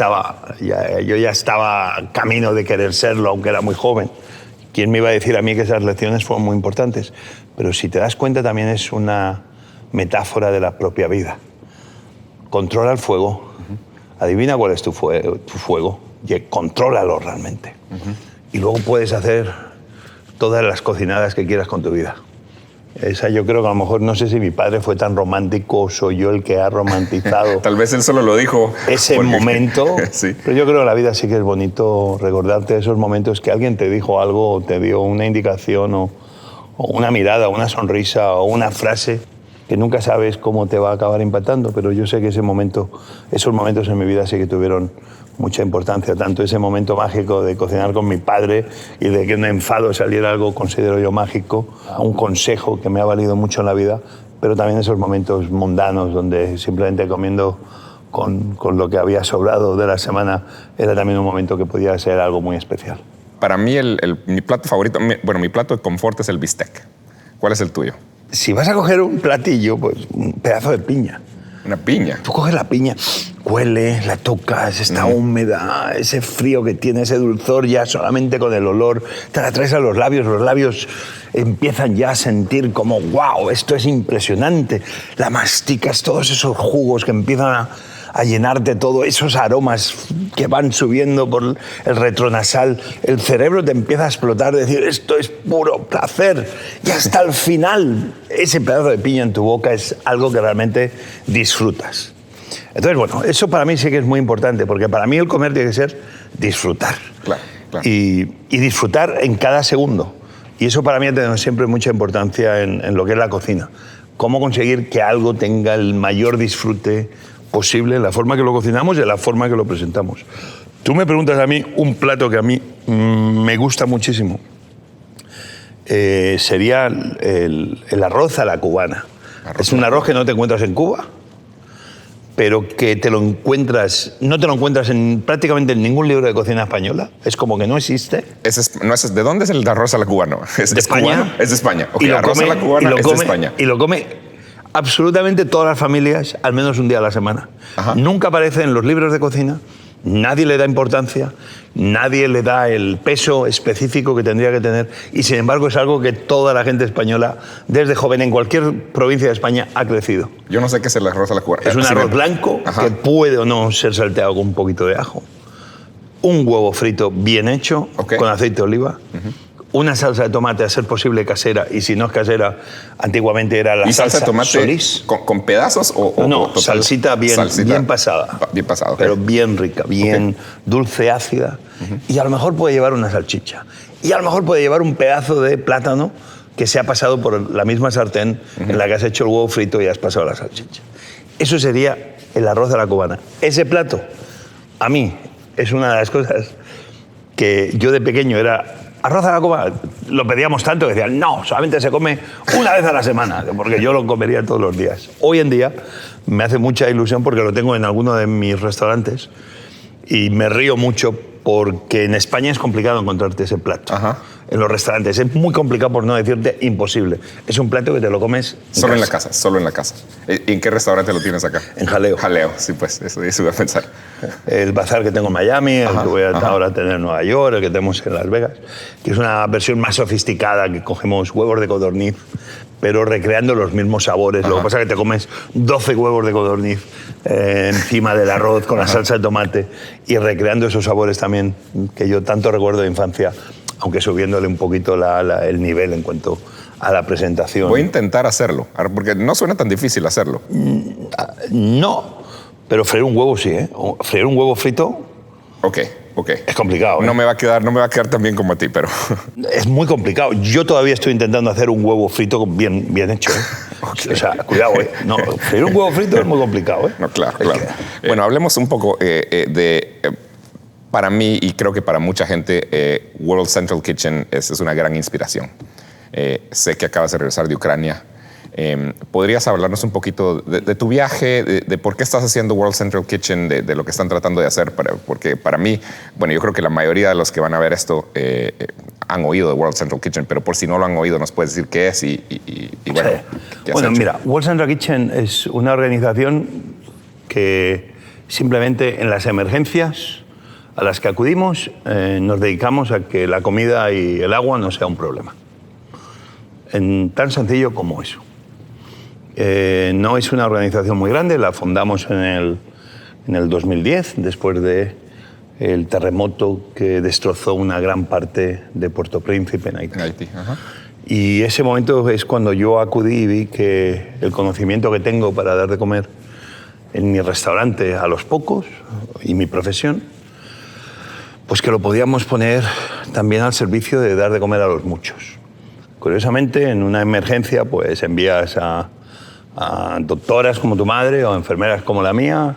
yo ya estaba camino de querer serlo, aunque era muy joven. ¿Quién me iba a decir a mí que esas lecciones fueron muy importantes? Pero si te das cuenta, también es una metáfora de la propia vida. Controla el fuego, adivina cuál es tu fuego, y contrólalo realmente. Y luego puedes hacer todas las cocinadas que quieras con tu vida. Esa yo creo que a lo mejor, no sé si mi padre fue tan romántico o soy yo el que ha romantizado. Tal vez él solo lo dijo. Ese momento. Sí. Pero yo creo que la vida sí que es bonito recordarte esos momentos que alguien te dijo algo, o te dio una indicación, o una mirada, o una sonrisa, o una frase que nunca sabes cómo te va a acabar impactando. Pero yo sé que esos momentos en mi vida sí que tuvieron mucha importancia, tanto ese momento mágico de cocinar con mi padre y de que un enfado saliera algo, considero yo, mágico, un consejo que me ha valido mucho en la vida, pero también esos momentos mundanos donde simplemente comiendo con lo que había sobrado de la semana era también un momento que podía ser algo muy especial. Para mí mi plato favorito, mi plato de confort es el bistec. ¿Cuál es el tuyo? Si vas a coger un platillo, pues un pedazo de piña. Una piña. Tú coges la piña, huele, la tocas, está húmeda, ese frío que tiene, ese dulzor ya solamente con el olor, te la traes a los labios empiezan ya a sentir como wow, esto es impresionante. La masticas, todos esos jugos que empiezan a llenarte todo, esos aromas que van subiendo por el retronasal, el cerebro te empieza a explotar, decir, esto es puro placer. Y hasta el final, ese pedazo de piña en tu boca es algo que realmente disfrutas. Entonces, bueno, eso para mí sí que es muy importante, porque para mí el comer tiene que ser disfrutar. Claro. Y disfrutar en cada segundo. Y eso para mí ha tenido siempre mucha importancia en lo que es la cocina. Cómo conseguir que algo tenga el mayor disfrute posible en la forma que lo cocinamos y en la forma que lo presentamos. Tú me preguntas a mí un plato que a mí me gusta muchísimo. Sería el arroz a la cubana. Es un arroz que no te encuentras en Cuba, pero que no te lo encuentras prácticamente en ningún libro de cocina española. Es como que no existe. ¿De dónde es el arroz a la cubana? ¿Es de España? Cubano? Es de España. Okay, arroz a la cubana es de España. Y lo come absolutamente todas las familias, al menos un día a la semana. Ajá. Nunca aparece en los libros de cocina, nadie le da importancia, nadie le da el peso específico que tendría que tener, y sin embargo es algo que toda la gente española, desde joven, en cualquier provincia de España, ha crecido. Yo no sé qué es el arroz a la cubana. Es un arroz blanco que puede o no ser salteado con un poquito de ajo. Un huevo frito bien hecho, con aceite de oliva. Una salsa de tomate, a ser posible casera, y si no es casera, antiguamente era la salsa de tomate Solís. ¿Con pedazos o no, total? salsita bien pasada. Bien pasada, pero bien rica, bien dulce, ácida. Y a lo mejor puede llevar una salchicha. Y a lo mejor puede llevar un pedazo de plátano que se ha pasado por la misma sartén en la que has hecho el huevo frito y has pasado la salchicha. Eso sería el arroz a la cubana. Ese plato, a mí, es una de las cosas que yo de pequeño era arroz a la cubana. Lo pedíamos tanto que decían, no, solamente se come una vez a la semana, porque yo lo comería todos los días. Hoy en día me hace mucha ilusión porque lo tengo en alguno de mis restaurantes y me río mucho porque en España es complicado encontrarte ese plato. En los restaurantes es muy complicado, por no decirte imposible. Es un plato que te lo comes solo en la casa, solo en la casa. ¿Y en qué restaurante lo tienes acá? En Jaleo. Jaleo, sí, pues eso iba a pensar. El bazar que tengo en Miami, el que voy a ahora tener en Nueva York, el que tenemos en Las Vegas, que es una versión más sofisticada, que cogemos huevos de codorniz, pero recreando los mismos sabores. Lo que pasa es que te comes 12 huevos de codorniz encima del arroz con la salsa de tomate y recreando esos sabores también que yo tanto recuerdo de infancia, aunque subiéndole un poquito el nivel en cuanto a la presentación. Voy a intentar hacerlo, porque no suena tan difícil hacerlo. No, pero freír un huevo sí, ¿eh? Freír un huevo frito... Ok. Es complicado, ¿eh? No me va a quedar tan bien como a ti, pero... Es muy complicado. Yo todavía estoy intentando hacer un huevo frito bien hecho, ¿eh? O sea, cuidado, ¿eh? No, freír un huevo frito es muy complicado, ¿eh? No, claro. Bueno, hablemos un poco para mí, y creo que para mucha gente, World Central Kitchen es una gran inspiración. Sé que acabas de regresar de Ucrania. ¿Podrías hablarnos un poquito de tu viaje, de por qué estás haciendo World Central Kitchen, de lo que están tratando de hacer? Porque para mí, bueno, yo creo que la mayoría de los que van a ver esto han oído de World Central Kitchen, pero por si no lo han oído, ¿nos puedes decir qué es y bueno, qué has Bueno, hecho? mira, World Central Kitchen es una organización que simplemente en las emergencias a las que acudimos nos dedicamos a que la comida y el agua no sea un problema. Tan sencillo como eso. No es una organización muy grande, la fundamos en el 2010, después del terremoto que destrozó una gran parte de Puerto Príncipe en Haití. Y ese momento es cuando yo acudí y vi que el conocimiento que tengo para dar de comer en mi restaurante a los pocos y mi profesión, pues que lo podíamos poner también al servicio de dar de comer a los muchos. Curiosamente, en una emergencia, pues envías a doctoras como tu madre o enfermeras como la mía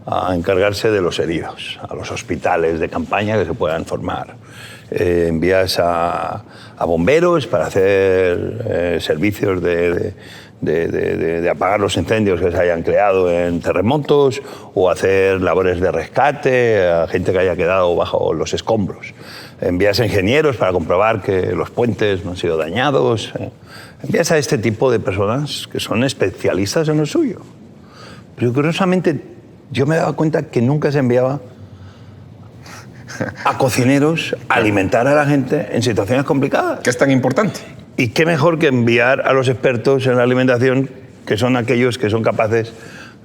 a encargarse de los heridos, a los hospitales de campaña que se puedan formar. Envías a bomberos para hacer servicios de apagar los incendios que se hayan creado en terremotos o hacer labores de rescate a gente que haya quedado bajo los escombros. Envías a ingenieros para comprobar que los puentes no han sido dañados. Envías a este tipo de personas que son especialistas en lo suyo. Pero curiosamente yo me daba cuenta que nunca se enviaba a cocineros a alimentar a la gente en situaciones complicadas. ¿Qué es tan importante? Y qué mejor que enviar a los expertos en la alimentación, que son aquellos que son capaces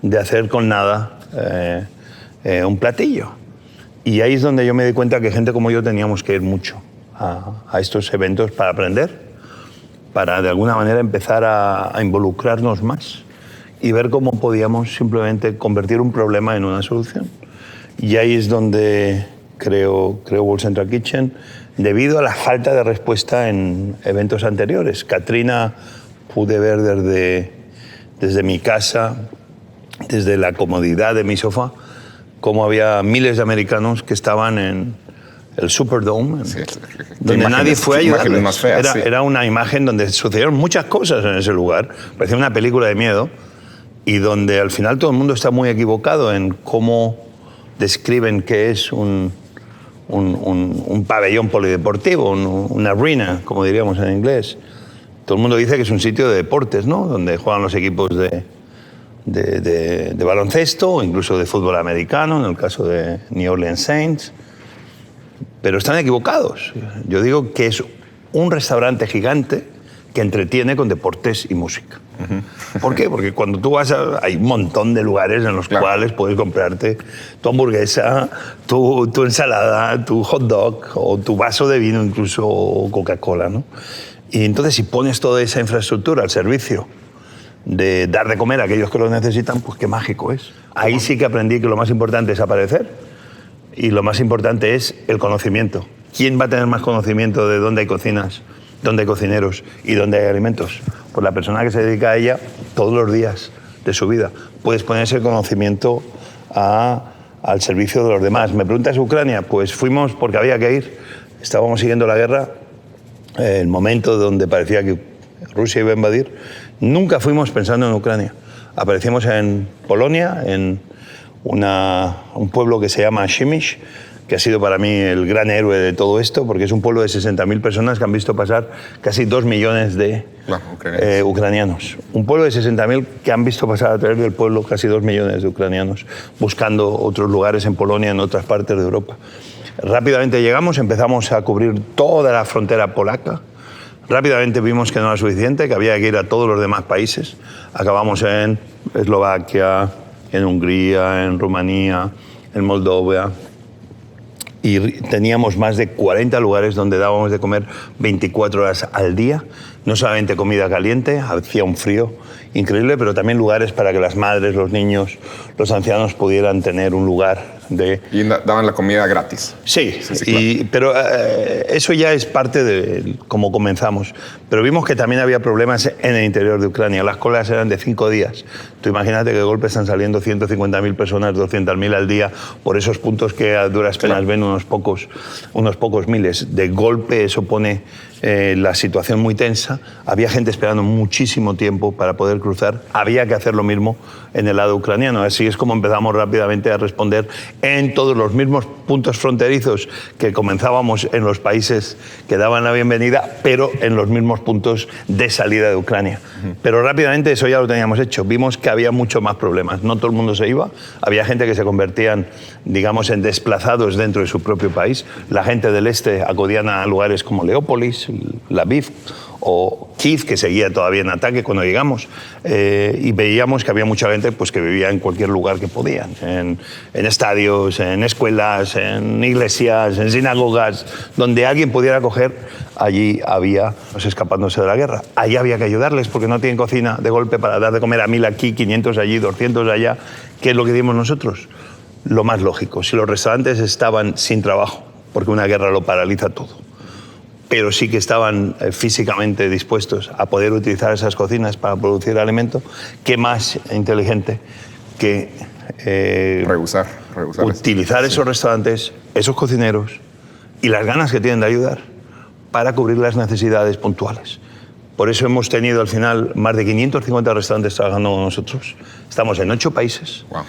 de hacer con nada un platillo. Y ahí es donde yo me di cuenta que gente como yo teníamos que ir mucho a estos eventos para aprender, para de alguna manera empezar a involucrarnos más y ver cómo podíamos simplemente convertir un problema en una solución. Y ahí es donde creo World Central Kitchen, debido a la falta de respuesta en eventos anteriores. Katrina pude ver desde mi casa, desde la comodidad de mi sofá, cómo había miles de americanos que estaban en el Superdome, donde nadie fue a ayudarles. Era una imagen donde sucedieron muchas cosas en ese lugar. Parecía una película de miedo y donde al final todo el mundo está muy equivocado en cómo describen qué es un pabellón polideportivo, una arena, como diríamos en inglés. Todo el mundo dice que es un sitio de deportes, ¿no? Donde juegan los equipos de baloncesto o incluso de fútbol americano, en el caso de New Orleans Saints. Pero están equivocados. Yo digo que es un restaurante gigante que entretiene con deportes y música. ¿Por qué? Porque cuando tú vas hay un montón de lugares en los cuales puedes comprarte tu hamburguesa, tu ensalada, tu hot dog o tu vaso de vino, incluso Coca-Cola, ¿no? Y entonces si pones toda esa infraestructura al servicio de dar de comer a aquellos que lo necesitan, pues qué mágico es. Ahí sí que aprendí que lo más importante es aparecer y lo más importante es el conocimiento. ¿Quién va a tener más conocimiento de dónde hay cocinas, dónde hay cocineros y dónde hay alimentos? Pues la persona que se dedica a ella todos los días de su vida. Puedes poner ese conocimiento al servicio de los demás. ¿Me preguntas Ucrania? Pues fuimos porque había que ir. Estábamos siguiendo la guerra el momento donde parecía que Rusia iba a invadir, nunca fuimos pensando en Ucrania. Aparecimos en Polonia, en un pueblo que se llama Shimish, que ha sido para mí el gran héroe de todo esto, porque es un pueblo de 60.000 personas que han visto pasar casi 2 millones de ucranianos. Un pueblo de 60.000 que han visto pasar a través del pueblo casi 2 millones de ucranianos, buscando otros lugares en Polonia, en otras partes de Europa. Rápidamente llegamos, empezamos a cubrir toda la frontera polaca. Rápidamente vimos que no era suficiente, que había que ir a todos los demás países. Acabamos en Eslovaquia, en Hungría, en Rumanía, en Moldova. Y teníamos más de 40 lugares donde dábamos de comer 24 horas al día. No solamente comida caliente, hacía un frío increíble, pero también lugares para que las madres, los niños, los ancianos pudieran tener un lugar de... Y daban la comida gratis. Sí, claro. Pero eso ya es parte de cómo comenzamos. Pero vimos que también había problemas en el interior de Ucrania. Las colas eran de 5 días. Tú imagínate que de golpe están saliendo 150.000 personas, 200.000 al día, por esos puntos que a duras penas ven unos pocos miles. De golpe eso pone la situación muy tensa. Había gente esperando muchísimo tiempo para poder cruzar. Había que hacer lo mismo en el lado ucraniano. Así es como empezamos rápidamente a responder en todos los mismos puntos fronterizos que comenzábamos en los países que daban la bienvenida, pero en los mismos puntos de salida de Ucrania. Pero rápidamente eso ya lo teníamos hecho. Vimos que había mucho más problemas. No todo el mundo se iba. Había gente que se convertían, digamos, en desplazados dentro de su propio país. La gente del este acudían a lugares como Leópolis, Lviv o Kiev, que seguía todavía en ataque cuando llegamos, y veíamos que había mucha gente pues, que vivía en cualquier lugar que podían, en estadios, en escuelas, en iglesias, en sinagogas, donde alguien pudiera acoger, allí había pues, escapándose de la guerra. Allí había que ayudarles porque no tienen cocina de golpe para dar de comer a 1.000 aquí, 500 allí, 200 allá. ¿Qué es lo que dimos nosotros? Lo más lógico, si los restaurantes estaban sin trabajo, porque una guerra lo paraliza todo, pero sí que estaban físicamente dispuestos a poder utilizar esas cocinas para producir alimento, ¿qué más inteligente que rehusar utilizar esos restaurantes, esos cocineros y las ganas que tienen de ayudar para cubrir las necesidades puntuales? Por eso hemos tenido al final más de 550 restaurantes trabajando con nosotros. Estamos en 8 países. Wow.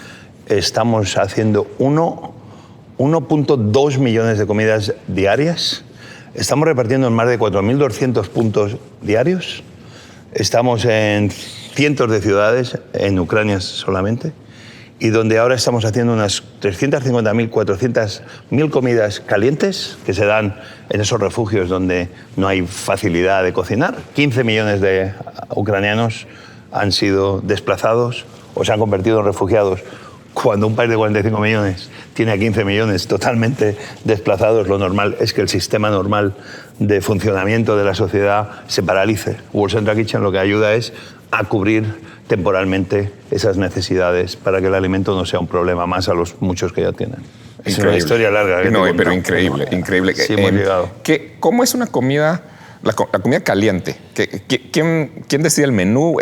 Estamos haciendo 1.2 millones de comidas diarias. Estamos repartiendo en más de 4.200 puntos diarios. Estamos en cientos de ciudades, en Ucrania solamente, y donde ahora estamos haciendo unas 350.000, 400.000 comidas calientes que se dan en esos refugios donde no hay facilidad de cocinar. 15 millones de ucranianos han sido desplazados o se han convertido en refugiados. Cuando un país de 45 millones tiene a 15 millones totalmente desplazados, lo normal es que el sistema normal de funcionamiento de la sociedad se paralice. World Central Kitchen lo que ayuda es a cubrir temporalmente esas necesidades para que el alimento no sea un problema más a los muchos que ya tienen. Es una historia larga. No, pero increíble. Sí, hemos llegado. ¿Cómo es una comida, la comida caliente? ¿Quién decide el menú?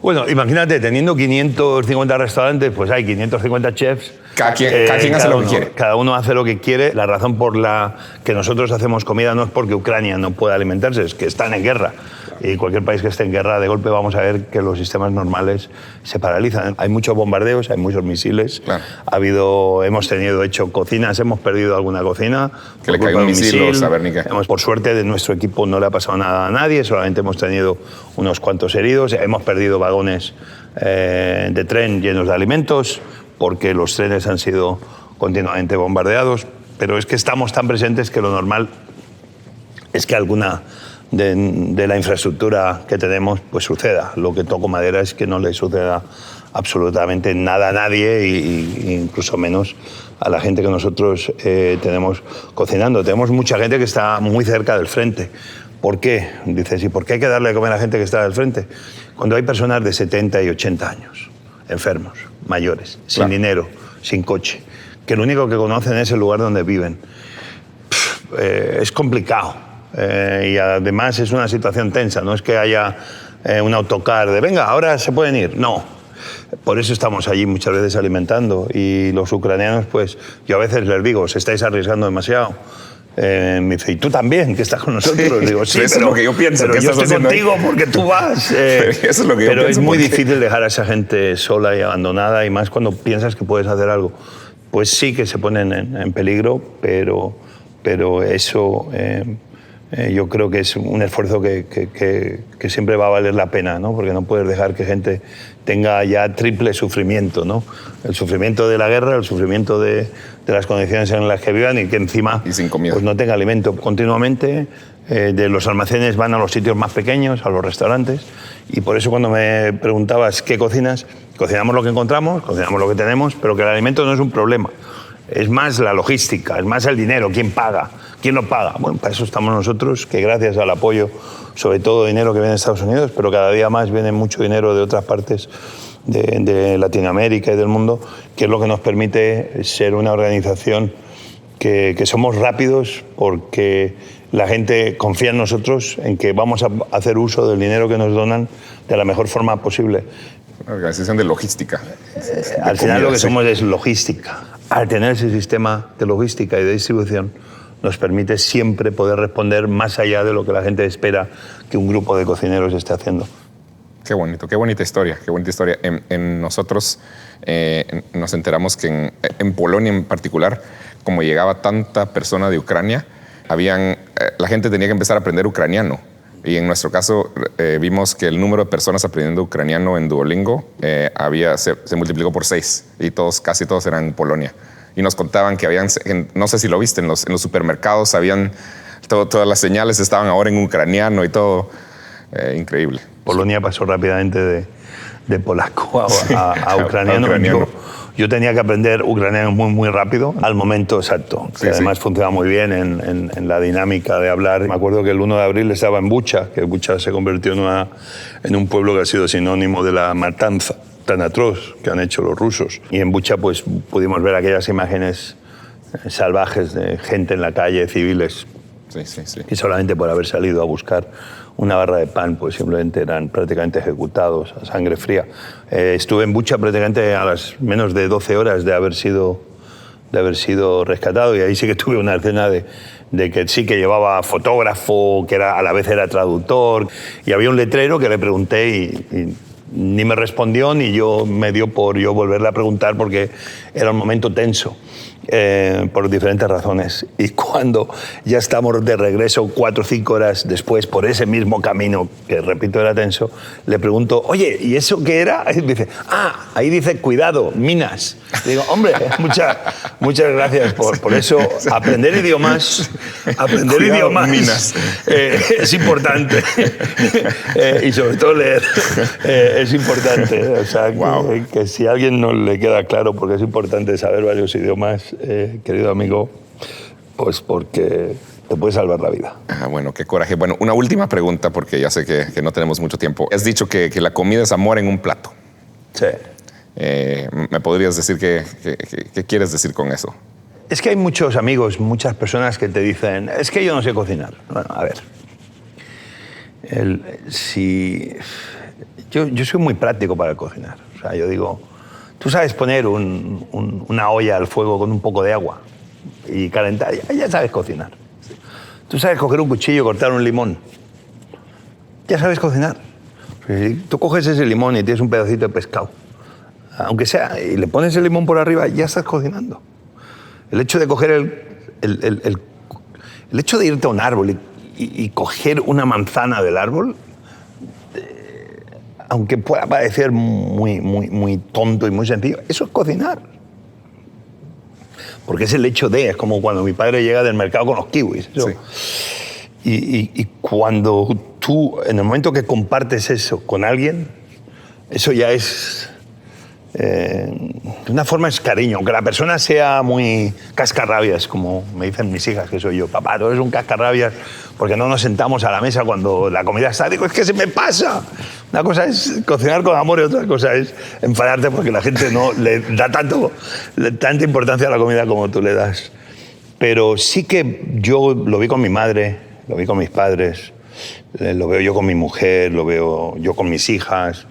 Bueno, imagínate, teniendo 550 restaurantes, pues hay 550 chefs. Cada quien hace lo que quiere. Cada uno hace lo que quiere. La razón por la que nosotros hacemos comida no es porque Ucrania no pueda alimentarse, es que están en guerra. Y cualquier país que esté en guerra, de golpe vamos a ver que los sistemas normales se paralizan. Hay muchos bombardeos, hay muchos misiles. Claro. Hemos hecho cocinas, hemos perdido alguna cocina. Que le caiga un misil o saber ni qué. Por suerte, de nuestro equipo no le ha pasado nada a nadie, solamente hemos tenido unos cuantos heridos. Hemos perdido vagones de tren llenos de alimentos, porque los trenes han sido continuamente bombardeados. Pero es que estamos tan presentes que lo normal es que alguna de la infraestructura que tenemos pues suceda. Lo que toco madera es que no le suceda absolutamente nada a nadie, e incluso menos a la gente que nosotros tenemos cocinando. Tenemos mucha gente que está muy cerca del frente. ¿Por qué? Dices, ¿y por qué hay que darle de comer a gente que está del frente? Cuando hay personas de 70 y 80 años, enfermos, mayores, sin dinero, sin coche, que lo único que conocen es el lugar donde viven, es complicado. Y además es una situación tensa, no es que haya un autocar de venga, ahora se pueden ir, no. Por eso estamos allí muchas veces alimentando, y los ucranianos, pues yo a veces les digo, os estáis arriesgando demasiado, Me dice, ¿y tú también, que estás con nosotros? Digo, sí, eso es lo que yo pienso. Pero yo estoy contigo porque tú vas. Eso es lo que yo pero pienso. Es muy difícil dejar a esa gente sola y abandonada, y más cuando piensas que puedes hacer algo. Pues sí que se ponen en peligro, pero eso yo creo que es un esfuerzo que siempre va a valer la pena, ¿no? Porque no puedes dejar que gente tenga ya triple sufrimiento, ¿no? El sufrimiento de la guerra, el sufrimiento de las condiciones en las que vivan, y que encima pues no tenga alimento continuamente. De los almacenes van a los sitios más pequeños, a los restaurantes, y por eso cuando me preguntabas qué cocinas, cocinamos lo que encontramos, cocinamos lo que tenemos, pero que el alimento no es un problema. Es más la logística, es más el dinero, quién paga, quién lo paga. Bueno, para eso estamos nosotros, que gracias al apoyo, sobre todo dinero que viene de Estados Unidos, pero cada día más viene mucho dinero de otras partes de Latinoamérica y del mundo, que es lo que nos permite ser una organización que somos rápidos, porque la gente confía en nosotros, en que vamos a hacer uso del dinero que nos donan de la mejor forma posible. Una organización de logística. Al final lo que somos es logística. Al tener ese sistema de logística y de distribución, nos permite siempre poder responder más allá de lo que la gente espera que un grupo de cocineros esté haciendo. Qué bonito, qué bonita historia, qué bonita historia. Nosotros nos enteramos que en Polonia en particular, como llegaba tanta persona de Ucrania, la gente tenía que empezar a aprender ucraniano. Y en nuestro caso vimos que el número de personas aprendiendo ucraniano en Duolingo se multiplicó por 6, y casi todos eran en Polonia. Y nos contaban que habían, no sé si lo viste, en los supermercados todas las señales estaban ahora en ucraniano y todo. Increíble. Polonia pasó rápidamente de polaco a ucraniano. Yo tenía que aprender ucraniano muy, muy rápido, al momento exacto. Que además funcionaba muy bien en la dinámica de hablar. Me acuerdo que el 1 de abril estaba en Bucha, que Bucha se convirtió en un pueblo que ha sido sinónimo de la matanza tan atroz que han hecho los rusos. Y en Bucha pues pudimos ver aquellas imágenes salvajes de gente en la calle, civiles. Y solamente por haber salido a buscar una barra de pan, pues simplemente eran prácticamente ejecutados a sangre fría. Estuve en Bucha prácticamente a las menos de 12 horas de haber sido rescatado, y ahí sí que tuve una escena de que sí que llevaba fotógrafo, que a la vez era traductor, y había un letrero que le pregunté y ni me respondió, ni me dio por yo volverle a preguntar, porque era un momento tenso. Por diferentes razones. Y cuando ya estamos de regreso 4 o 5 horas después por ese mismo camino, que repito era tenso, le pregunto, oye, ¿y eso qué era? Y dice, ahí dice cuidado, minas. Le digo, hombre, muchas gracias por eso. Aprender idiomas minas. Es importante. Y sobre todo leer es importante. O sea, que si a alguien no le queda claro porque es importante saber varios idiomas, querido amigo, pues porque te puede salvar la vida. Bueno, qué coraje. Bueno, una última pregunta, porque ya sé que no tenemos mucho tiempo. Has dicho que la comida es amor en un plato. Sí. ¿Me podrías decir qué quieres decir con eso? Es que hay muchos amigos, muchas personas que te dicen, es que yo no sé cocinar. Bueno, a ver. Yo soy muy práctico para cocinar. O sea, yo digo, tú sabes poner una olla al fuego con un poco de agua y calentar, ya sabes cocinar. Tú sabes coger un cuchillo y cortar un limón, ya sabes cocinar. Tú coges ese limón y tienes un pedacito de pescado, aunque sea, y le pones el limón por arriba, ya estás cocinando. El hecho de coger el hecho de irte a un árbol y coger una manzana del árbol, aunque pueda parecer muy tonto y muy sencillo, eso es cocinar. Porque es el hecho de, es como cuando mi padre llega del mercado con los kiwis. Eso. Sí. Y cuando tú, en el momento que compartes eso con alguien, eso ya es... de una forma es cariño, aunque la persona sea muy cascarrabias, como me dicen mis hijas que soy yo. Papá, tú eres un cascarrabias porque no nos sentamos a la mesa cuando la comida está. Digo, es que se me pasa. Una cosa es cocinar con amor y otra cosa es enfadarte porque la gente no le da tanta importancia a la comida como tú le das. Pero sí que yo lo vi con mi madre, lo vi con mis padres, lo veo yo con mi mujer, lo veo yo con mis hijas,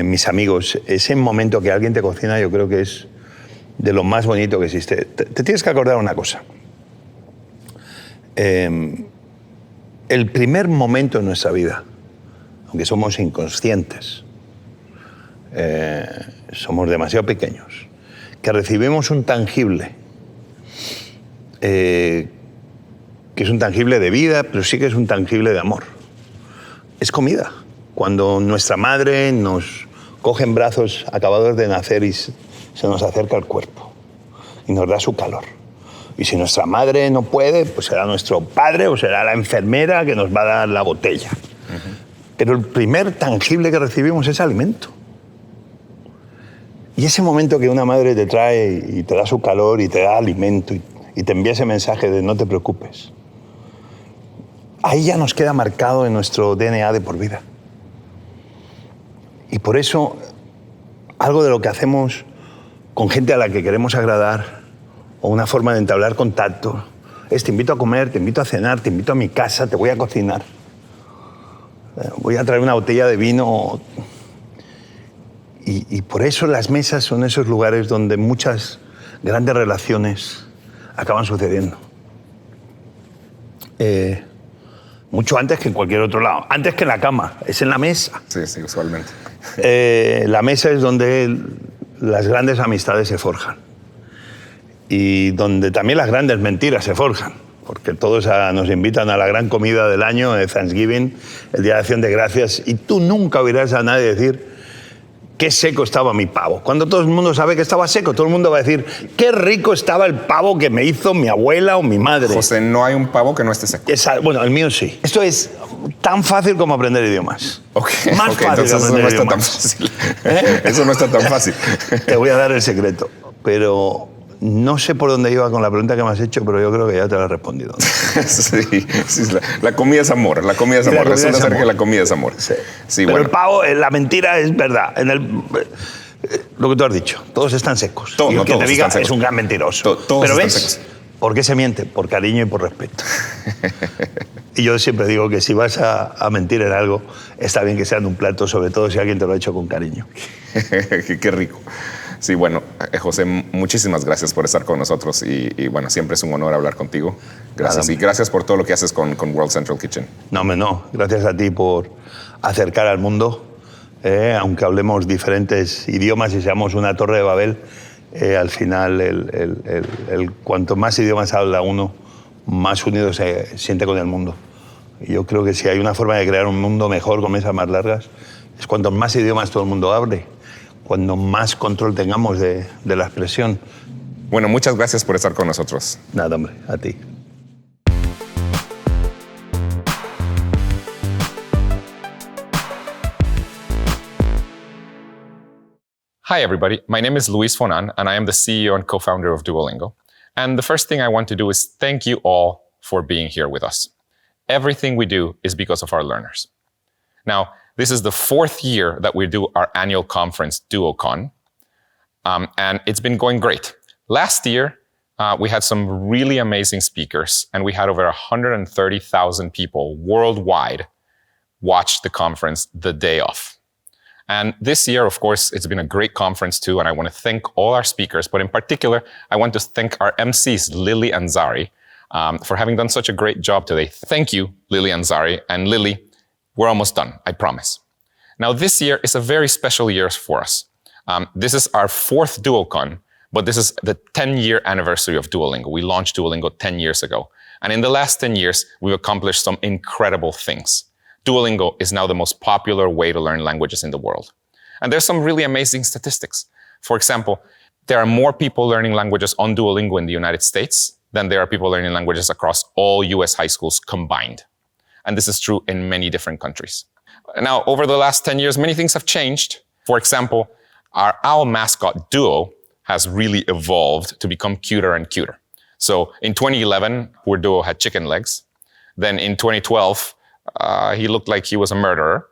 mis amigos. Ese momento que alguien te cocina yo creo que es de lo más bonito que existe. Te tienes que acordar una cosa. El primer momento en nuestra vida, aunque somos inconscientes, somos demasiado pequeños, que recibimos un tangible, que es un tangible de vida, pero sí que es un tangible de amor. Es comida. Cuando nuestra madre nos coge en brazos acabados de nacer y se nos acerca al cuerpo y nos da su calor. Y si nuestra madre no puede, pues será nuestro padre o será la enfermera que nos va a dar la botella. Pero el primer tangible que recibimos es alimento. Y ese momento que una madre te trae y te da su calor y te da alimento y te envía ese mensaje de no te preocupes, ahí ya nos queda marcado en nuestro DNA de por vida. Y por eso, algo de lo que hacemos con gente a la que queremos agradar, o una forma de entablar contacto, es te invito a comer, te invito a cenar, te invito a mi casa, te voy a cocinar. Voy a traer una botella de vino. Y por eso las mesas son esos lugares donde muchas grandes relaciones acaban sucediendo. Mucho antes que en cualquier otro lado. Antes que en la cama, es en la mesa. Sí, usualmente. La mesa es donde las grandes amistades se forjan. Y donde también las grandes mentiras se forjan. Porque todos nos invitan a la gran comida del año, Thanksgiving, el Día de Acción de Gracias, y tú nunca oirás a nadie decir qué seco estaba mi pavo. Cuando todo el mundo sabe que estaba seco, todo el mundo va a decir qué rico estaba el pavo que me hizo mi abuela o mi madre. José, no hay un pavo que no esté seco. Bueno, el mío sí. Esto es tan fácil como aprender idiomas. Más fácil entonces aprender eso no idiomas. está tan fácil. Eso no está tan fácil. Te voy a dar el secreto, pero no sé por dónde iba con la pregunta que me has hecho, pero yo creo que ya te la he respondido. Sí, la comida es amor, la comida es amor. Resulta ser que la comida es amor. Sí, Pero bueno. el pavo, la mentira es verdad. Lo que tú has dicho, todos están secos. Y el que te diga es un gran mentiroso. Todos Pero están ¿ves? secos. ¿Por qué se miente? Por cariño y por respeto. Y yo siempre digo que si vas a mentir en algo, está bien que sea en un plato, sobre todo si alguien te lo ha hecho con cariño. Qué rico. Sí, bueno, José, muchísimas gracias por estar con nosotros y bueno, siempre es un honor hablar contigo. Gracias. Y gracias por todo lo que haces con World Central Kitchen. No, gracias a ti por acercar al mundo. Aunque hablemos diferentes idiomas y seamos una torre de Babel, al final, cuanto más idiomas habla uno, más unido se siente con el mundo. Y yo creo que si hay una forma de crear un mundo mejor con mesas más largas, es cuanto más idiomas todo el mundo hable, cuando más control tengamos de la expresión. Bueno, muchas gracias por estar con nosotros. Nada, hombre, a ti. Hi, everybody. My name is Luis Fonan, and I am the CEO and co-founder of Duolingo. And the first thing I want to do is thank you all for being here with us. Everything we do is because of our learners. Now, this is the 4th year that we do our annual conference, DuoCon, and it's been going great. Last year, we had some really amazing speakers, and we had over 130,000 people worldwide watch the conference the day of. And this year, of course, it's been a great conference too, and I want to thank all our speakers, but in particular, I want to thank our MCs, Lily and Zari, for having done such a great job today. Thank you, Lily and Zari. And Lily, we're almost done, I promise. Now, this year is a very special year for us. This is our 4th DuoCon, but this is the 10-year anniversary of Duolingo. We launched Duolingo 10 years ago. And in the last 10 years, we've accomplished some incredible things. Duolingo is now the most popular way to learn languages in the world. And there's some really amazing statistics. For example, there are more people learning languages on Duolingo in the United States than there are people learning languages across all US high schools combined. And this is true in many different countries. Now, over the last 10 years, many things have changed. For example, our owl mascot, Duo, has really evolved to become cuter and cuter. So in 2011, where Duo had chicken legs. Then in 2012, he looked like he was a murderer.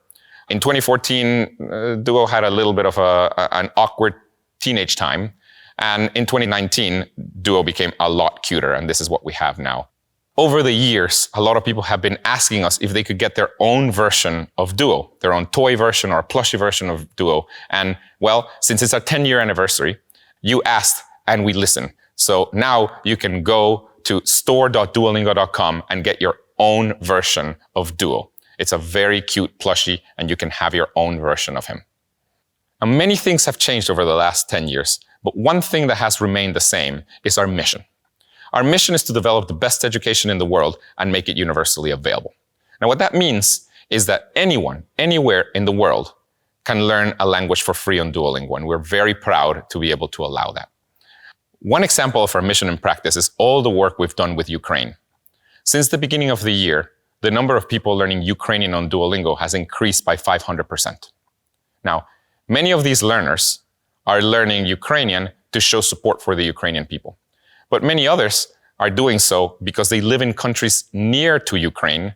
In 2014, Duo had a little bit of an awkward teenage time. And in 2019, Duo became a lot cuter, and this is what we have now. Over the years, a lot of people have been asking us if they could get their own version of Duo, their own toy version or a plushie version of Duo. And well, since it's our 10-year anniversary, you asked and we listened. So now you can go to store.duolingo.com and get your own version of Duo. It's a very cute plushie, and you can have your own version of him. Now, many things have changed over the last 10 years, but one thing that has remained the same is our mission. Our mission is to develop the best education in the world and make it universally available. Now, what that means is that anyone, anywhere in the world, can learn a language for free on Duolingo, and we're very proud to be able to allow that. One example of our mission in practice is all the work we've done with Ukraine. Since the beginning of the year, the number of people learning Ukrainian on Duolingo has increased by 500%. Now, many of these learners are learning Ukrainian to show support for the Ukrainian people. But many others are doing so because they live in countries near to Ukraine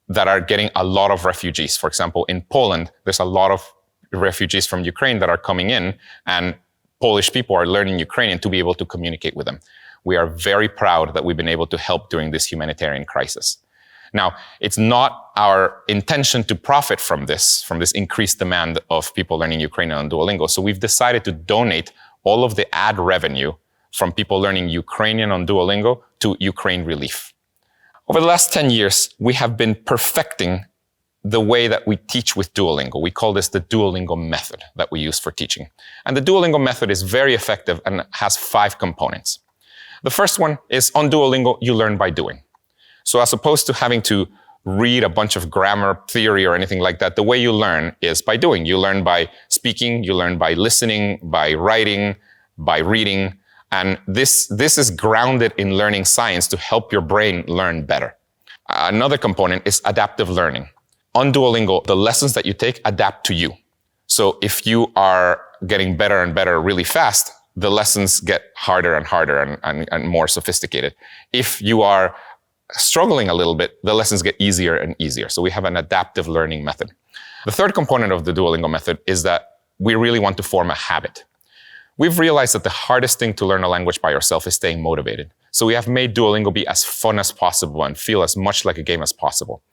that are getting a lot of refugees. For example, in Poland, there's a lot of refugees from Ukraine that are coming in, and Polish people are learning Ukrainian to be able to communicate with them. We are very proud that we've been able to help during this humanitarian crisis. Now, it's not our intention to profit from this increased demand of people learning Ukrainian on Duolingo. So we've decided to donate all of the ad revenue from people learning Ukrainian on Duolingo to Ukraine Relief. Over the last 10 years, we have been perfecting the way that we teach with Duolingo. We call this the Duolingo method that we use for teaching. And the Duolingo method is very effective and has 5 components. The first one is on Duolingo, you learn by doing. So as opposed to having to read a bunch of grammar theory or anything like that, the way you learn is by doing. You learn by speaking, you learn by listening, by writing, by reading. And this is grounded in learning science to help your brain learn better. Another component is adaptive learning. On Duolingo, the lessons that you take adapt to you. So if you are getting better and better really fast, the lessons get harder and harder and more sophisticated. If you are struggling a little bit, the lessons get easier and easier. So we have an adaptive learning method. The third component of the Duolingo method is that we really want to form a habit. We've realized that the hardest thing to learn a language by yourself is staying motivated. So we have made Duolingo be as fun as possible and feel as much like a game as possible.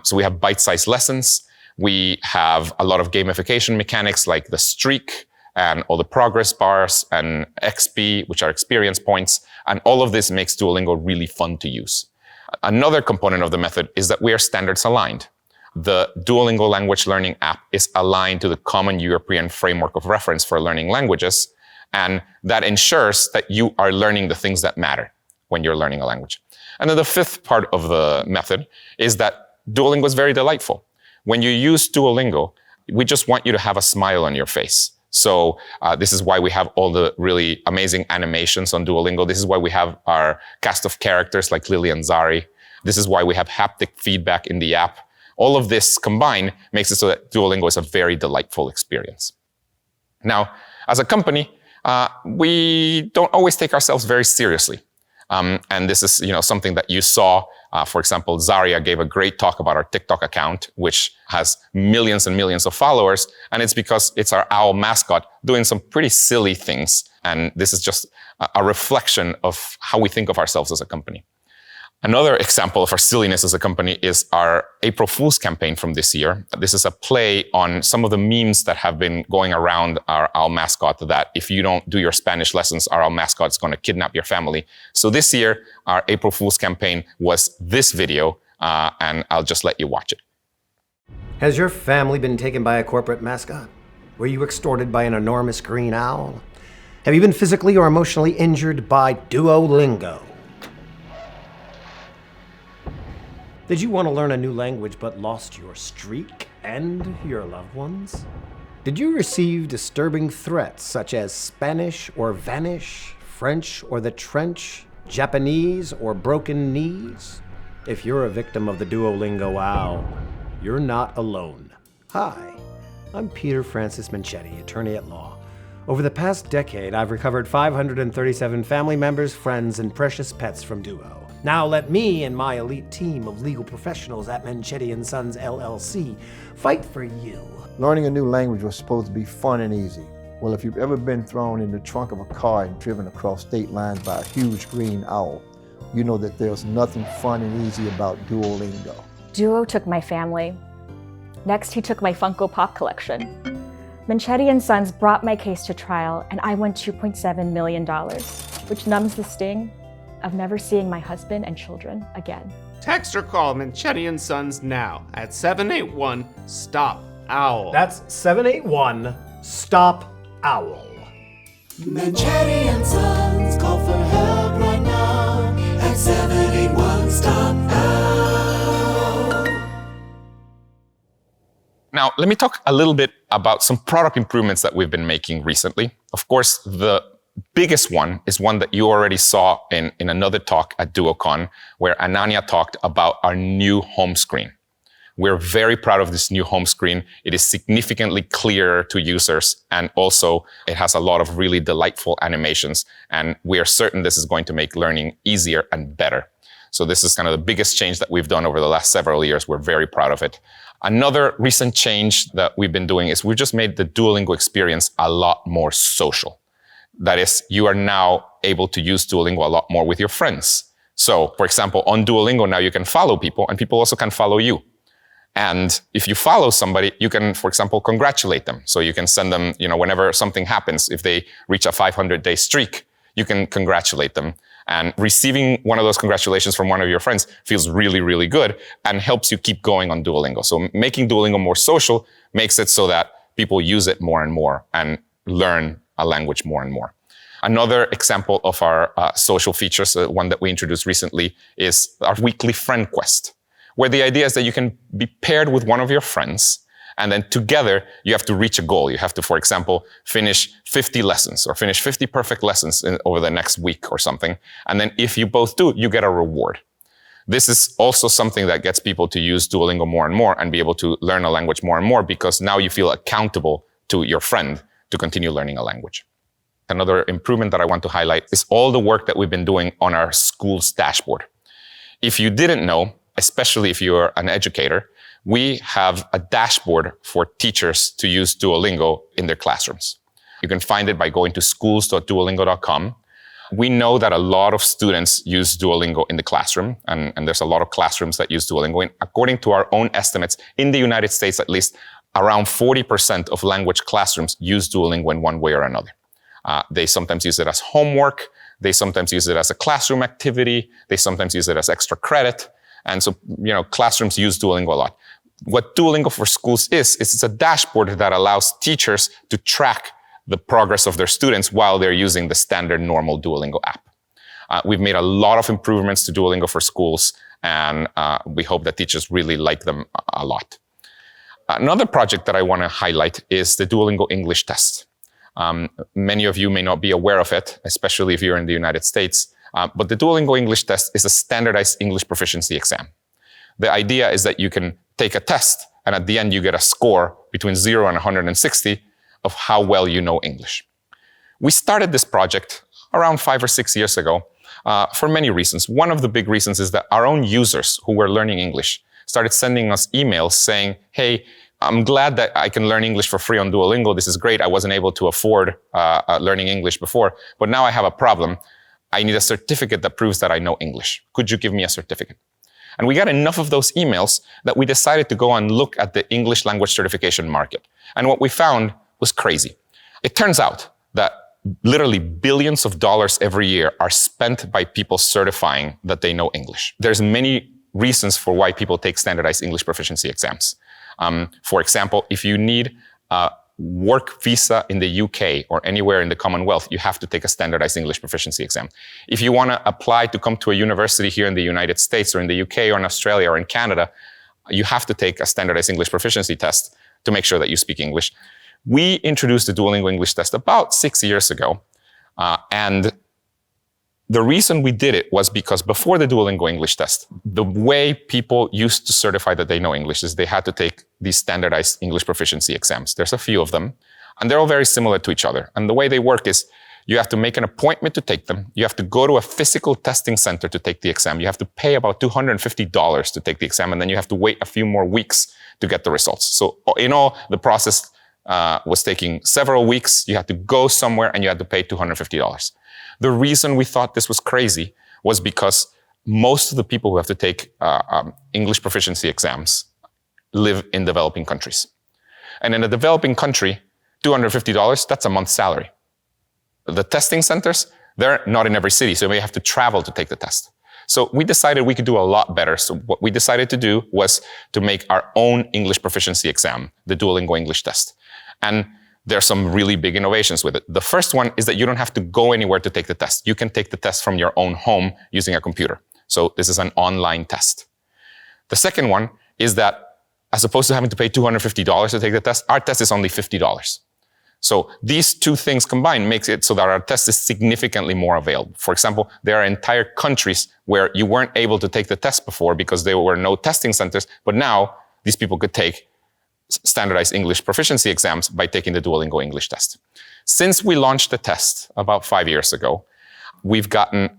So we have bite-sized lessons. We have a lot of gamification mechanics like the streak and all the progress bars and XP, which are experience points. And all of this makes Duolingo really fun to use. Another component of the method is that we are standards aligned. The Duolingo language learning app is aligned to the Common European Framework of Reference for Learning Languages, and that ensures that you are learning the things that matter when you're learning a language. And then the fifth part of the method is that Duolingo is very delightful. When you use Duolingo, we just want you to have a smile on your face. So this is why we have all the really amazing animations on Duolingo. This is why we have our cast of characters like Lily and Zari. This is why we have haptic feedback in the app. All of this combined makes it so that Duolingo is a very delightful experience. Now, as a company, we don't always take ourselves very seriously. And this is, something that you saw. For example, Zaria gave a great talk about our TikTok account, which has millions and millions of followers. And it's because it's our owl mascot doing some pretty silly things. And this is just a reflection of how we think of ourselves as a company. Another example of our silliness as a company is our April Fool's campaign from this year. This is a play on some of the memes that have been going around our owl mascot, that if you don't do your Spanish lessons, our owl mascot is going to kidnap your family. So this year, our April Fool's campaign was this video, and I'll just let you watch it. Has your family been taken by a corporate mascot? Were you extorted by an enormous green owl? Have you been physically or emotionally injured by Duolingo? Did you want to learn a new language but lost your streak and your loved ones? Did you receive disturbing threats such as Spanish or vanish, French or the trench, Japanese or broken knees? If you're a victim of the Duolingo owl, you're not alone. Hi, I'm Peter Francis Menchetti, attorney at law. Over the past decade, I've recovered 537 family members, friends, and precious pets from Duo. Now let me and my elite team of legal professionals at Menchetti & Sons LLC fight for you. Learning a new language was supposed to be fun and easy. Well, if you've ever been thrown in the trunk of a car and driven across state lines by a huge green owl, you know that there's nothing fun and easy about Duolingo. Duo took my family. Next, he took my Funko Pop collection. Menchetti & Sons brought my case to trial, and I won $2.7 million, which numbs the sting of never seeing my husband and children again. Text or call Manchetti & Sons now at 781-STOP-OWL. That's 781-STOP-OWL. Manchetti & Sons, call for help right now at 781-STOP-OWL. Now, let me talk a little bit about some product improvements that we've been making recently. Of course, the biggest one is one that you already saw in another talk at DuoCon, where Ananya talked about our new home screen. We're very proud of this new home screen. It is significantly clearer to users, and also it has a lot of really delightful animations, and we are certain this is going to make learning easier and better. So this is kind of the biggest change that we've done over the last several years. We're very proud of it. Another recent change that we've been doing is we've just made the Duolingo experience a lot more social. That is, you are now able to use Duolingo a lot more with your friends. So, for example, on Duolingo now you can follow people, and people also can follow you. And if you follow somebody, you can, for example, congratulate them. So you can send them, whenever something happens, if they reach a 500-day streak, you can congratulate them. And receiving one of those congratulations from one of your friends feels really, really good and helps you keep going on Duolingo. So making Duolingo more social makes it so that people use it more and more and learn a language more and more. Another example of our social features, one that we introduced recently, is our weekly friend quest, where the idea is that you can be paired with one of your friends, and then together you have to reach a goal. You have to, for example, finish 50 lessons or finish 50 perfect lessons over the next week or something. And then if you both do, you get a reward. This is also something that gets people to use Duolingo more and more and be able to learn a language more and more, because now you feel accountable to your friend to continue learning a language. Another improvement that I want to highlight is all the work that we've been doing on our school's dashboard. If you didn't know, especially if you're an educator, we have a dashboard for teachers to use Duolingo in their classrooms. You can find it by going to schools.duolingo.com. We know that a lot of students use Duolingo in the classroom, and there's a lot of classrooms that use Duolingo. And according to our own estimates, in the United States at least, around 40% of language classrooms use Duolingo in one way or another. They sometimes use it as homework. They sometimes use it as a classroom activity. They sometimes use it as extra credit. And so, classrooms use Duolingo a lot. What Duolingo for Schools is it's a dashboard that allows teachers to track the progress of their students while they're using the standard normal Duolingo app. We've made a lot of improvements to Duolingo for Schools, and we hope that teachers really like them a lot. Another project that I want to highlight is the Duolingo English test. Many of you may not be aware of it, especially if you're in the United States. But the Duolingo English test is a standardized English proficiency exam. The idea is that you can take a test, and at the end you get a score between 0 and 160 of how well you know English. We started this project around 5 or 6 years ago for many reasons. One of the big reasons is that our own users who were learning English started sending us emails saying, hey, I'm glad that I can learn English for free on Duolingo. This is great. I wasn't able to afford learning English before, but now I have a problem. I need a certificate that proves that I know English. Could you give me a certificate? And we got enough of those emails that we decided to go and look at the English language certification market. And what we found was crazy. It turns out that literally billions of dollars every year are spent by people certifying that they know English. There's many reasons for why people take standardized English proficiency exams. For example, if you need a work visa in the UK or anywhere in the Commonwealth, you have to take a standardized English proficiency exam. If you want to apply to come to a university here in the United States or in the UK or in Australia or in Canada, you have to take a standardized English proficiency test to make sure that you speak English. We introduced the Duolingo English test about 6 years ago, and the reason we did it was because before the Duolingo English test, the way people used to certify that they know English is they had to take these standardized English proficiency exams. There's a few of them, and they're all very similar to each other. And the way they work is you have to make an appointment to take them. You have to go to a physical testing center to take the exam. You have to pay about $250 to take the exam, and then you have to wait a few more weeks to get the results. So in all, the process was taking several weeks. You had to go somewhere, and you had to pay $250. The reason we thought this was crazy was because most of the people who have to take English proficiency exams live in developing countries. And in a developing country, $250, that's a month's salary. The testing centers, They're not in every city, so you may have to travel to take the test. So we decided we could do a lot better. So what we decided to do was to make our own English proficiency exam, the Duolingo English test. And there are some really big innovations with it. The first one is that you don't have to go anywhere to take the test. You can take the test from your own home using a computer. So this is an online test. The second one is that as opposed to having to pay $250 to take the test, our test is only $50. So these two things combined makes it so that our test is significantly more available. For example, there are entire countries where you weren't able to take the test before because there were no testing centers, but now these people could take standardized English proficiency exams by taking the Duolingo English test. Since we launched the test about 5 years ago, we've gotten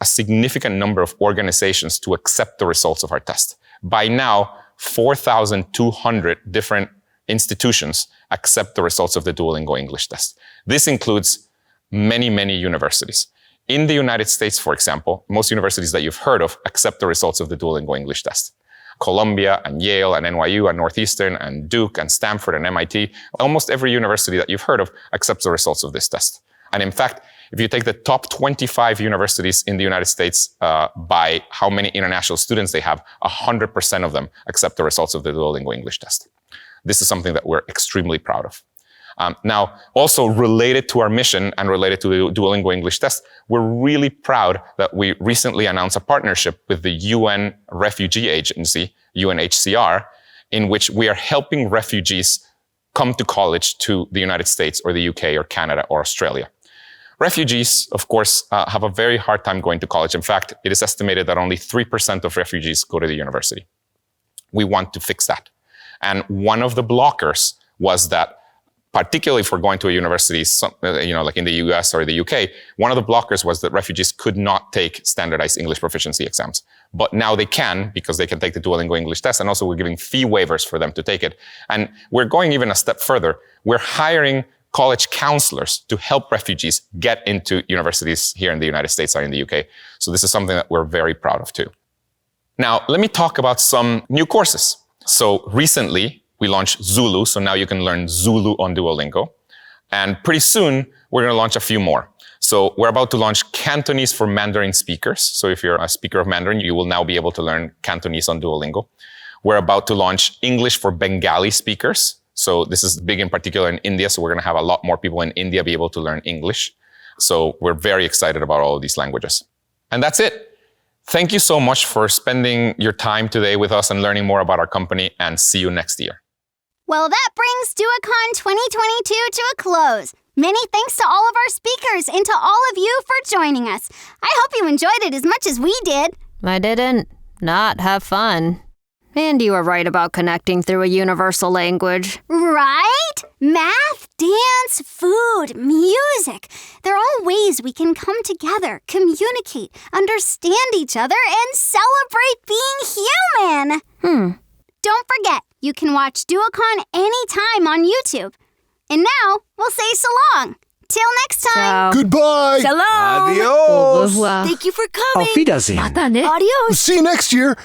a significant number of organizations to accept the results of our test. By now, 4,200 different institutions accept the results of the Duolingo English test. This includes many, many universities. In the United States, for example, most universities that you've heard of accept the results of the Duolingo English test. Columbia and Yale and NYU and Northeastern and Duke and Stanford and MIT, almost every university that you've heard of accepts the results of this test. And in fact, if you take the top 25 universities in the United States by how many international students they have, 100% of them accept the results of the Duolingo English test. This is something that we're extremely proud of. Now, also related to our mission and related to the Duolingo English test, we're really proud that we recently announced a partnership with the UN Refugee Agency, UNHCR, in which we are helping refugees come to college to the United States or the UK or Canada or Australia. Refugees, of course, have a very hard time going to college. In fact, it is estimated that only 3% of refugees go to the university. We want to fix that. And one of the blockers was that, particularly for going to a university, like in the US or the UK, one of the blockers was that refugees could not take standardized English proficiency exams. But now they can, because they can take the Duolingo English test, and also we're giving fee waivers for them to take it. And we're going even a step further. We're hiring college counselors to help refugees get into universities here in the United States or in the UK. So this is something that we're very proud of too. Now, let me talk about some new courses. So recently, we launched Zulu, so now you can learn Zulu on Duolingo. And pretty soon, we're going to launch a few more. So we're about to launch Cantonese for Mandarin speakers. So if you're a speaker of Mandarin, you will now be able to learn Cantonese on Duolingo. We're about to launch English for Bengali speakers. So this is big in particular in India, so we're going to have a lot more people in India be able to learn English. So we're very excited about all of these languages. And that's it. Thank you so much for spending your time today with us and learning more about our company, and see you next year. Well, that brings DuoCon 2022 to a close. Many thanks to all of our speakers and to all of you for joining us. I hope you enjoyed it as much as we did. I didn't not have fun. And you were right about connecting through a universal language. Right? Math, dance, food, music. They're all ways we can come together, communicate, understand each other, and celebrate being human. Don't forget, you can watch DuoCon anytime on YouTube. And now, we'll say so long. Till next time. Ciao. Goodbye. Shalom. Adios. Thank you for coming. Auf Wiedersehen. Adios. See you next year.